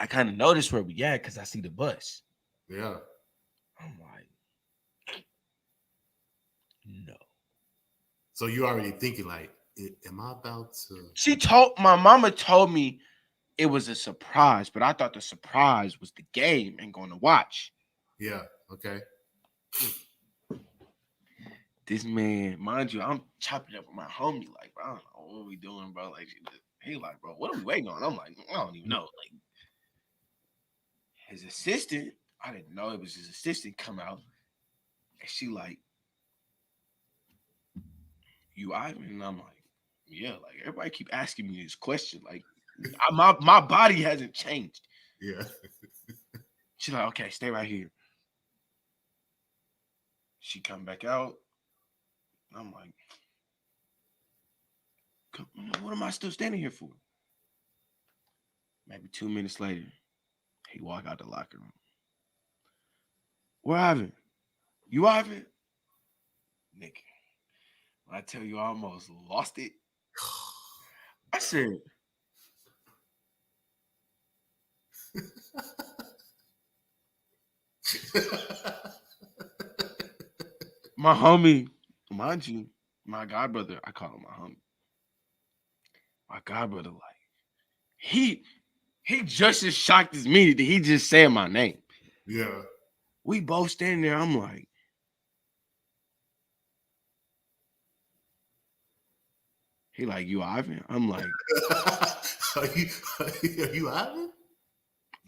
I kind of noticed where we at because I see the bus. Yeah. I'm like, no. So you already thinking like, am I about to? My mama told me it was a surprise, but I thought the surprise was the game and going to watch. Yeah. Okay. This man, mind you, I'm chopping up with my homie. Like, bro, I don't know what we doing, bro. Like, he like, bro, what are we waiting on? I'm like, I don't even know. Like, his assistant, I didn't know it was his assistant, come out, and she like, you Ivan? And I'm like, yeah. Like, everybody keep asking me this question. Like, my body hasn't changed. Yeah. She's like, okay, stay right here. She come back out. I'm like, what am I still standing here for? Maybe 2 minutes later, he walk out the locker room. Where Ivan? You Ivan? Nigga, when I tell you I almost lost it, I said, my homie, mind you, my godbrother, I call him my homie. My godbrother, like, he just as shocked as me that he just said my name. Yeah. We both standing there. I'm like, he like, you Ivan? I'm like, are you Ivan?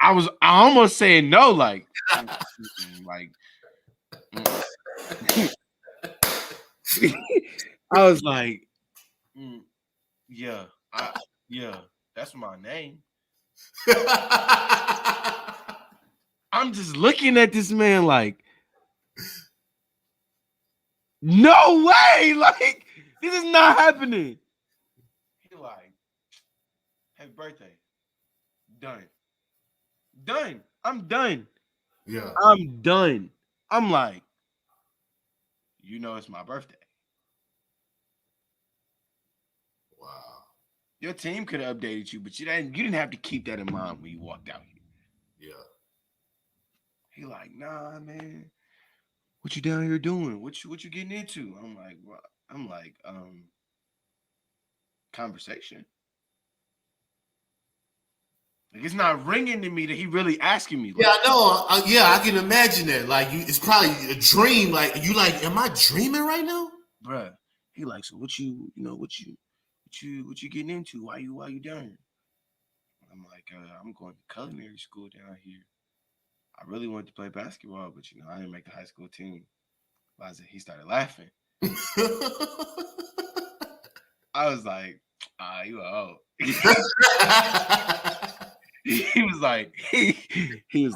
I almost saying no, like, like, I was like, yeah, that's my name. I'm just looking at this man like, no way, like, this is not happening. He like, happy birthday. Done. I'm done. Yeah. I'm done. I'm like, you know it's my birthday. Wow. Your team could have updated you, but you didn't have to keep that in mind when you walked out here. Yeah. He like, nah, man. What you down here doing? What you getting into? I'm like, what? I'm like, conversation. Like, it's not ringing to me that he really asking me. Like, yeah, I know. Yeah, I can imagine that. Like, it's probably a dream. Like, you like, am I dreaming right now? Bruh. He like, so what you getting into? Why you down here? I'm like, I'm going to culinary school down here. I really wanted to play basketball, but I didn't make the high school team. He started laughing. I was like, you old. He was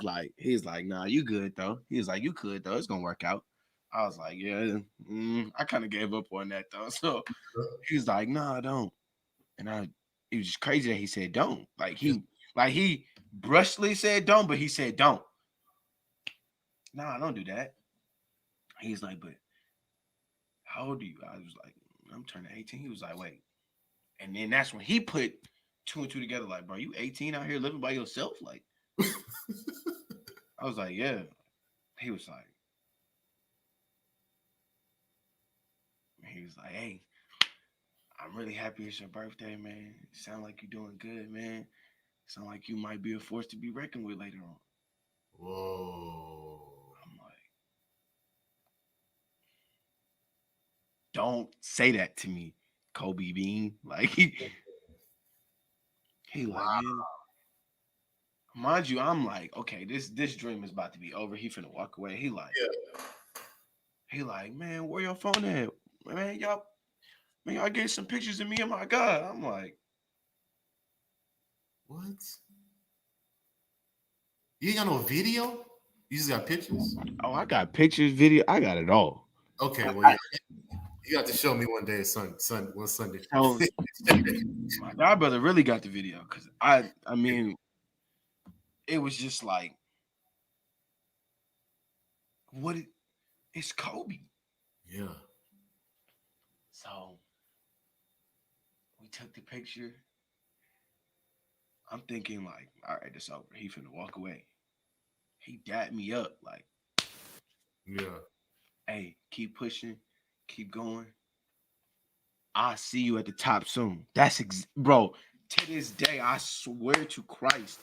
like, nah, you good though. He was like, you could though. It's gonna work out. I was like, yeah. I kind of gave up on that though. So he was like, nah, don't. And it was just crazy that he said don't. Like he brusquely said don't, but he said don't. Nah, don't do that. He's like, but how old are you? I was like, I'm turning 18. He was like, wait. And then that's when he put 2 and 2 together. Like, bro, you 18 out here living by yourself? Like, I was like, yeah. He was like, hey, I'm really happy it's your birthday, man. Sound like you're doing good, man. Sound like you might be a force to be reckoned with later on. Whoa. I'm like, don't say that to me, Kobe Bean. Like, he wow. like, man. Mind you, I'm like, okay, this dream is about to be over. He finna walk away. He like, man, where your phone at? Man, y'all get some pictures of me and my God. I'm like, what? You ain't got no video? You just got pictures? oh, I got pictures, video. I got it all. Okay, well, yeah. You got to show me one day, one Sunday. So, my God brother really got the video because I mean, it was just like, it's Kobe. Yeah. So we took the picture. I'm thinking like, all right, it's over. He finna walk away. He dapped me up like, yeah. Hey, keep pushing, keep going. I'll see you at the top soon. That's bro. To this day, I swear to Christ,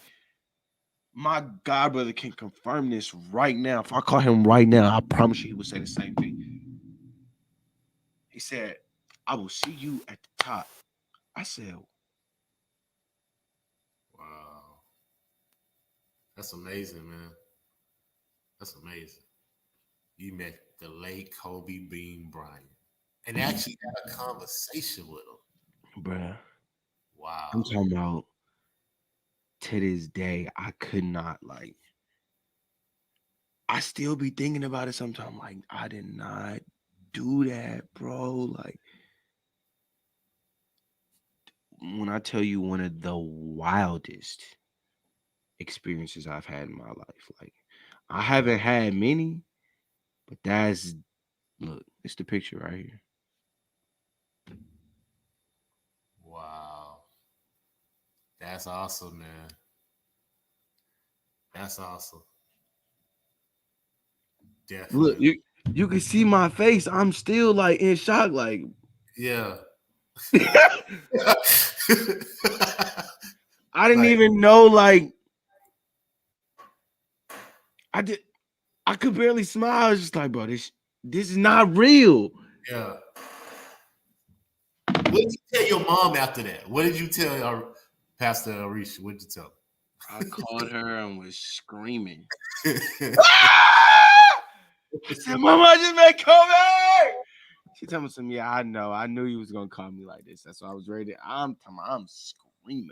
my God brother can confirm this right now. If I call him right now, I promise you he would say the same thing. He said, I will see you at the top. I said, wow. That's amazing, man. That's amazing. You met the late Kobe Bean Bryant and actually had a conversation with him. Bruh. Wow. I'm talking about to this day, I could not like. I still be thinking about it sometimes. Like, I did not do that, bro. Like, when I tell you one of the wildest experiences I've had in my life, like, I haven't had many, but look, it's the picture right here. Wow. That's awesome, man. That's awesome. Definitely. Look, you can see my face. I'm still like in shock. Like, yeah. I didn't even know. Like, I could barely smile. I was just like, bro, this is not real. Yeah. What did you tell your mom after that? What did you tell Pastor Arish? What did you tell her? I called her and was screaming. I said, Mama, I just met Kobe. She told me something. Yeah, I know. I knew you was gonna call me like this. That's why I was ready. I'm screaming.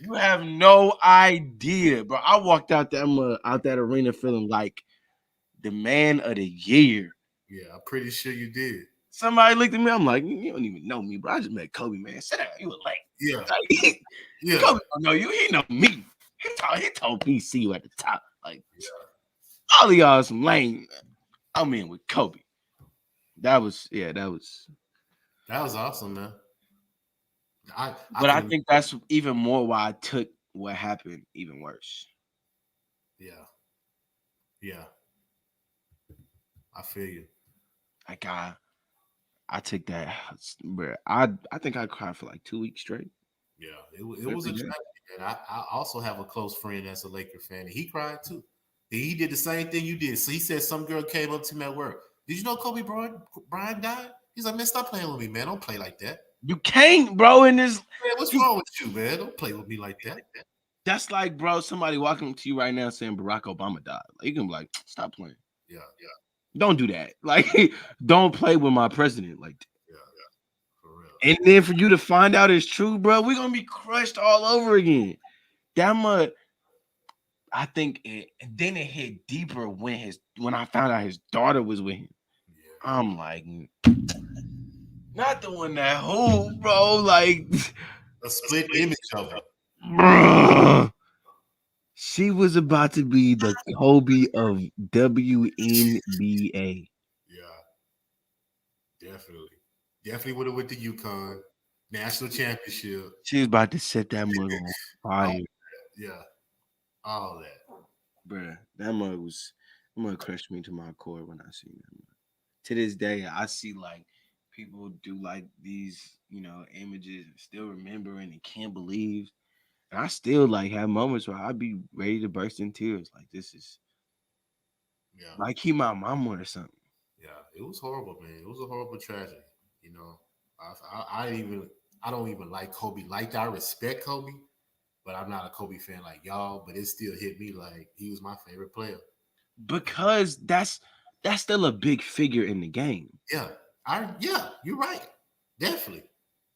You have no idea, bro. I walked out that arena feeling like the man of the year. Yeah, I'm pretty sure you did. Somebody looked at me. I'm like, you don't even know me, bro. I just met Kobe, man. Sit down. You were late. Yeah. Like, yeah. Kobe don't know you. He know me. He told me see you at the top. Like, all of y'all some lame. I'm in with Kobe. That was. That was awesome, man. But I think that's even more why I took what happened even worse. Yeah. Yeah. I feel you. Like I took that, bro. I think I cried for like 2 weeks straight. Yeah, it was a tragedy. And I also have a close friend that's a Laker fan, and he cried too. He did the same thing you did. So he said some girl came up to me at work. Did you know Kobe Bryant died? He's like, man, stop playing with me, man. Don't play like that. You can't, bro. In this, man, what's wrong with you, man? Don't play with me like that. That's like, bro, somebody walking to you right now saying Barack Obama died. Like, you can be like, stop playing. Yeah. Don't do that. Like, don't play with my president like that. Yeah. For real. And then for you to find out it's true, bro, we're gonna be crushed all over again. That much. I think and then it hit deeper when I found out his daughter was with him. Yeah. I'm like, not the one that who, bro, like a split image of her. Bruh. She was about to be the Kobe of WNBA. Yeah, definitely would have went to UConn national championship. She was about to set that mug on fire. All that. Bruh, that mug crushed me to my core when I seen that mug. To this day, I see like people do like these, images and still remembering and can't believe. And I still like have moments where I'd be ready to burst in tears. Like this is like he my mama or something. Yeah, it was horrible, man. It was a horrible tragedy. I don't even like Kobe like that. I respect Kobe, but I'm not a Kobe fan like y'all. But it still hit me like he was my favorite player. Because that's still a big figure in the game. Yeah, you're right. Definitely.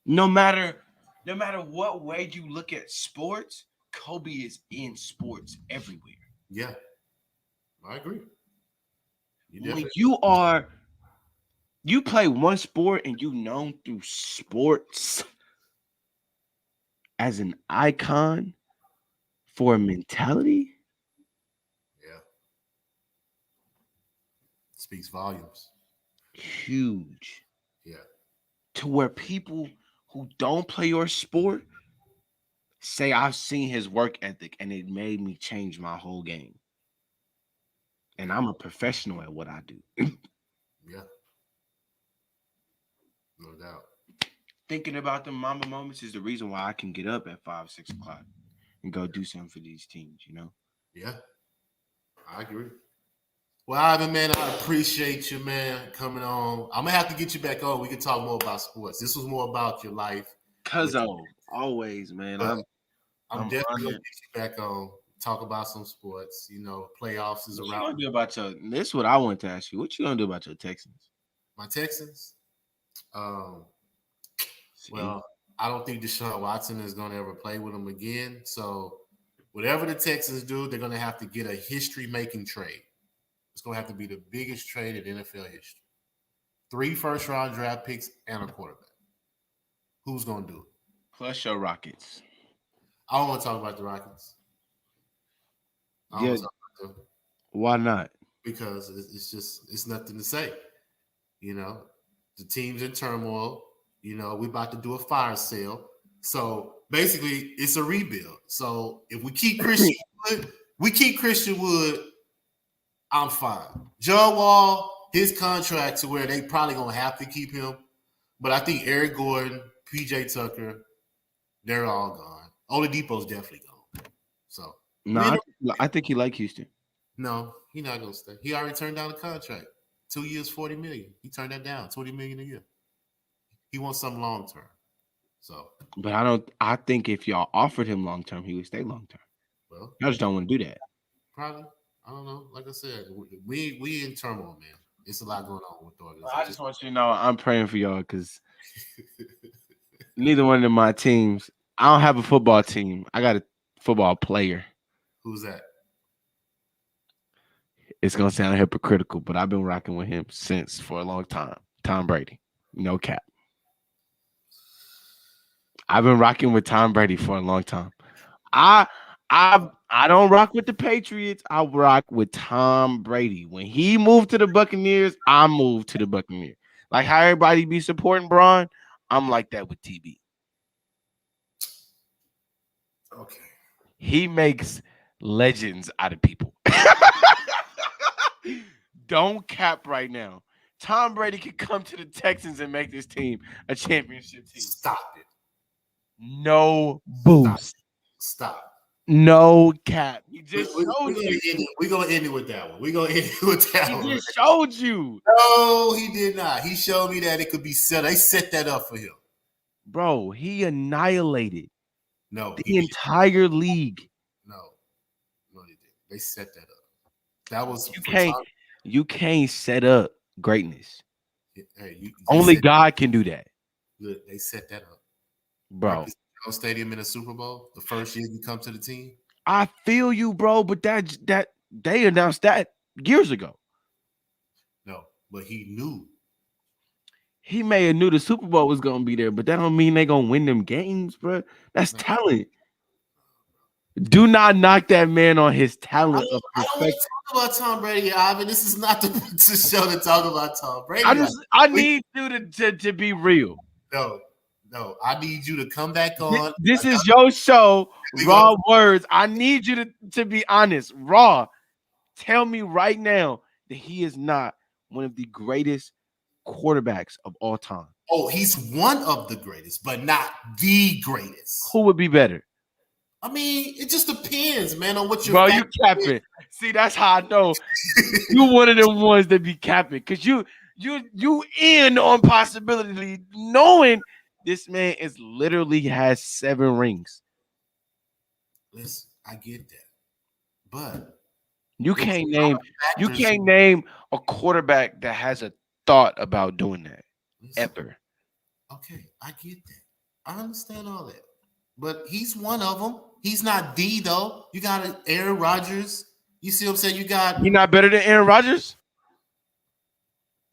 No matter what way you look at sports, Kobe is in sports everywhere. Yeah, I agree. When you play one sport and you known through sports as an icon for a mentality. Yeah. Speaks volumes. Huge. Yeah. To where people who don't play your sport say I've seen his work ethic and it made me change my whole game. And I'm a professional at what I do. Yeah. No doubt. Thinking about the mama moments is the reason why I can get up at 5, 6 o'clock and go do something for these teams, Yeah. I agree. Well, Ivan, man, I appreciate you, man, coming on. I'm going to have to get you back on. We can talk more about sports. This was more about your life. Always, man. I'm definitely going to get you back on. Talk about some sports. Playoffs is around. What you gonna do about this is what I want to ask you. What you gonna do about your Texans? My Texans? Well, I don't think Deshaun Watson is going to ever play with them again. So whatever the Texans do, they're going to have to get a history-making trade. It's going to have to be the biggest trade in NFL history. 3 first-round draft picks and a quarterback. Who's going to do it? Plus your Rockets. I don't want to talk about the Rockets. Why not? Because it's nothing to say. The team's in turmoil. We're about to do a fire sale. So basically, it's a rebuild. So if we keep Christian Wood, I'm fine. John Wall, his contract to where they probably gonna have to keep him. But I think Eric Gordon, PJ Tucker, they're all gone. Oladipo's definitely gone. So no, I think he like Houston. No, he's not gonna stay. He already turned down a contract. 2 years, $40 million. He turned that down. $20 million a year. He wants something long term. So, but I think if y'all offered him long term, he would stay long term. Well, y'all just don't want to do that. Probably. I don't know. Like I said, we in turmoil, man. It's a lot going on with the organization. I just want you to know I'm praying for y'all because neither one of my teams. I don't have a football team. I got a football player. Who's that? It's gonna sound hypocritical, but I've been rocking with him for a long time. Tom Brady, no cap. I've been rocking with Tom Brady for a long time. I don't rock with the Patriots. I rock with Tom Brady. When he moved to the Buccaneers, I moved to the Buccaneers. Like how everybody be supporting Braun, I'm like that with TB. Okay. He makes legends out of people. Don't cap right now. Tom Brady could come to the Texans and make this team a championship team. Stop it. No boost. Stop. No cap. He We're just gonna showed you. end it with that one. We're gonna end it with that one. He just showed you. No, he did not. He showed me that it could be set. They set that up for him. Bro, he annihilated No, the entire league. No, they did. They set that up. That was you can't set up greatness. Hey, only God can do that. Look, they set that up, bro. Stadium in a Super Bowl the first year you come to the team. I feel you, bro, but that they announced that years ago. No, but he knew. He may have knew the Super Bowl was gonna be there, but that don't mean they gonna win them games, bro. That's talent. Do not knock that man on his talent. I don't want to talk about Tom Brady, Ivan. This is not the show to talk about Tom Brady. I need you to be real. No, I need you to come back on. This is your show, RaWordz. I need you to be honest. Raw, tell me right now that he is not one of the greatest quarterbacks of all time. Oh, he's one of the greatest, but not the greatest. Who would be better? I mean, it just depends, man, on what you're. Bro, you capping. See, that's how I know you one of them ones that be capping, because you in on possibility knowing this man is literally has 7 rings. Listen, I get that, but you can't name a quarterback that has a thought about doing that ever. Okay, I get that. I understand all that, but he's one of them. He's not the though. You got Aaron Rodgers. You see what I'm saying? He not better than Aaron Rodgers?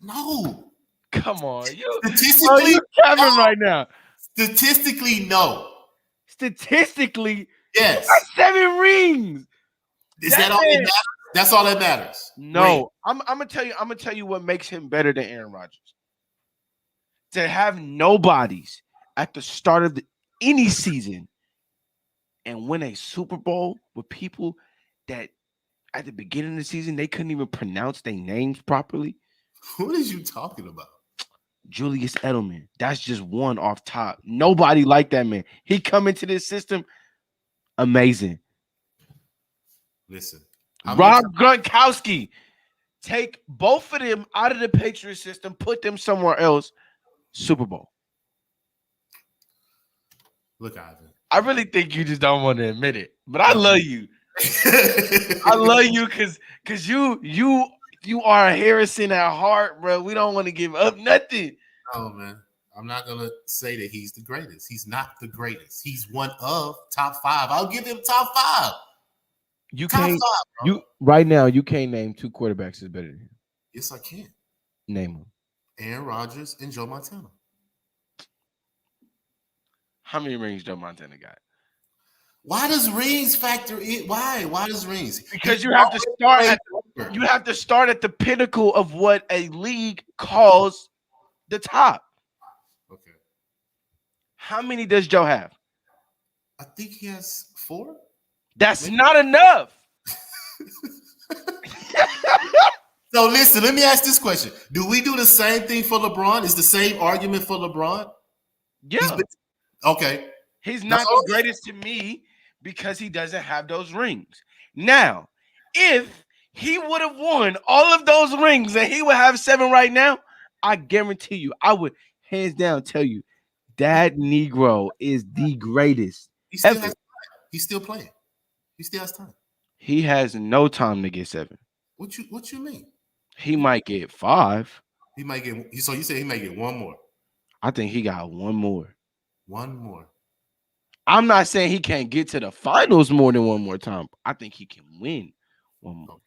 No. Come on. Statistically, you're capping right now. Statistically, no. Statistically, yes. 7 rings. Is that all that matters? That's all that matters. No, I'm gonna tell you what makes him better than Aaron Rodgers. To have nobodies at the start of any season and win a Super Bowl with people that at the beginning of the season they couldn't even pronounce their names properly. What is you talking about? Julius Edelman. That's just one off top. Nobody like that man. He come into this system, amazing. Listen, Rob Gronkowski, take both of them out of the Patriot system, put them somewhere else. Super Bowl. Look, Ivan. I really think you just don't want to admit it, but I love you. I love you because you are a Harrison at heart, bro. We don't want to give up nothing. No, man. I'm not gonna say that he's the greatest. He's not the greatest. He's one of top 5. I'll give him top 5. You top can't. 5, bro. You right now. You can't name 2 quarterbacks that's better than him. Yes, I can. Name them. Aaron Rodgers and Joe Montana. How many rings Joe Montana got? Why does rings factor in? Why does rings? Because you have to start at the pinnacle of what a league calls the top. Okay. How many does Joe have? I think he has 4. That's not enough. So listen, let me ask this question. Do we do the same thing for LeBron? Is the same argument for LeBron? Yeah. Okay. He's not the greatest to me because he doesn't have those rings. Now, if he would have won all of those rings and he would have 7 right now, I guarantee you, I would hands down tell you that Negro is the greatest. He still has time. He's still playing. He still has time. He has no time to get 7. What you mean? He might get 5. He might get. So you say he might get 1 more? I think he got 1 more. 1 more. I'm not saying he can't get to the finals more than 1 more time. I think he can win 1 more.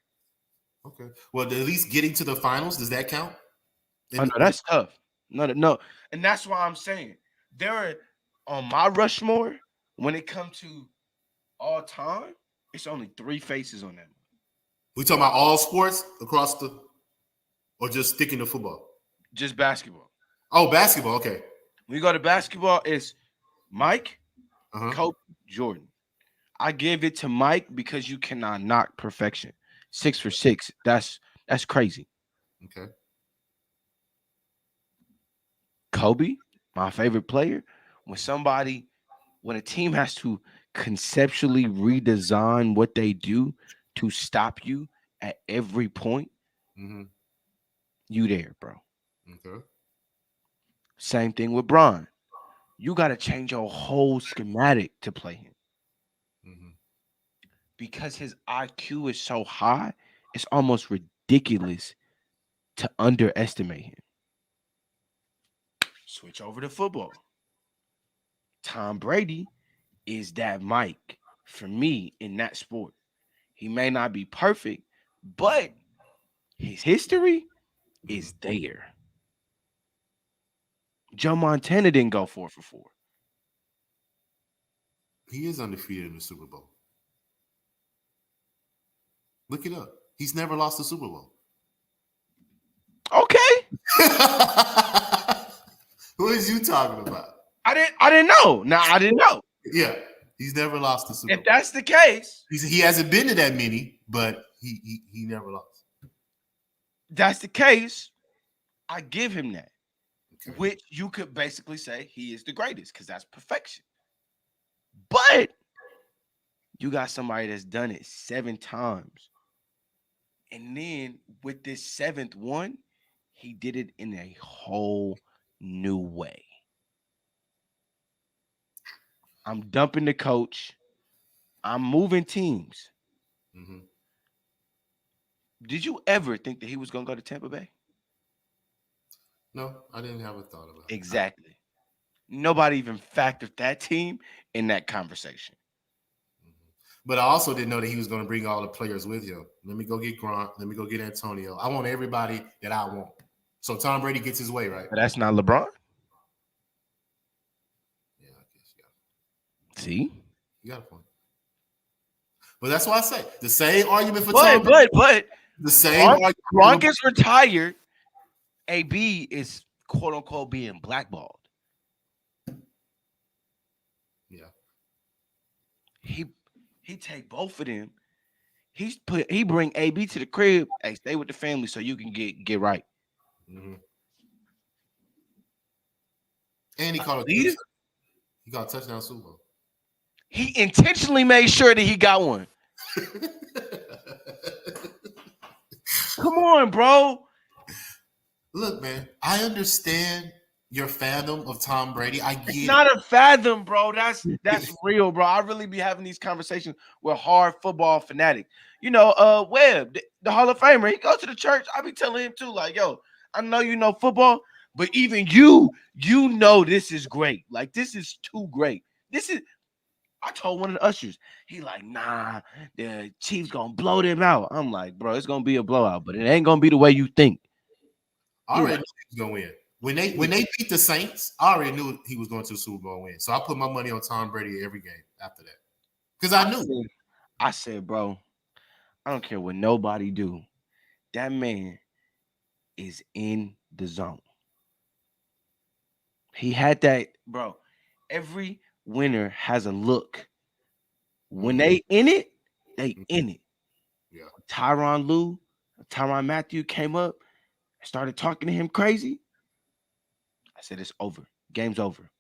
Okay. Well, at least getting to the finals, does that count? Oh, no, that's tough. No. And that's why I'm saying there are on my Rushmore, when it comes to all time, it's only 3 faces on that. We talking about all sports across the, or just sticking to football? Just basketball. Oh, basketball. Okay. When you go to basketball, it's Mike, Uh-huh. Kobe, Jordan. I give it to Mike because you cannot knock perfection. 6 for 6. That's crazy. Okay. Kobe, my favorite player. When a team has to conceptually redesign what they do to stop you at every point, you there, bro. Okay. Same thing with Bron. You got to change your whole schematic to play him. Because his IQ is so high, it's almost ridiculous to underestimate him. Switch over to football. Tom Brady is that Mike for me in that sport. He may not be perfect, but his history is there. Joe Montana didn't go 4 for 4. He is undefeated in the Super Bowl. Look it up. He's never lost the Super Bowl. Okay. What is you talking about? I didn't know. Now I didn't know. Yeah, he's never lost the Super Bowl. If that's the case, he hasn't been to that many, but he never lost. That's the case. I give him that. Okay. Which you could basically say he is the greatest because that's perfection. But you got somebody that's done it 7 times. And then with this 7th one, he did it in a whole new way. I'm dumping the coach. I'm moving teams. Did you ever think that he was going to go to Tampa Bay? No, I didn't have a thought about it. Exactly. Nobody even factored that team in that conversation. But I also didn't know that he was going to bring all the players with him. Let me go get Gronk. Let me go get Antonio. I want everybody that I want. So Tom Brady gets his way, right? But that's not LeBron. Yeah, I guess. Yeah. See? You got a point. But that's why I say the same argument for Tom Brady. But the same argument. Gronk is retired. AB is quote unquote being blackballed. Yeah. He take both of them. He bring AB to the crib. Hey, stay with the family so you can get right. And he caught a touchdown Super Bowl. He intentionally made sure that he got one. Come on, bro. Look, man, I understand your fandom of Tom Brady. I get it's not a fathom, bro. That's real, bro. I really be having these conversations with hard football fanatics. You know, Webb, the Hall of Famer, he goes to the church. I be telling him too, like, yo, I know you know football, but even you know this is great. Like, this is too great. I told one of the ushers, he like, nah, the Chiefs gonna blow them out. I'm like, bro, it's gonna be a blowout, but it ain't gonna be the way you think. I already knew he was gonna win. When they beat the Saints, I already knew he was going to the Super Bowl win. So I put my money on Tom Brady every game after that. Because I knew. I said, bro, I don't care what nobody do. That man is in the zone. He had that, bro. Every winner has a look. When they in it, they in it. Yeah. Tyrann Mathieu came up, started talking to him crazy. I said, it's over. Game's over.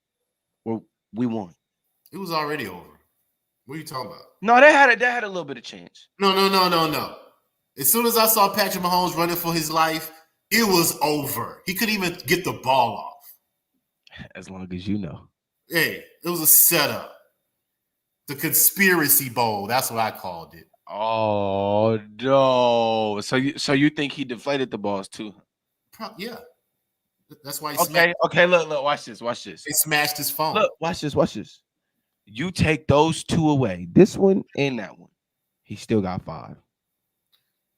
We won. It was already over. What are you talking about? No, they had a little bit of chance. No. As soon as I saw Patrick Mahomes running for his life, it was over. He couldn't even get the ball off. As long as you know. Hey, it was a setup. The conspiracy bowl. That's what I called it. Oh no! So you think he deflated the balls too? Yeah. That's why he smashed. Okay. Look. Watch this. They smashed his phone. Look. Watch this. You take those 2 away. This one and that one. He still got 5.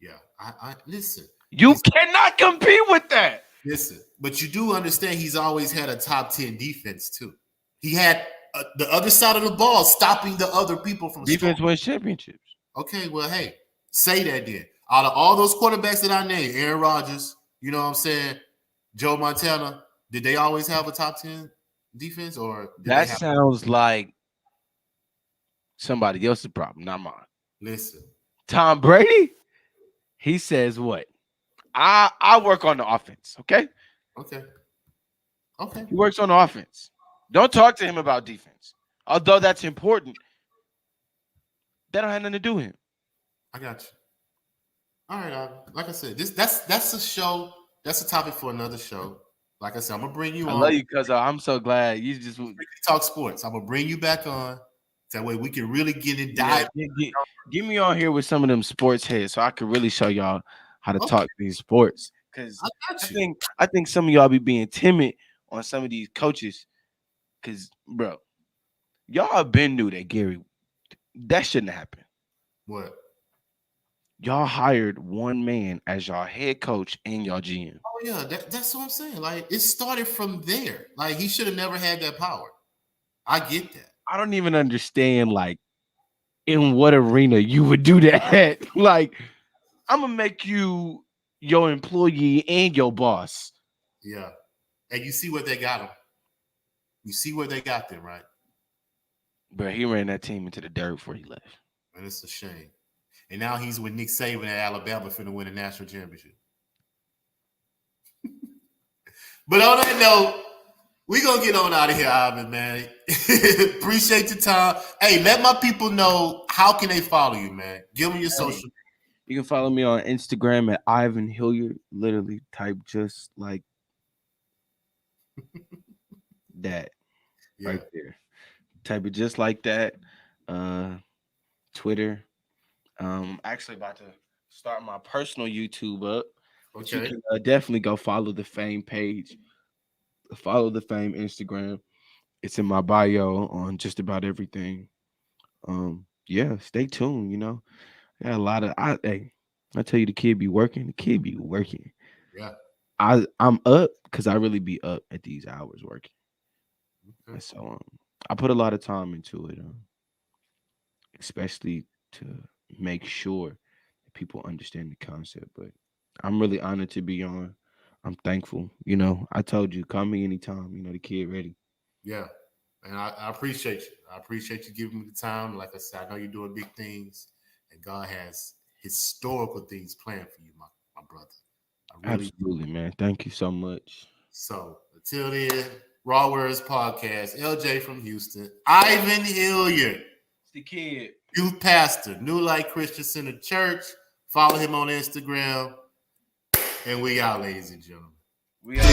Yeah. I listen. You cannot compete with that. Listen, but you do understand he's always had a top 10 defense too. He had the other side of the ball stopping the other people from defense wins championships. Okay, well, hey, say that then. Out of all those quarterbacks that I named, Aaron Rodgers, you know what I'm saying? Joe Montana, did they always have a top 10 defense, or did that sounds like somebody else's problem, not mine. Listen, Tom Brady, he says what? I work on the offense, okay? Okay. He works on the offense. Don't talk to him about defense. Although that's important, that don't have nothing to do with him. I got you. All right, like I said, that's a show. That's a topic for another show. Like I said, I'm gonna bring you on. I love you because I'm so glad you just talk sports. I'm gonna bring you back on. That way we can really get it dive. Get me on here with some of them sports heads so I can really show y'all how to talk these sports. Because I think some of y'all be being timid on some of these coaches. Because, bro, y'all been knew that Gary, that shouldn't happen. What? Y'all hired one man as y'all head coach and y'all GM. Oh yeah, that's what I'm saying. Like it started from there. Like he should have never had that power. I get that. I don't even understand like in what arena you would do that. Like I'm gonna make you your employee and your boss. Yeah, and you see what they got him. You see where they got them, right? But he ran that team into the dirt before he left. And it's a shame. And now he's with Nick Saban at Alabama finna win a national championship. But on that note, we're going to get on out of here, Ivan, man. Appreciate your time. Hey, let my people know how can they follow you, man. Give them your social. You can follow me on Instagram at Ivan Hilliard. Literally type just like that right there. Type it just like that. Twitter. Actually about to start my personal YouTube up. But you can definitely go follow the Fame page. Follow the Fame Instagram. It's in my bio on just about everything. Yeah, stay tuned. You know, I got a lot of I tell you, the kid be working. The kid be working. Yeah, I'm up because I really be up at these hours working. Okay. So I put a lot of time into it, especially to make sure that people understand the concept. But I'm really honored to be on. I'm thankful. You know, I told you, call me anytime. You know, the kid ready. Yeah. And I appreciate you. I appreciate you giving me the time. Like I said, I know you're doing big things, and God has historical things planned for you, my brother. Absolutely, man. Thank you so much. So until then, RaWordz podcast, LJ from Houston, Ivan Hilliard. It's the kid. Youth pastor, New Light Christian Center Church. Follow him on Instagram. And we out, ladies and gentlemen. We out.